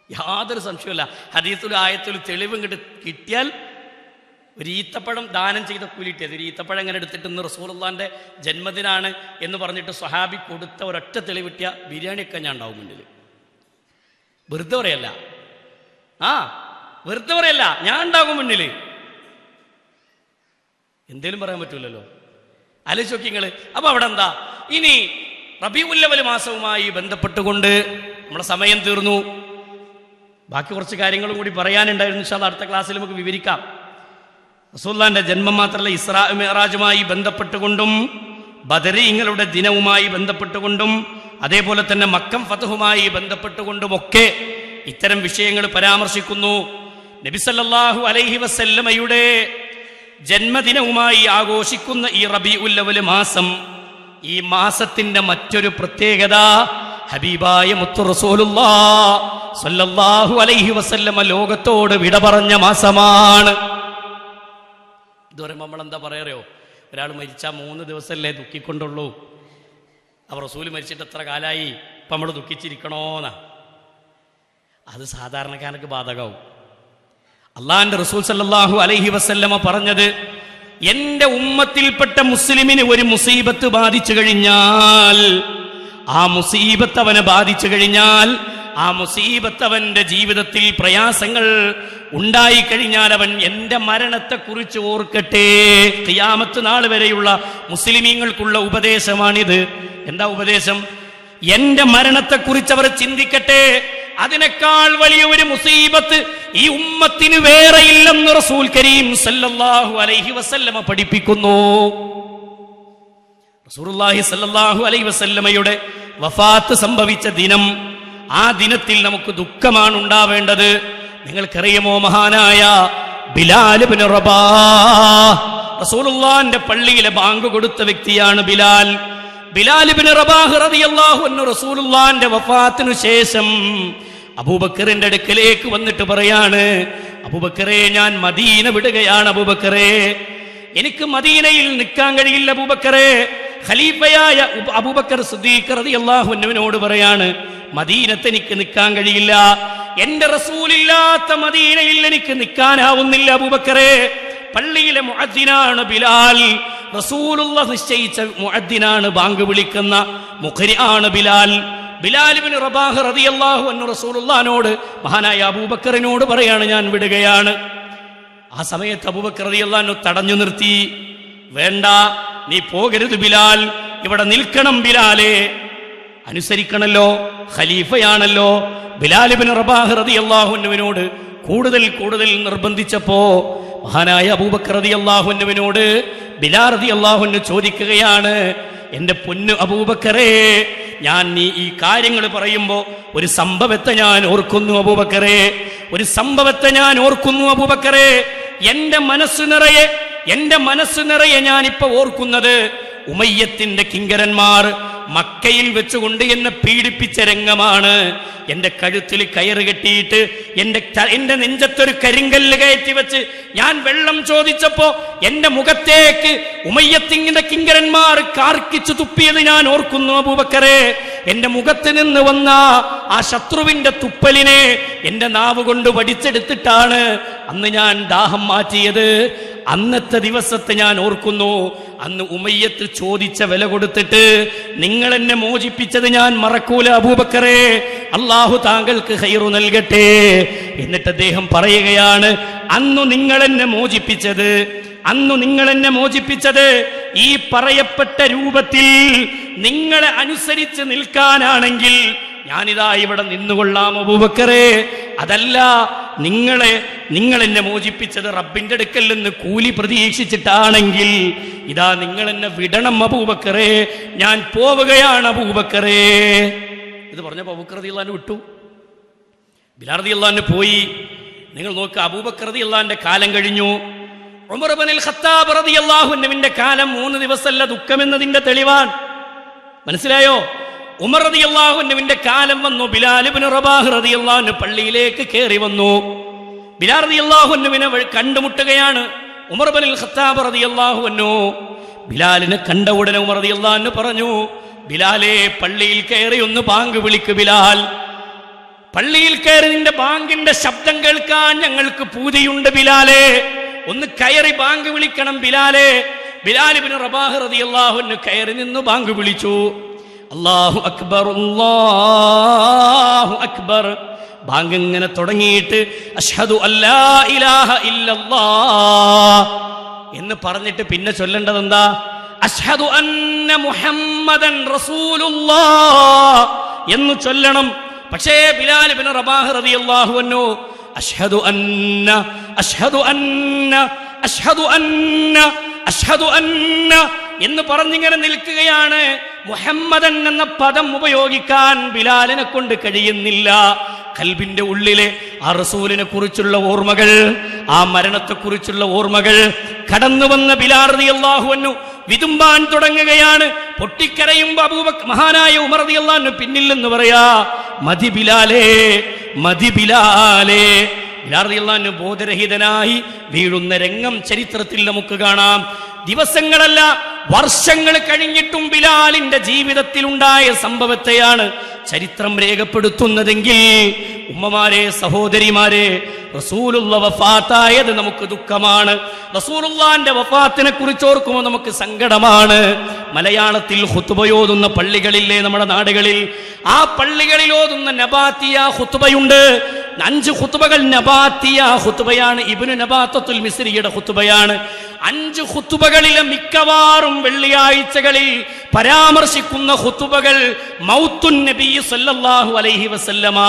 യാതൊരു സംശയമല്ല. ഹദീസിലും ആയത്തിലും തെളിവും കിട്ടിയാൽ ഒരു ഈത്തപ്പഴം ദാനം ചെയ്ത കൂലിട്ടിയത്, ഒരു ഈത്തപ്പഴം എങ്ങനെ എടുത്തിട്ട് ഇന്ന് റസൂലുള്ളാഹിന്റെ ജന്മദിനാണ് എന്ന് പറഞ്ഞിട്ട് സ്വഹാബി കൊടുത്ത ഒരൊറ്റ തെളിവ് കിട്ടിയ ബിരിയാണിയൊക്കെ ഞാൻ ഉണ്ടാവും മുന്നിൽ. വെറുതെ പറയല്ല, വെറുതെ പറയല്ല, ഞാൻ ഉണ്ടാകും മുന്നിൽ. എന്തേലും പറയാൻ പറ്റൂലല്ലോ. ആലോചിച്ച് നോക്കി നിങ്ങൾ. അപ്പൊ അവിടെ എന്താ ഇനി റബീഉൽ അവ്വൽ മാസവുമായി ബന്ധപ്പെട്ടുകൊണ്ട് നമ്മുടെ സമയം തീർന്നു. ബാക്കി കുറച്ച് കാര്യങ്ങളും കൂടി പറയാനുണ്ടായിരുന്നു. ഇൻഷാ അല്ലാഹ് അടുത്ത ക്ലാസ്സിൽ നമുക്ക് വിവരിക്കാം. റസൂലുള്ളാഹിന്റെ ജന്മം മാത്രമല്ല, ഇസ്രാ മിഅ്റാജുമായി ബന്ധപ്പെട്ടുകൊണ്ടും ബദരീങ്ങളുടെ ദിനവുമായി ബന്ധപ്പെട്ടുകൊണ്ടും അതേപോലെ തന്നെ മക്കം ഫതഹുമായി ബന്ധപ്പെട്ടുകൊണ്ടുമൊക്കെ ഇത്തരം വിഷയങ്ങൾ പരാമർശിക്കുന്നു. നബി സല്ലല്ലാഹു അലൈഹി വസല്ലമയുടെ ജന്മദിനവുമായി ആഘോഷിക്കുന്ന ഈ റബീഉൽ അവ്വൽ മാസം, ഈ മാസത്തിന്റെ മറ്റൊരു പ്രത്യേകത ഹബീബായ മുത്തു റസൂലുള്ളാഹി സ്വല്ലല്ലാഹു അലൈഹി വസല്ലമ ലോകത്തോട് വിട പറഞ്ഞ മാസമാണ്. ഇതുവരെ നമ്മൾ എന്താ പറയാറിയോ? ഒരാൾ മരിച്ചാൽ 3 ദിവസമല്ലേ ദുഃഖിക്കൊണ്ടുള്ളൂ. അപ്പോൾ റസൂല് മരിച്ചിട്ട് എത്ര കാലമായി, ഇപ്പം നമ്മൾ ദുഃഖിച്ചിരിക്കണോന്നാ? അത് സാധാരണക്കാരനക്ക് ബാധകമാവും. അള്ളാഹിന്റെ റസൂൽ സല്ലല്ലാഹു അലൈഹി വസല്ലമ പറഞ്ഞത്, എന്റെ ഉമ്മത്തിൽപ്പെട്ട മുസ്ലിമിന് ഒരു മുസീബത്ത് ബാധിച്ചു കഴിഞ്ഞാൽ, ആ മുസീബത്ത് അവനെ ബാധിച്ചു കഴിഞ്ഞാൽ, ആ മുസീബത്ത് അവന്റെ ജീവിതത്തിൽ പ്രയാസങ്ങൾ ഉണ്ടായിക്കഴിഞ്ഞാൽ അവൻ എന്റെ മരണത്തെക്കുറിച്ച് ഓർക്കട്ടെ. ഖിയാമത്ത് നാൾ വരെയുള്ള മുസ്ലിമീങ്ങൾക്കുള്ള ഉപദേശമാണിത്. എന്താ ഉപദേശം? എന്റെ മരണത്തെക്കുറിച്ച് അവർ ചിന്തിക്കട്ടെ. അതിനേക്കാൾ വലിയ ഒരു മുസീബത്ത് ഈ ഉമ്മത്തിന് വേറെയില്ലെന്ന് റസൂൽ കരീം സല്ലല്ലാഹു അലൈഹി വസല്ലമ പഠിപ്പിക്കുന്നു. റസൂലുള്ളാഹി സല്ലല്ലാഹു അലൈഹി വസല്ലമയുടെ വഫാത്ത് സംഭവിച്ച ദിനം, ആ ദിനത്തിൽ നമുക്ക് ദുഃഖമാണ് ഉണ്ടാവേണ്ടത്. നിങ്ങൾക്കറിയുമോ, മഹാനായ ബിലാൽ ഇബ്നു റബാഹ് റസൂലുള്ളാഹിന്റെ പള്ളിയിലെ ബാങ്ക് കൊടുത്ത വ്യക്തിയാണ് ബിലാൽ. ബിലാൽ ഇബ്നു റബാഹ് റളിയല്ലാഹു അൻഹു റസൂലുള്ളാഹിന്റെ വഫാത്തിനു ശേഷം അബൂബക്കറിന്റെ അടുക്കലേക്ക് വന്നിട്ട് പറയാണ്, അബൂബക്കറെ, ഞാൻ മദീന വിടുകയാണ്. അബൂബക്കറെ, എനിക്ക് മദീനയിൽ നിൽക്കാൻ കഴിയില്ല. അബൂബക്കറെ, ഖലീഫയായ അബൂബക്കർ സിദ്ദീഖ് റളിയല്ലാഹു അൻഹുവിനോട് പറയാണ്, മദീനത്ത് എനിക്ക് നിൽക്കാൻ കഴിയില്ല. എന്റെ റസൂലില്ലാത്ത മദീനയിൽ എനിക്ക് നിൽക്കാനാവുന്നില്ല. അബൂബക്കറെ, പള്ളിയിലെ മുഅദ്ദിനാണ് ബിലാൽ. റസൂലുള്ളാഹ് നിശ്ചയിച്ച മുഅദ്ദിനാണ്, ബാങ്ക് വിളിക്കുന്ന മുഖരിആണ് ബിലാൽ. ബിലാൽ ഇബ്നു റബാഹ് റളിയല്ലാഹു അൻഹു റസൂലുള്ളാഹിനോട്, മഹാനായ അബൂബക്കറിനോട് പറയാണ്, ഞാൻ വിടുകയാണ്. ആ സമയത്ത് അബൂബക്കർ റളിയല്ലാഹു അൻഹു തടഞ്ഞു നിർത്തി. വേണ്ട, നീ പോകരുത് ബിലാൽ, ഇവിടെ നിൽക്കണം ബിലാലേ, അനുസരിക്കണല്ലോ, ഖലീഫയാണല്ലോ. ബിലാൽ ഇബ്നു റബാഹ് റളിയല്ലാഹു അൻഹുവിനോട് കൂടുതൽ നിർബന്ധിച്ചപ്പോ മഹാനായ അബൂബക്കർ റളിയല്ലാഹു അൻഹുവിനോട് ബിലാൽ റളിയല്ലാഹു അൻഹു ചോദിക്കുകയാണ്, എന്റെ പൊന്നു അബൂബക്കറേ, ഞാൻ നീ ഈ കാര്യങ്ങൾ പറയുമ്പോ ഒരു സംഭവത്തെ ഞാൻ ഓർക്കുന്നു അബൂബക്കറേ, ഒരു സംഭവത്തെ ഞാൻ ഓർക്കുന്നു അബൂബക്കറേ. എന്റെ മനസ്സ് നിറയെ ഞാനിപ്പോ ഓർക്കുന്നത് ഉമയ്യത്തിന്റെ കിങ്കരന്മാർ മക്കയിൽ വെച്ചുകൊണ്ട് എന്നെ പീഡിപ്പിച്ച രംഗമാണ്. എന്റെ കഴുത്തിൽ കയറ് കെട്ടിയിട്ട് എന്റെ നെഞ്ചത്തൊരു കരിങ്കല്ല് കയറ്റി വെച്ച് ഞാൻ വെള്ളം ചോദിച്ചപ്പോ എന്റെ മുഖത്തേക്ക് ഉമയ്യത്തിന്റെ കിങ്കരന്മാർ കാർക്കിച്ചു തുപ്പിയത് ഞാൻ ഓർക്കുന്നു അബൂബക്കറെ. എന്റെ മുഖത്ത് നിന്ന് വന്ന ആ ശത്രുവിന്റെ തുപ്പലിനെ എന്റെ നാവ് കൊണ്ട് വടിച്ചെടുത്തിട്ടാണ് അന്ന് ഞാൻ ദാഹം മാറ്റിയത്. അന്നത്തെ ദിവസത്തെ ഞാൻ ഓർക്കുന്നു. അന്ന് ഉമയ്യത്ത് ചോദിച്ച വില കൊടുത്തിട്ട് നിങ്ങൾ എന്നെ മോചിപ്പിച്ചത് ഞാൻ മറക്കൂല അബൂബക്കറെ. അള്ളാഹു താങ്കൾക്ക് ഖൈറു നൽകട്ടെ. എന്നിട്ട് അദ്ദേഹം പറയുകയാണ്, അന്ന് നിങ്ങൾ എന്നെ മോചിപ്പിച്ചത് ഈ പറയപ്പെട്ട രൂപത്തിൽ നിങ്ങളെ അനുസരിച്ച് നിൽക്കാനാണെങ്കിൽ ഞാനിതാ ഇവിടെ നിന്നുകൊള്ളാം അബൂബക്കറെ. അതല്ല, നിങ്ങൾ എന്നെ മോചിപ്പിച്ചത് റബ്ബിന്റെ അടുക്കൽ നിന്ന് കൂലി പ്രതീക്ഷിച്ചിട്ടാണെങ്കിൽ ഇതാ നിങ്ങൾ എന്നെ വിടണം അബൂബക്കറെ, ഞാൻ പോവുകയാണ് അബൂബക്കറെ. ഇത് പറഞ്ഞപ്പോൾ അബൂബക്കർ റളിയല്ലാഹു അൻഹു വിട്ടു. ബിലാൽ റളിയല്ലാഹു അൻഹു പോയി. നിങ്ങൾ നോക്കുക, അബൂബക്കർ റളിയല്ലാഹു അൻഹുവിന്റെ കാലം കഴിഞ്ഞു. ഉമർ ഇബ്നുൽ ഖത്താബ് റളിയല്ലാഹു അൻഹുവിന്റെ കാലം 3 ദിവസമല്ല ദുഃഖമെന്നതിന്റെ തെളിവാണ്. മനസ്സിലായോ? ഉമർ റളിയല്ലാഹു അൻഹുവിന്റെ കാലം വന്നു. ബിലാൽ ഇബ്നു റബാഹ് റളിയല്ലാഹു അൻഹു പള്ളിയിലേക്ക് കയറി വന്നു. ബിലാൽ റളിയല്ലാഹു അൻഹുവിനെ കണ്ടുമുട്ടുകയാണ് ഉമർ ഇബ്നുൽ ഖത്താബ് റളിയല്ലാഹു അൻഹു. ബിലാലിനെ കണ്ട ഉടനെ ഉമർ റളിയല്ലാഹു അൻഹു പറഞ്ഞു, ബിലാലേ, പള്ളിയിൽ കയറി ഒന്ന് ബാങ്ക് വിളിക്ക് ബിലാൽ. പള്ളിയിൽ കയറി നിന്റെ ബാങ്കിന്റെ ശബ്ദം കേൾക്കാൻ ഞങ്ങൾക്ക് പൂതിയുണ്ട് ബിലാലേ, ഒന്ന് കയറി ബാങ്ക് വിളിക്കണം ബിലാലേ. ബിലാൽ ഇബ്നു റബാഹ് റളിയല്ലാഹു അൻഹു കയറി നിന്ന് ബാങ്ക് വിളിച്ചു. അല്ലാഹു അക്ബർ, അല്ലാഹു അക്ബർ. ബാങ്ക് ഇങ്ങനെ തുടങ്ങിയിട്ട് അഷ്ഹദു അല്ലാ ഇലാഹ ഇല്ലല്ലാഹ് എന്ന് പറഞ്ഞിട്ട് പിന്നെ ചൊല്ലേണ്ടത് എന്താ? അഷ്ഹദു അന്ന മുഹമ്മദൻ റസൂലുള്ളാഹ് എന്ന് ചൊല്ലണം. പക്ഷേ ബിലാൽ ഇബ്നു റബാഹ് റളിയല്ലാഹു അൻഹു അഷ്ഹദു അന്ന എന്ന് പറഞ്ഞിങ്ങനെ നിൽക്കുകയാണ്. മുഹമ്മദൻ എന്ന പദം ഉപയോഗിക്കാൻ ബിലാലിനെ കൊണ്ട് കഴിയുന്നില്ല. ഖൽബിന്റെ ഉള്ളിലെ ആ റസൂലിനെ കുറിച്ചുള്ള ഓർമ്മകൾ, ആ മരണത്തെക്കുറിച്ചുള്ള ഓർമ്മകൾ കടന്നു വന്ന ബിലാൽ റളിയല്ലാഹു അൻഹു വിതുമ്പാൻ തുടങ്ങുകയാണ്. പൊട്ടിക്കരയുമ്പോ മഹാനായ ഉമർ റളിയല്ലാഹു അൻഹു പിന്നിൽ നിന്ന് പറയാ, മതി ബിലാലേ, മതി ബിലാലേ. ബിലാൽ റളിയല്ലാഹു അൻഹു ബോധരഹിതനായി വീഴുന്ന രംഗം ചരിത്രത്തിൽ നമുക്ക് കാണാം. ദിവസങ്ങളല്ല, വർഷങ്ങൾ കഴിഞ്ഞിട്ടും ബിലാലിന്റെ ജീവിതത്തിൽ ഉണ്ടായ സംഭവത്തെയാണ് ചരിത്രം രേഖപ്പെടുത്തുന്നതെങ്കിൽ ഉമ്മമാരെ, സഹോദരിമാരെ, റസൂലുള്ള വഫാത്തായത് നമുക്ക് ദുഃഖമാണ്. റസൂലുള്ളാന്റെ വഫാത്തിനെ കുറിച്ച് ഓർക്കുമ്പോൾ നമുക്ക് സങ്കടമാണ്. മലയാളത്തിൽ ഖുതുബയോതുന്ന പള്ളികളില്ലേ നമ്മുടെ നാടുകളിൽ? ആ പള്ളികളിൽ ഓതുന്ന നബാത്തിയ ഖുതുബയുണ്ട്. 5 ഖുതുബകൾ നബാത്തിയ ഖുതുബയാണ്. ഇബ്നു നബാത്തത്തുൽ മിസ്രിയുടെ ഖുതുബയാണ്. 5 ഖുതുബകളിലെ മിക്കവാറും വെള്ളിയാഴ്ചകളിൽ പരാമർശിക്കുന്ന ഖുതുബകൾ മൗത്തുൻ നബി സല്ലല്ലാഹു അലൈഹി വസല്ലമ,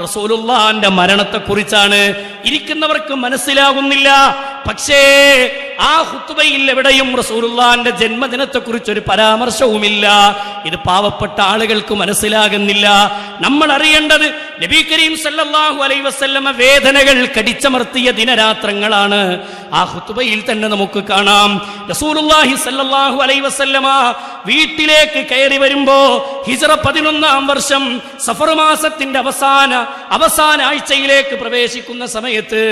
റസൂലുള്ളാഹിന്റെ മരണത്തെക്കുറിച്ചാണ്. ഇരിക്കുന്നവർക്ക് മനസ്സിലാകുന്നില്ല. പക്ഷേ ആ ഖുതുബയിൽ എവിടെയും റസൂലുള്ളാഹിന്റെ ജന്മദിനത്തെക്കുറിച്ചൊരു പരാമർശവുമില്ല. ഇത് പാവപ്പെട്ട ആളുകൾക്ക് മനസ്സിലാകുന്നില്ല. നമ്മൾ അറിയേണ്ടത് നബി കരീം സല്ലല്ലാഹു അലൈഹി വസല്ലമ വേദനകൾ കടിച്ചമർത്തിയ ദിനരാത്രങ്ങളാണ്. ആ ഖുതുബയിൽ തന്നെ നമുക്ക് കാണാം റസൂലുള്ളാഹി സല്ലല്ലാഹു അലൈഹി വസല്ലമ വീട്ടിലേക്ക് കയറി വരുമ്പോ ഹിജ്റ 11-ാം വർഷം സഫർ മാസത്തിന്റെ അവസാന ആഴ്ചയിലേക്ക് പ്രവേശിക്കുന്ന സമയത്ത്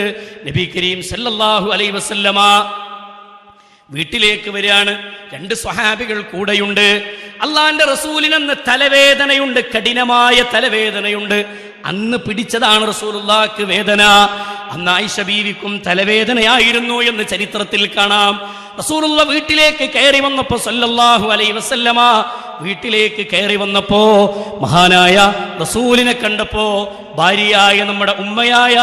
നബി കരീം സല്ലല്ലാഹു അലൈഹി വസല്ലമ വീട്ടിലേക്ക് വരികയാണ്. 2 സ്വഹാബികൾ കൂടെയുണ്ട്. അള്ളാന്റെ റസൂലിനെന്ന് തലവേദനയുണ്ട്, കഠിനമായ തലവേദനയുണ്ട്. അന്ന് പിടിച്ചതാണ് റസൂലുള്ളാഹിക്ക് വേദന. അന്ന് ആയിഷ ബീവിക്കും തലവേദനയായിരുന്നു എന്ന് ചരിത്രത്തിൽ കാണാം. റസൂലുള്ള വീട്ടിലേക്ക് കയറി വന്നപ്പോ സല്ലല്ലാഹു അലൈഹി വസല്ലമ വീട്ടിലേക്ക് കയറി വന്നപ്പോ മഹാനായ റസൂലിനെ കണ്ടപ്പോ ഭാര്യയായ നമ്മുടെ ഉമ്മയായ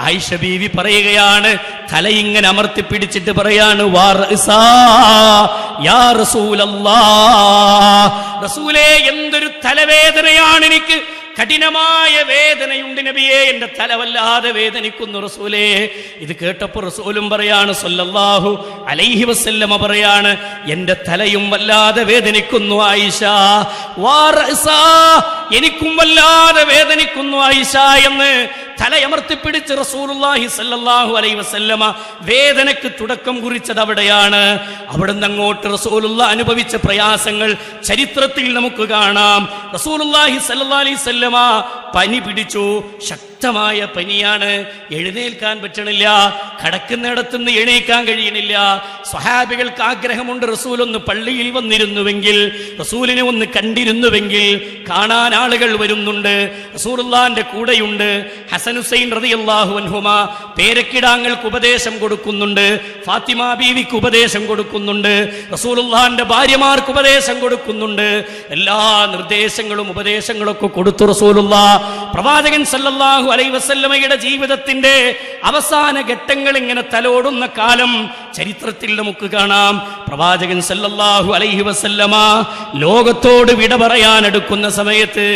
ആയിഷ ബീവി പറയുകയാണ്, തലയിങ്ങനെ അമർത്തി പിടിച്ചിട്ട് പറയാണ്, യാ റസൂലല്ലാഹ്, റസൂലേ എന്തൊരു തലവേദനയാണ് എനിക്ക്, കഠിനമായ വേദനയുണ്ട് നബിയേ, എന്റെ തല വല്ലാതെ വേദനിക്കുന്നു റസൂലേ. ഇത് കേട്ടപ്പോൾ റസൂലും പറയാണ് സല്ലല്ലാഹു അലൈഹി വസല്ലമ പറയാണ്, എന്റെ തലയും വല്ലാതെ വേദനിക്കുന്നു ആയിഷ, എനിക്കും വല്ലാതെ വേദനിക്കുന്നു ആയിഷ എന്ന് തലയമർത്തിപ്പിടിച്ച് റസൂലുള്ളാഹി സല്ലല്ലാഹു അലൈഹി വസല്ലമ വേദനയ്ക്ക് തുടക്കം കുറിച്ചത് അവിടെയാണ്. അവിടുന്ന് അങ്ങോട്ട് റസൂലുള്ള അനുഭവിച്ച പ്രയാസങ്ങൾ ചരിത്രത്തിൽ നമുക്ക് കാണാം. റസൂലുള്ളാഹി സല്ലല്ലാഹു അലൈഹി വസല്ലമ പനി പിടിച്ചു, ശക്തമായ പനിയാണ്, എഴുന്നേൽക്കാൻ പറ്റണില്ല, കിടക്കുന്നിടത്തുനിന്ന് എണീക്കാൻ കഴിയണില്ല. സ്വഹാബികൾക്ക് ആഗ്രഹമുണ്ട് റസൂലൊന്ന് പള്ളിയിൽ വന്നിരുന്നുവെങ്കിൽ, റസൂലിനെ ഒന്ന് കണ്ടിരുന്നുവെങ്കിൽ. കാണാൻ ആളുകൾ വരുന്നുണ്ട്, റസൂലുള്ളാഹിന്റെ കൂടെയുണ്ട്. ഹസൻ ഹുസൈൻ റളിയല്ലാഹു അൻഹുമാ പേരക്കിടാങ്ങൾക്ക് ഉപദേശം കൊടുക്കുന്നുണ്ട്, ഫാത്തിമ ബീവിക്ക് ഉപദേശം കൊടുക്കുന്നുണ്ട്, റസൂലുള്ളാഹിന്റെ ഭാര്യമാർക്ക് ഉപദേശം കൊടുക്കുന്നുണ്ട്. എല്ലാ നിർദ്ദേശങ്ങളും ഉപദേശങ്ങളൊക്കെ കൊടുത്തു റസൂലുള്ളാഹ്. പ്രവാചകൻ സല്ലല്ലാഹു അലൈഹി വസല്ലമയുടെ ജീവിതത്തിന്റെ അവസാന ഘട്ടങ്ങൾ ഇങ്ങനെ തലോടുന്ന കാലം ചരിത്രത്തിൽ നമുക്ക് കാണാം. പ്രവാചകൻ സല്ലല്ലാഹു അലൈഹി വസല്ലമ ലോകത്തോട് വിട പറയാൻ എടുക്കുന്ന സമയത്ത്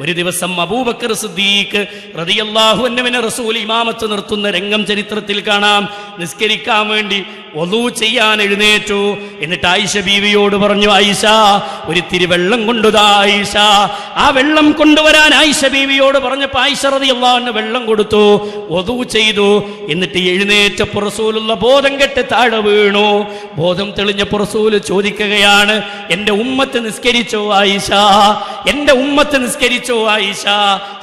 ഒരു ദിവസം അബൂബക്കർ സിദ്ദീഖ് റളിയല്ലാഹു അൻഹുവിനെ റസൂൽ ഇമാമത്ത് നിർത്തുന്ന രംഗം ചരിത്രത്തിൽ കാണാം. നിസ്കരിക്കാൻ വേണ്ടി വളൂ ചെയ്യാൻ എഴുന്നേറ്റു. എന്നിട്ട് ആയിഷ ബീവിയോട് പറഞ്ഞു, ആയിഷ ഒരിത്തിരി വെള്ളം കൊണ്ടുതാ ആയിഷ. ആ വെള്ളം കൊണ്ടുവരാൻ ആയിഷ ബീവിയോട് പറഞ്ഞപ്പോൾ ആയിഷ റളിയല്ലാഹു അൻഹ വെള്ളം കൊടുത്തു, വളൂ ചെയ്തു. എന്നിട്ട് എഴുന്നേറ്റപ്പോൾ റസൂലുള്ള ബോധം കെട്ട് താഴെ വീണു. ബോധം തെളിഞ്ഞപ്പോൾ റസൂൽ ചോദിക്കുകയാണ്, എന്റെ ഉമ്മത്ത് നിസ്കരിച്ചോ ആയിഷ, എന്റെ ഉമ്മത്ത് നിസ്കരിച്ചോ ആയിഷ?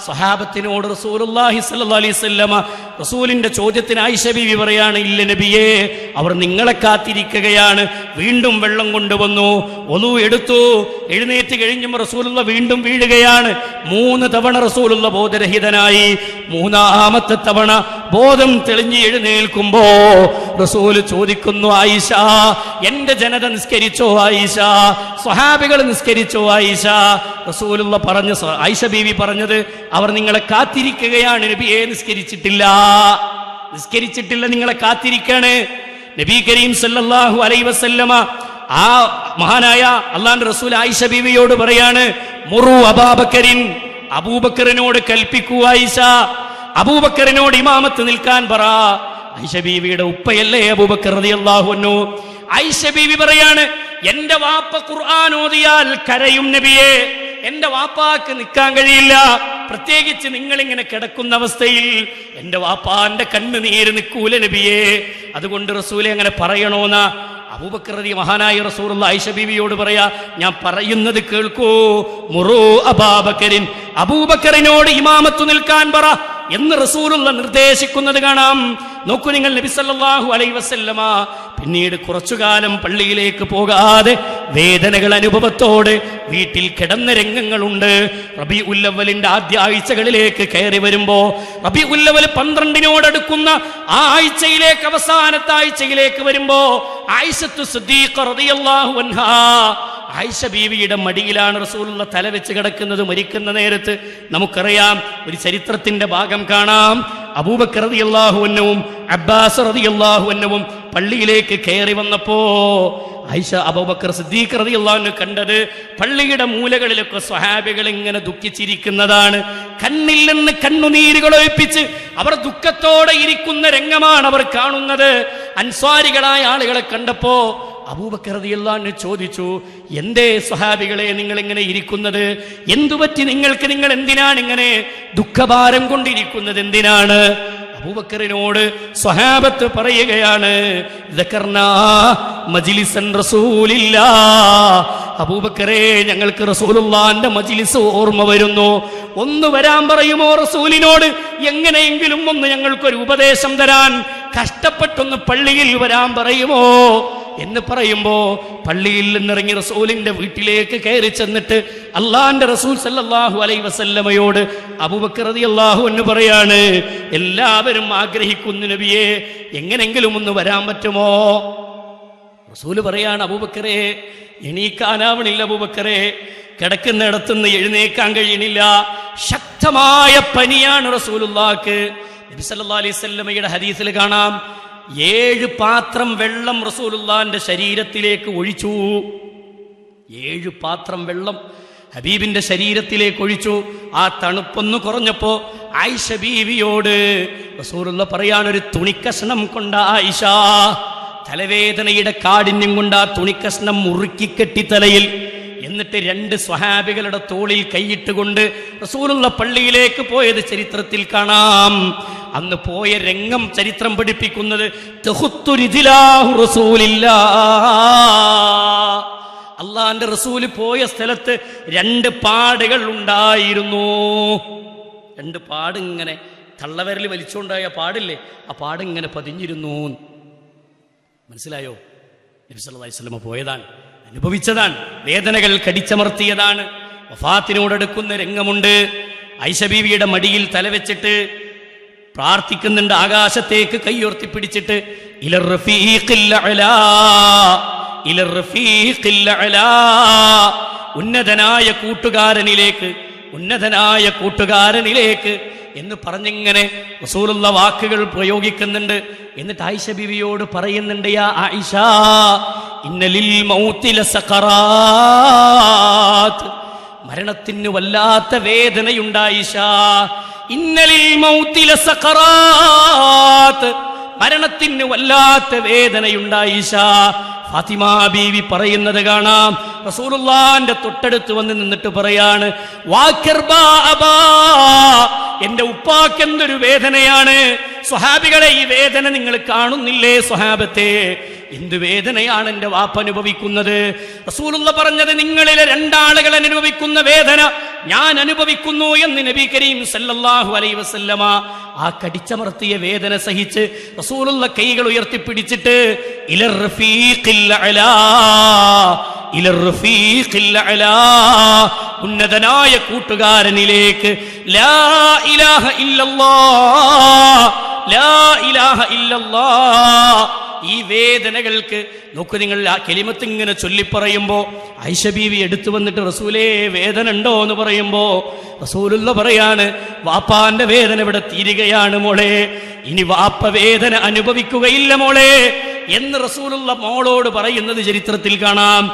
സ്വഹാബത്തിനോട് റസൂലുള്ളാഹി സ്വല്ലല്ലാഹു അലൈഹി വസല്ലമ റസൂലിന്റെ ചോദ്യത്തിന് ആയിഷ ബീവി പറയാണ്, ഇല്ല നബിയേ, അവർ നിങ്ങളെ കാത്തിരിക്കുകയാണ്. വീണ്ടും വെള്ളം കൊണ്ടുവന്നു, വളൂ എടുത്തു. എഴുന്നേറ്റ് കഴിഞ്ഞും റസൂലുള്ള വീണ്ടും വീഴുകയാണ്. 3 തവണ റസൂലുള്ള ബോധരഹിതനായി. 3ാമത്തെ തവണ ബോധം തെളിഞ്ഞ് എഴുന്നേൽക്കുമ്പോ റസൂല് ചോദിക്കുന്നു, ആയിഷ എന്റെ ജനത നിസ്കരിച്ചോ ആയിഷ, സ്വഹാബികൾ നിസ്കരിച്ചോ ആയിഷ? റസൂലുള്ള പറഞ്ഞു, ആയിഷ ബീവി പറഞ്ഞത്, അവർ നിങ്ങളെ കാത്തിരിക്കുകയാണ് നബിയെ, നിസ്കരിച്ചിട്ടില്ല, നിങ്ങളെ കാത്തിരിക്കാണ്. നബി കരീം സല്ലല്ലാഹു അലൈഹി വസല്ലമ ആ മഹാനായ അല്ലാഹുവിന്റെ റസൂൽ ആയിഷ ബീവിയോട് പറയാണ്, മുറു അബൂബക്കറിൻ, അബൂബക്കറിനോട് കൽപ്പിക്കൂ ആയിഷ, അബൂബക്കറിനോട് ഇമാമത്ത് നിൽക്കാൻ പറ. ആയിഷ ബീവിയുടെ ഉപ്പയല്ലേ അബൂബക്കർ റളിയല്ലാഹു അൻഹു. ആയിഷ ബീവി പറയാണ്, എന്റെ വാപ്പ ഖുർആൻ ഓതിയാൽ കരയും നബിയെ, എന്റെ വാപ്പാക്ക് നിൽക്കാൻ കഴിയില്ല, പ്രത്യേകിച്ച് നിങ്ങളിങ്ങനെ കിടക്കുന്ന അവസ്ഥയിൽ എന്റെ വാപ്പാന്റെ കണ്ണുനീര് നിൽക്കൂല നബിയെ. അതുകൊണ്ട് റസൂലെ അങ്ങനെ പറയണോന്നാ അബൂബക്കർ മഹാനായ റസൂലുള്ളാഹി ആയിഷ ബീവിയോട് പറയാ, ഞാൻ പറയുന്നത് കേൾക്കൂ, മുറൂ അബൂബക്കറിൻ, അബൂബക്കറിനോട് ഇമാമത്ത് നിൽക്കാൻ പറ എന്ന് റസൂലുള്ള നിർദ്ദേശിക്കുന്നത് കാണാം. നോക്കൂ നിങ്ങൾ, നബി സല്ലല്ലാഹു അലൈഹി വസല്ലമ പിന്നീട് കുറച്ചുകാലം പള്ളിയിലേക്ക് പോകാതെ വേദനകൾ അനുഭവത്തോടെ വീട്ടിൽ കിടന്ന രംഗങ്ങളുണ്ട്. റബീഉൽ അവ്വലിന്റെ ആദ്യ ആഴ്ചകളിലേക്ക് കയറി വരുമ്പോ, റബീഉൽ അവ്വൽ 12-നോടടുക്കുന്ന ആ ആഴ്ചയിലേക്ക്, അവസാനത്തെ ആഴ്ചയിലേക്ക് വരുമ്പോ ആയിഷത്തു സിദ്ദീഖ റളിയല്ലാഹു അൻഹാ, ആയിഷ ബീവിയുടെ മടിയിലാണ് റസൂലുള്ള തല വെച്ച് കിടക്കുന്നത്. മരിക്കുന്ന നേരത്ത് നമുക്കറിയാം, ഒരു ചരിത്രത്തിന്റെ ഭാഗം കാണാം. അബൂബക്കർ റളിയല്ലാഹു അൻഹുവും അബ്ബാസ് റളിയല്ലാഹു അൻഹുവും പള്ളിയിലേക്ക് കയറി വന്നപ്പോ ആയിഷ അബൂബക്കർ സിദ്ദീഖ് റളിയല്ലാഹു അൻഹു കണ്ടത് പള്ളിയുടെ മൂലകളിലൊക്കെ സ്വഹാബികൾ ഇങ്ങനെ ദുഃഖിച്ചിരിക്കുന്നതാണ്. കണ്ണിൽ നിന്ന് കണ്ണുനീരുകൾ ഒഴിപ്പിച്ച് അവർ ദുഃഖത്തോടെ ഇരിക്കുന്ന രംഗമാണ് അവർ കാണുന്നത്. അൻസ്വാരികളായ ആളുകളെ കണ്ടപ്പോ അബൂബക്കർ റളിയല്ലാഹു അൻഹു ചോദിച്ചു, എന്തേ സ്വഹാബികളെ നിങ്ങൾ ഇങ്ങനെ ഇരിക്കുന്നത്? എന്തുപറ്റി നിങ്ങൾക്ക്? നിങ്ങൾ എന്തിനാണ് ഇങ്ങനെ ദുഃഖഭാരം കൊണ്ടിരിക്കുന്നത്? എന്തിനാണ്? അബൂബക്കറിനോട് സ്വഹാബത്ത് പറയുകയാണ്, ദക്കർനാ മജ്ലിസൻ റസൂലില്ലാഹ്, അബൂബക്കറേ ഞങ്ങൾക്ക് റസൂലുള്ളാഹിന്റെ മജ്ലിസ് ഓർമ്മ വരുന്നു. ഒന്ന് വരാൻ പറയുമോ റസൂലിനോട്? എങ്ങനെയെങ്കിലും ഒന്ന് ഞങ്ങൾക്കൊരു ഉപദേശം തരാൻ കഷ്ടപ്പെട്ടൊന്ന് പള്ളിയിൽ വരാൻ പറയുമോ എന്ന് പറയുമ്പോ പള്ളിയിൽ നിന്നിറങ്ങി റസൂലിന്റെ വീട്ടിലേക്ക് കയറി ചെന്നിട്ട് അള്ളാന്റെ റസൂൽ സല്ലല്ലാഹു അലൈഹി വസല്ലമയോട് അബൂബക്കർ റളിയല്ലാഹു അൻഹു പറയാണ്, എല്ലാവരും ആഗ്രഹിക്കുന്നു നബിയെ, എങ്ങനെങ്കിലും ഒന്ന് വരാൻ പറ്റുമോ? റസൂല് പറയാണ്, അബൂബക്കറേ എണീക്കാനാവണില്ല, അബൂബക്കറേ കിടക്കുന്നിടത്തുനിന്ന് എഴുന്നേക്കാൻ കഴിയണില്ല, ശക്തമായ പനിയാണ് റസൂലുള്ളാഹിക്ക്. നബി സല്ലല്ലാഹു അലൈഹി വസല്ലമയുടെ ഹദീസിൽ കാണാം, 7 പാത്രം വെള്ളം റസൂലുള്ളാഹിന്റെ ശരീരത്തിലേക്ക് ഒഴിച്ചു. 7 പാത്രം വെള്ളം ഹബീബിന്റെ ശരീരത്തിലേക്ക് ഒഴിച്ചു. ആ തണുപ്പൊന്ന് കുറഞ്ഞപ്പോ ആയിഷ ബീവിയോട് റസൂലുള്ള പറയാണ്, ഒരു തുണിക്കഷ്ണം കൊണ്ട ആയിഷ, തലവേദനയുടെ കാഠിന്യം കൊണ്ട് ആ തുണിക്കഷ്ണം മുറുക്കിക്കെട്ടി തലയിൽ, എന്നിട്ട് 2 സ്വഹാബികളുടെ തോളിൽ കൈയിട്ടുകൊണ്ട് റസൂലുള്ള പള്ളിയിലേക്ക് പോയത് ചരിത്രത്തിൽ കാണാം. അന്ന് പോയ രംഗം ചരിത്രം പഠിപ്പിക്കുന്നത്, അള്ളാന്റെ റസൂല് പോയ സ്ഥലത്ത് 2 പാടുകൾ ഉണ്ടായിരുന്നു. 2 പാട് ഇങ്ങനെ തള്ളവരൽ വലിച്ചുകൊണ്ടായ പാടില്ലേ, ആ പാടിങ്ങനെ പതിഞ്ഞിരുന്നു. മനസ്സിലായോ? നബി സല്ലല്ലാഹു അലൈഹി വസല്ലം പോയതാണ്, അനുഭവിച്ചതാണ്, വേദനകൾ കടിച്ചമർത്തിയതാണ്. വഫാത്തിനോടടുക്കുന്ന രംഗമുണ്ട്. ആയിഷ ബീവിയുടെ മടിയിൽ തലവെച്ചിട്ട് പ്രാർത്ഥിക്കുന്നുണ്ട്, ആകാശത്തേക്ക് കൈയുയർത്തി പിടിച്ചിട്ട്, ഇലർ റഫീഖിൽ അലാ, ഇലർ റഫീഖിൽ അലാ, ഉന്നതനായ കൂട്ടുകാരനിലേക്ക്, ഉന്നതനായ കൂട്ടുകാരനിലേക്ക് എന്ന് പറഞ്ഞിങ്ങനെ റസൂലുള്ള വാക്കുകൾ പ്രയോഗിക്കുന്നുണ്ട്. എന്നിട്ട് ആയിഷ ബീവിയോട് പറയുന്നുണ്ട്, യാ ആയിഷ ഇന്നലിൽ മൗതി ലസഖറാത്ത്, മരണത്തിന് വല്ലാത്ത വേദനയുണ്ട് ആയിഷ. ഇന്നലിൽ മൗതി ലസഖറാത്ത്, മരണത്തിന് വല്ലാത്ത വേദനയുണ്ട് ആയിഷ. ഫാത്തിമ ബീവി പറയുന്നത് കാണാം, റസൂലുള്ളാഹിന്റെ തൊട്ടടുത്ത് വന്ന് നിന്നിട്ട് പറയാണ്, വാക്കിർബാ അബാ, എന്റെ ഉപ്പാക്ക് എന്തൊരു വേദനയാണ്. സ്വഹാബികളെ, ഈ വേദന നിങ്ങൾ കാണുന്നില്ലേ സ്വഹാബത്തെ? എന്ത് വേദനയാണ് എൻ്റെ വാപ്പ അനുഭവിക്കുന്നത്? റസൂലുള്ള പറഞ്ഞത്, നിങ്ങളിലെ 2 ആളുകൾ അനുഭവിക്കുന്ന വേദന ഞാൻ അനുഭവിക്കുന്നു എന്ന് നബി കരീം സല്ലല്ലാഹു അലൈഹി വസല്ലമ. ആ കടിച്ചമർത്തിയ വേദന സഹിച്ച് റസൂലുള്ള കൈകൾ ഉയർത്തിപ്പിടിച്ചിട്ട് ഇലർ റഫീഖിൽ അലാ, ഇലർ റഫീഖിൽ അലാ, ഉന്നതനായ കൂട്ടുകാരനിലേക്ക്, ലാ ഇലാഹ ഇല്ലല്ലാഹ്, ലാ ഇലാഹ ഇല്ലല്ലാഹ്. ഈ വേദനകൾക്ക് നോക്കൂ നിങ്ങൾ, ആ കലിമത്ത് ഇങ്ങനെ ചൊല്ലിപ്പറയുമ്പോ ആയിഷ ബീവി എടുത്തു വന്നിട്ട്, റസൂലേ വേദന ഉണ്ടോ എന്ന് പറയുമ്പോ റസൂലുള്ള പറയാണ്, വാപ്പാന്റെ വേദന ഇവിടെ തീരുകയാണ് മോളെ, ഇനി വാപ്പ വേദന അനുഭവിക്കുകയില്ല മോളെ എന്ന് റസൂലുള്ള മോളോട് പറയുന്നത് ചരിത്രത്തിൽ കാണാം.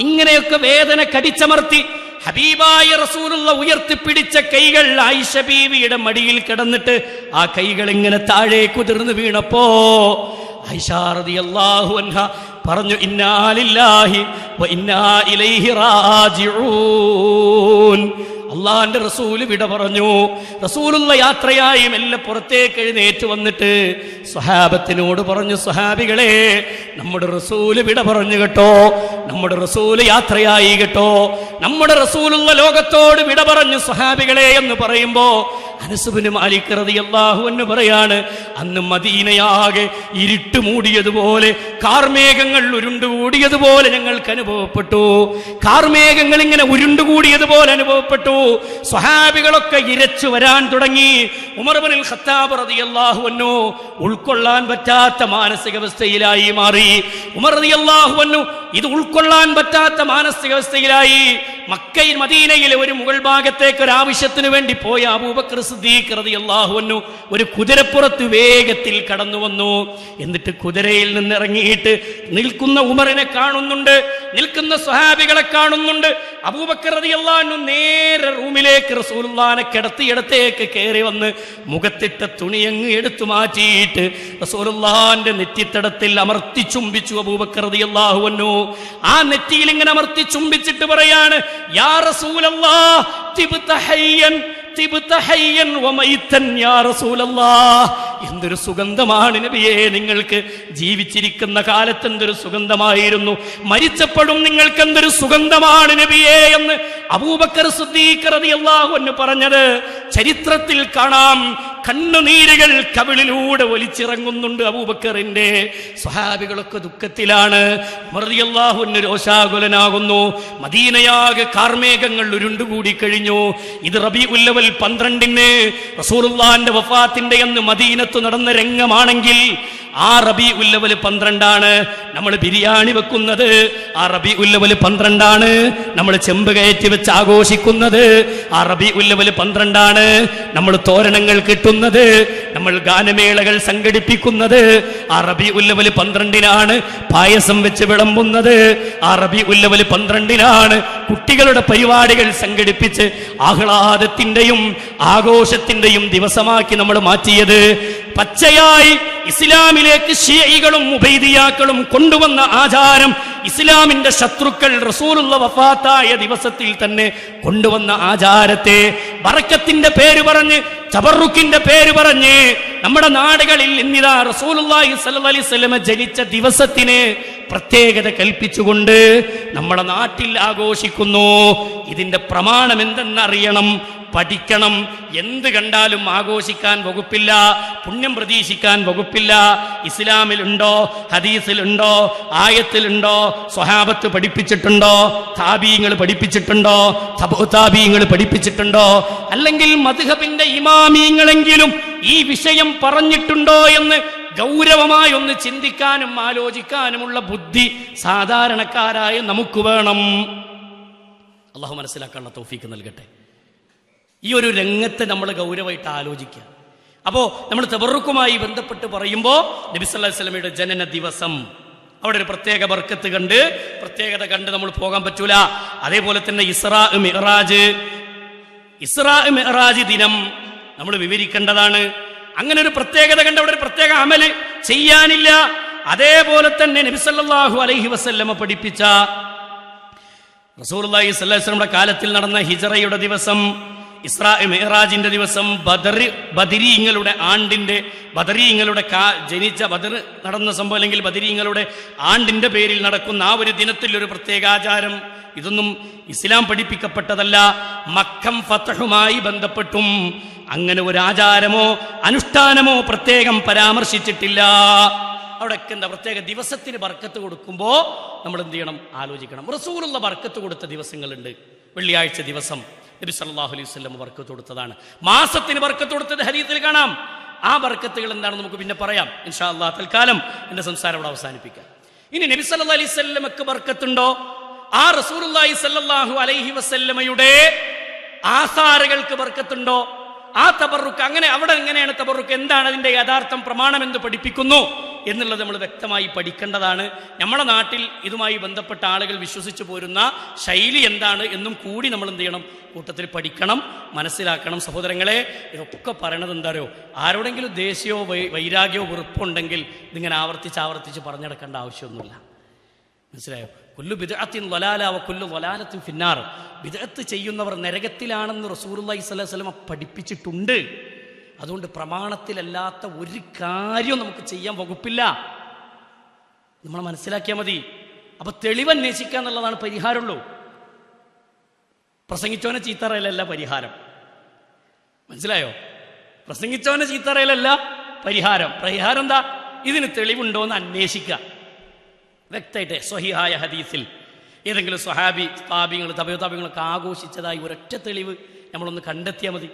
ഇങ്ങനെയൊക്കെ വേദന കടിച്ചമർത്തി ഹബീബായ റസൂലുള്ള ഉയർത്തിപ്പിടിച്ച കൈകൾ ആയിഷ ബീവിയുടെ മടിയിൽ കിടന്നിട്ട് ആ കൈകൾ ഇങ്ങനെ താഴെ കുതിർന്നു വീണപ്പോ ആയിഷ റളിയല്ലാഹു അൻഹ പറഞ്ഞു, ഇന്നാ ലില്ലാഹി വ ഇന്നാ ഇലൈഹി റാജിഊൻ. അള്ളാന്റെ റസൂല് വിട പറഞ്ഞു. റസൂലുള്ള യാത്രയായി മെല്ലെ പുറത്തേക്ക് എഴുന്നേറ്റ് വന്നിട്ട് സ്വഹാബത്തിനോട് പറഞ്ഞു, സ്വഹാബികളെ, നമ്മുടെ റസൂല് വിട പറഞ്ഞു കേട്ടോ, നമ്മുടെ റസൂല് യാത്രയായി കേട്ടോ, നമ്മുടെ റസൂലുള്ള ലോകത്തോട് വിട പറഞ്ഞു സ്വഹാബികളെ എന്ന് പറയുമ്പോ അനസ് ബിൻ മാലിക് റളിയല്ലാഹു അൻഹു പറയാണ്, അന്ന് മദീനയാകെ ഇരുട്ട് മൂടിയതുപോലെ, കാർമേഘങ്ങൾ ഉരുണ്ടുകൂടിയതുപോലെ ഞങ്ങൾക്ക് അനുഭവപ്പെട്ടു. കാർമേഘങ്ങൾ ഇങ്ങനെ ഉരുണ്ടുകൂടിയതുപോലെ അനുഭവപ്പെട്ടു. സ്വഹാബികളൊക്കെ ഇരച്ചു വരാൻ തുടങ്ങി. ഉമർ ഇബ്നുൽ ഖത്താബ് റളിയല്ലാഹു അൻഹു ഉൾക്കൊള്ളാൻ പറ്റാത്ത മാനസികാവസ്ഥയിലായി മാറി. ഉമർ റളിയല്ലാഹു അൻഹു ഇത് ഉൾക്കൊള്ളാൻ പറ്റാത്ത മാനസികാവസ്ഥയിലായി. മക്കയിൽ മദീനയിലെ ഒരു മുകൾ ഭാഗത്തേക്ക് ഒരു ആവശ്യത്തിന് വേണ്ടി പോയ അബൂബക്കർ സിദ്ദീഖ് റളിയല്ലാഹു അൻഹു ഒരു കുതിരപ്പുറത്ത് വേഗത്തിൽ കടന്നു വന്നു. എന്നിട്ട് കുതിരയിൽ നിന്ന് ഇറങ്ങിയിട്ട് നിൽക്കുന്ന ഉമറിനെ കാണുന്നുണ്ട്, നിൽക്കുന്ന സ്വഹാബികളെ കാണുന്നുണ്ട്. അബൂബക്കർ റളിയല്ലാഹു അൻഹു നേരെ റൂമിലേക്ക് റസൂലുള്ളാഹിനെ കിടത്തിയിടത്തേക്ക് കയറി വന്ന് മുഖത്തിട്ട തുണിയങ്ങ് എടുത്തു മാറ്റിയിട്ട് റസൂലുള്ളാഹിന്റെ നെറ്റിത്തടത്തിൽ അമർത്തി ചുംബിച്ചു അബൂബക്കർ റളിയല്ലാഹു അൻഹു. ആ നെറ്റിയിൽ ഇങ്ങനെ അമർത്തി ചുംബിച്ചിട്ട് പറയാണ്, യാ റസൂലല്ലാഹ് തിബ്ത ഹയ്യൻ തിബ്ത ഹയ്യൻ വമൈതൻ യാ റസൂലല്ലാഹ്. എന്തൊരു സുഗന്ധമാണ് നബിയേ നിങ്ങൾക്ക്, ജീവിച്ചിരിക്കുന്ന കാലത്ത് എന്തൊരു സുഗന്ധമായിരുന്നു, മരിച്ചപ്പോഴും നിങ്ങൾക്ക് എന്തൊരു സുഗന്ധമാണ് നബിയേ എന്ന് അബൂബക്കർ സിദ്ദീഖ് റളിയല്ലാഹു അൻഹു പറഞ്ഞത് ചരിത്രത്തിൽ കാണാം. കണ്ണുനീരുകൾ കവിളിലൂടെ ഒലിച്ചിറങ്ങുന്നുണ്ട് അബൂബക്കറിന്റെ. സ്വഹാബികളൊക്കെ ദുഃഖത്തിലാണ്. ഉമർ റളിയല്ലാഹു അൻഹു രോഷാകുലനാകുന്നു. മദീനയാകെ കാർമേഘങ്ങൾ ഉരുണ്ടുകൂടി കഴിഞ്ഞു. ഇത് റബീഉൽ അവ്വൽ 12 റസൂലുള്ളാഹിന്റെ വഫാത്തിന്റെ അന്ന് മദീനത്ത് നടന്ന രംഗമാണെങ്കിൽ ആ റബീഉൽ അവ്വൽ 12 നമ്മൾ ബിരിയാണി വെക്കുന്നത്. ആ റബീഉൽ അവ്വൽ 12 നമ്മൾ ചെമ്പ് കയറ്റി വെച്ച് ആഘോഷിക്കുന്നത്. ആ റബീഉൽ അവ്വൽ 12 നമ്മൾ തോരണങ്ങൾ കിട്ടുന്നത്, നമ്മൾ ഗാനമേളകൾ സംഘടിപ്പിക്കുന്നത്. ആ റബീഉൽ അവ്വൽ 12 പായസം വെച്ച് വിളമ്പുന്നത്. ആ റബീഉൽ അവ്വൽ 12 കുട്ടികളുടെ പരിപാടികൾ സംഘടിപ്പിച്ച് ആഹ്ലാദത്തിന്റെയും ആഘോഷത്തിന്റെയും ദിവസമാക്കി നമ്മൾ മാറ്റിയത്. പച്ചയായി ഇസ്ലാമിലേക്ക് ശീഈകളും ഉബൈദിയാക്കളും കൊണ്ടുവന്ന ആചാരം, ഇസ്ലാമിന്റെ ശത്രുക്കൾ റസൂലുള്ള വഫാത്തായ ദിവസത്തിൽ തന്നെ കൊണ്ടുവന്ന ആചാരത്തെ ബറക്കത്തിന്റെ പേര് പറഞ്ഞ്, തബറുക്കിന്റെ പേര് പറഞ്ഞ് നമ്മുടെ നാടുകളിൽ ഇന്നിതാ റസൂലുള്ളാഹി സ്വല്ലല്ലാഹി അലൈഹി വസല്ലം ജനിച്ച ദിവസത്തിന് പ്രത്യേകത കൽപ്പിച്ചുകൊണ്ട് നമ്മുടെ നാട്ടിൽ ആഘോഷിക്കുന്നു. ഇതിന്റെ പ്രമാണം എന്തെന്നറിയണം, പഠിക്കണം. എന്ത് കണ്ടാലും ആഘോഷിക്കാൻ വകുപ്പില്ല, പുണ്യം പ്രതീക്ഷിക്കാൻ വകുപ്പില്ല. ഇസ്ലാമിലുണ്ടോ, ഹദീസിലുണ്ടോ, ആയത്തിലുണ്ടോ, സ്വഹാബത്ത് പഠിപ്പിച്ചിട്ടുണ്ടോ, താബീങ്ങൾ പഠിപ്പിച്ചിട്ടുണ്ടോ, താബീങ്ങൾ പഠിപ്പിച്ചിട്ടുണ്ടോ, അല്ലെങ്കിൽ മദ്ഹബിന്റെ ഇമാമീങ്ങളെങ്കിലും ഈ വിഷയം പറഞ്ഞിട്ടുണ്ടോ എന്ന് ഗൗരവമായി ഒന്ന് ചിന്തിക്കാനും ആലോചിക്കാനുമുള്ള ബുദ്ധി സാധാരണക്കാരായ നമുക്ക് വേണം. അള്ളാഹു മനസ്സിലാക്കാനുള്ള തൗഫീക്ക് നൽകട്ടെ. ഈ ഒരു രംഗത്തെ നമ്മൾ ഗൗരവമായിട്ട് ആലോചിക്കുക. അപ്പോൾ നമ്മൾ തബറുക്കുമായി ബന്ധപ്പെട്ട് പറയുമ്പോൾ നബി സല്ലല്ലാഹു അലൈഹി വസല്ലമയുടെ ജനന ദിവസം അവിടെ ഒരു പ്രത്യേക ബർക്കത്ത് കണ്ട്, പ്രത്യേകത കണ്ട് നമ്മൾ പോകാൻ പറ്റൂല. അതേപോലെ തന്നെ ഇസ്രാ മിഅ്റാജ് ദിനം നമ്മൾ വിവരിക്കേണ്ടതാണ്. അങ്ങനെ ഒരു പ്രത്യേകത കണ്ട് അവിടെ ഒരു പ്രത്യേക അമല് ചെയ്യാനില്ല. അതേപോലെ തന്നെ നബി സല്ലല്ലാഹു അലൈഹി വസല്ലമ പഠിപ്പിച്ച റസൂലുള്ളാഹി സ്വല്ലല്ലാഹു അലൈഹി വസല്ലമയുടെ കാലത്തിൽ നടന്ന ഹിജ്റയുടെ ദിവസം, ഇസ്രാ മിഅ്റാജിന്റെ ദിവസം, ബദരീങ്ങളുടെ ആണ്ടിന്റെ, ബദരീങ്ങളുടെ ജനിച്ച ബദർ നടന്ന സംഭവം അല്ലെങ്കിൽ ബദരീങ്ങളുടെ ആണ്ടിന്റെ പേരിൽ നടക്കുന്ന ആ ഒരു ദിനത്തിൽ ഒരു പ്രത്യേക ആചാരം, ഇതൊന്നും ഇസ്ലാം പഠിപ്പിക്കപ്പെട്ടതല്ല. മക്കം ഫത്ഹുമായി ബന്ധപ്പെട്ടും അങ്ങനെ ഒരു ആചാരമോ അനുഷ്ഠാനമോ പ്രത്യേകം പരാമർശിച്ചിട്ടില്ല. അവിടെയൊക്കെ എന്താ പ്രത്യേക ദിവസത്തിന് ബർക്കത്ത് കൊടുക്കുമ്പോൾ നമ്മൾ എന്ത് ചെയ്യണം, ആലോചിക്കണം. റസൂലുള്ള ബർക്കത്ത് കൊടുത്ത ദിവസങ്ങളുണ്ട്. വെള്ളിയാഴ്ച ദിവസം നബി സല്ലല്ലാഹു അലൈഹി വസല്ലം ബർക്കത്ത് കൊടുത്തതാണ്. മാസത്തിന് ബർക്കത്ത് കൊടുത്തത് ഹദീസിൽ കാണാം. ആ ബർക്കത്തുകൾ എന്താണെന്ന് നമുക്ക് പിന്നെ പറയാം ഇൻഷാ അല്ലാഹ്. തൽക്കാലം എന്റെ സംസാരം അവിടെ അവസാനിപ്പിക്കാം. ഇനി നബി സല്ലല്ലാഹു അലൈഹി വസല്ലമക്ക് ബർക്കത്തുണ്ടോ? ആ റസൂലുള്ളാഹി സല്ലല്ലാഹു അലൈഹി വസല്ലമയുടെ ആസാറുകൾക്ക് ബർക്കത്തുണ്ടോ? ആ തബറുക്ക് അങ്ങനെ അവിടെ എങ്ങനെയാണ് തബറുക്ക്, എന്താണ് അതിന്റെ യഥാർത്ഥം പ്രമാണം എന്ന് പഠിപ്പിക്കുന്നു എന്നുള്ളത് നമ്മൾ വ്യക്തമായി പഠിക്കേണ്ടതാണ്. നമ്മുടെ നാട്ടിൽ ഇതുമായി ബന്ധപ്പെട്ട ആളുകൾ വിശ്വസിച്ചു പോരുന്ന ശൈലി എന്താണ് എന്നും കൂടി നമ്മൾ എന്ത് ചെയ്യണം, കൂട്ടത്തിൽ പഠിക്കണം, മനസ്സിലാക്കണം. സഹോദരങ്ങളെ, ഇതൊക്കെ പറയണത് എന്താണോ, ആരോടെങ്കിലും ദേഷ്യമോ വൈരാഗ്യമോ വെറുപ്പുണ്ടെങ്കിൽ ഇതിങ്ങനെ ആവർത്തിച്ച് പറഞ്ഞെടുക്കേണ്ട ആവശ്യമൊന്നുമില്ല. മനസ്സിലായോ? കുല്ലു ബിദ്അത്തിൻ ളലാല വ കുല്ലു ളലാലത്തിൻ ഫിന്നാർ. ബിദ്അത്ത് ചെയ്യുന്നവർ നരകത്തിലാണെന്ന് റസൂലുള്ളാഹി സ്വല്ലല്ലാഹു അലൈഹി വസല്ലം പഠിപ്പിച്ചിട്ടുണ്ട്. അതുകൊണ്ട് പ്രമാണത്തിലല്ലാത്ത ഒരു കാര്യം നമുക്ക് ചെയ്യാൻ വകുപ്പില്ല. നമ്മൾ മനസ്സിലാക്കിയാൽ മതി. അപ്പൊ തെളിവന്വേഷിക്കുക എന്നുള്ളതാണ് പരിഹാരമുള്ളൂ. പ്രസംഗിച്ചവനെ ചീത്തറയിലല്ല പരിഹാരം. മനസ്സിലായോ? പ്രസംഗിച്ചവനെ ചീത്തറയിലല്ല പരിഹാരം. പരിഹാരം എന്താ? ഇതിന് തെളിവുണ്ടോ എന്ന് അന്വേഷിക്കുക. വ്യക്തമായിട്ട് സ്വഹീഹായ ഹദീസിൽ ഏതെങ്കിലും സ്വഹാബി താബികളൊക്കെ ആഘോഷിച്ചതായി ഒരൊറ്റ തെളിവ് നമ്മളൊന്ന് കണ്ടെത്തിയാൽ മതി.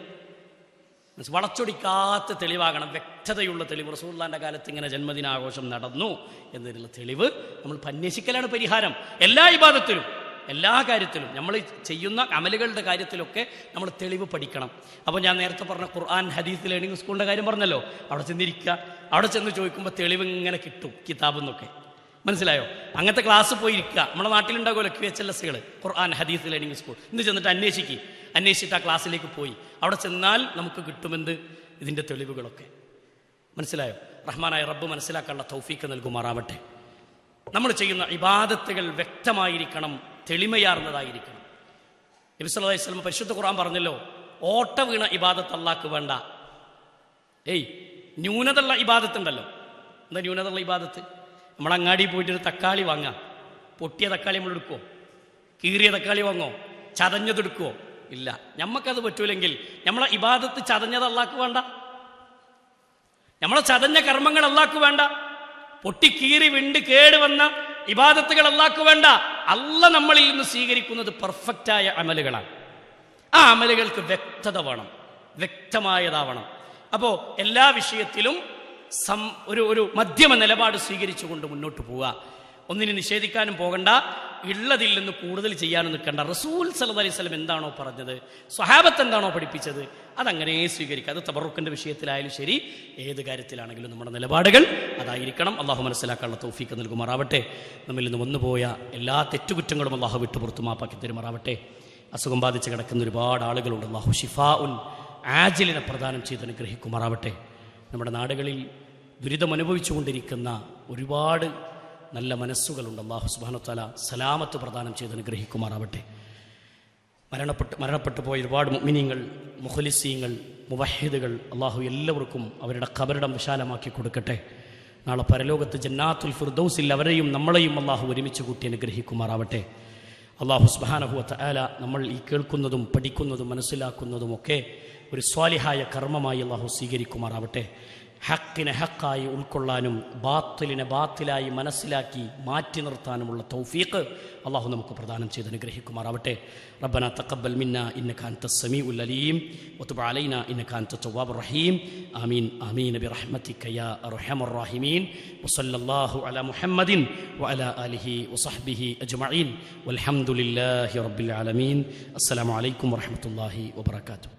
വളച്ചൊടിക്കാത്ത തെളിവാകണം, വ്യക്തതയുള്ള തെളിവ്. റസൂലുള്ളാഹിന്റെ കാലത്ത് ഇങ്ങനെ ജന്മദിനാഘോഷം നടന്നു എന്നതിനുള്ള തെളിവ് നമ്മൾ അന്വേഷിക്കലാണ് പരിഹാരം. എല്ലാ ഇബാദത്തിലും എല്ലാ കാര്യത്തിലും നമ്മൾ ചെയ്യുന്ന അമലുകളുടെ കാര്യത്തിലൊക്കെ നമ്മൾ തെളിവ് പഠിക്കണം. അപ്പോൾ ഞാൻ നേരത്തെ പറഞ്ഞ ഖുർആൻ ഹദീസ് ലേണിംഗ് സ്കൂളിൻ്റെ കാര്യം പറഞ്ഞല്ലോ, അവിടെ ചെന്നിരിക്കുക, അവിടെ ചെന്ന് ചോദിക്കുമ്പോൾ തെളിവ് ഇങ്ങനെ കിട്ടും കിതാബിൽ നിന്നൊക്കെ. മനസ്സിലായോ? അങ്ങനത്തെ ക്ലാസ് പോയി ഇരിക്കുക. നമ്മുടെ നാട്ടിലുണ്ടാകുമല്ലോ QHLS ഖുർആൻ ഹദീസ് ലേണിംഗ് സ്കൂൾ. ഇന്ന് ചെന്നിട്ട് അന്വേഷിച്ചിട്ട് ആ ക്ലാസ്സിലേക്ക് പോയി അവിടെ ചെന്നാൽ നമുക്ക് കിട്ടുമെന്ന് ഇതിൻ്റെ തെളിവുകളൊക്കെ. മനസ്സിലായോ? റഹ്മാനായ റബ്ബ് മനസ്സിലാക്കാനുള്ള തൗഫീക്ക് നൽകുമാറാവട്ടെ. നമ്മൾ ചെയ്യുന്ന ഇബാദത്തുകൾ വ്യക്തമായിരിക്കണം, തെളിമയാർന്നതായിരിക്കണം. നബി സല്ലല്ലാഹു അലൈഹി വസല്ലം പരിശുദ്ധ ഖുർആൻ പറഞ്ഞല്ലോ, ഓട്ട വീണ ഇബാദത്ത് അല്ലാഹ്ക്ക് വേണ്ട. ന്യൂനതയുള്ള ഇബാദത്തുണ്ടല്ലോ. എന്താ ന്യൂനതയുള്ള ഇബാദത്ത്? നമ്മൾ അങ്ങാടി പോയിട്ടൊരു തക്കാളി വാങ്ങാം. പൊട്ടിയ തക്കാളി നമ്മൾ എടുക്കുമോ? കീറിയ തക്കാളി വാങ്ങോ? ചതഞ്ഞതെടുക്കുമോ? ഇല്ല. ഞമ്മക്കത് പറ്റൂലെങ്കിൽ നമ്മളെ ഇബാദത്ത് ചതഞ്ഞത് അല്ലാഹ്ക്ക് വേണ്ട. നമ്മളെ ചതഞ്ഞ കർമ്മങ്ങൾ അല്ലാഹ്ക്ക് വേണ്ട. പൊട്ടിക്കീറി വിണ്ട് കേട് വന്ന ഇബാദത്തുകൾ അല്ലാഹ്ക്ക് വേണ്ട. അല്ലാഹ് നമ്മളിൽ നിന്ന് സ്വീകരിക്കുന്നത് പെർഫെക്റ്റായ അമലുകളാണ്. ആ അമലുകൾക്ക് വ്യക്തത വേണം, വ്യക്തമായതാവണം. അപ്പോൾ എല്ലാ വിഷയത്തിലും ഒരു മധ്യമ നിലപാട് സ്വീകരിച്ചുകൊണ്ട് മുന്നോട്ട് പോവുക. ഒന്നിനെ നിഷേധിക്കാനും പോകണ്ട, ഉള്ളതിൽ നിന്ന് കൂടുതൽ ചെയ്യാനും നിൽക്കണ്ട. റസൂൽ സല്ലല്ലാഹു അലൈഹി വസല്ലം എന്താണോ പറഞ്ഞത്, സ്വഹാബത്ത് എന്താണോ പഠിപ്പിച്ചത്, അതങ്ങനെ സ്വീകരിക്കുക. അത് തബറുക്കിൻ്റെ വിഷയത്തിലായാലും ശരി, ഏത് കാര്യത്തിലാണെങ്കിലും നമ്മുടെ നിലപാടുകൾ അതായിരിക്കണം. അള്ളാഹു മനസ്സിലാക്കാനുള്ള തൗഫീക്ക് നൽകുമാറാവട്ടെ. നമ്മിൽ നിന്ന് വന്നുപോയ എല്ലാ തെറ്റുകുറ്റങ്ങളും അള്ളാഹു വിട്ടുപുറത്തു മാപ്പാക്കി തരുമാറാവട്ടെ. അസുഖം ബാധിച്ച് കിടക്കുന്ന ഒരുപാട് ആളുകളുണ്ട്. അള്ളാഹു ഷിഫാഉൻ ആജിലിനെ പ്രദാനം ചെയ്ത് അനുഗ്രഹിക്കുമാറാവട്ടെ. നമ്മുടെ നാടുകളിൽ ദുരിതം അനുഭവിച്ചുകൊണ്ടിരിക്കുന്ന ഒരുപാട് നല്ല മനസ്സുകളുണ്ട്. അല്ലാഹു സുബ്ഹാനഹു വ തആല സലാമത്ത് പ്രദാനം ചെയ്ത് അനുഗ്രഹിക്കുമാറാവട്ടെ. മരണപ്പെട്ടു പോയ ഒരുപാട് മുഅ്മിനീങ്ങൾ, മുഖ്ലിസീങ്ങൾ, മുവഹിദുകൾ, അള്ളാഹു എല്ലാവർക്കും അവരുടെ ഖബറിടം വിശാലമാക്കി കൊടുക്കട്ടെ. നാളെ പരലോകത്ത് ജന്നാത്തുൽ ഫിർദൗസിൽ അവരെയും നമ്മളെയും അള്ളാഹു ഒരുമിച്ച് കൂട്ടി അനുഗ്രഹിക്കുമാറാവട്ടെ. അള്ളാഹു സുബ്ഹാനഹു വ തആല നമ്മൾ ഈ കേൾക്കുന്നതും പഠിക്കുന്നതും മനസ്സിലാക്കുന്നതുമൊക്കെ ഒരു സ്വാലിഹായ കർമ്മമായി അള്ളാഹു സ്വീകരിക്കുമാറാവട്ടെ. ഹക്കിനെ ഹക്കായി ഉൾക്കൊള്ളാനും ബാത്തിലിനെ ബാത്തിലായി മനസ്സിലാക്കി മാറ്റി നിർത്താനുമുള്ള തൗഫീഖ് അള്ളാഹു നമുക്ക് പ്രദാനം ചെയ്ത് അനുഗ്രഹിക്കുമാറാവട്ടെ. റബ്ബനാ തഖബ്ബൽ മിന്നാ ഇന്നക അൻതസ് സമീഉൽ അലീം വതുബ് അലൈനാ ഇന്നക അൻതത് തവ്വാബുർ റഹീം. ആമീൻ ആമീൻ ബിറഹ്മതിക യാ അർഹമർ റഹീമീൻ. വസല്ലല്ലാഹു അലാ മുഹമ്മദിൻ വഅലാ ആലിഹി വസഹ്ബിഹി അജ്മഈൻ വൽഹംദുലില്ലാഹി റബ്ബിൽ ആലമീൻ. അസ്സലാമു അലൈക്കും വറഹ്മത്തുള്ളാഹി വബറകാതുഹു.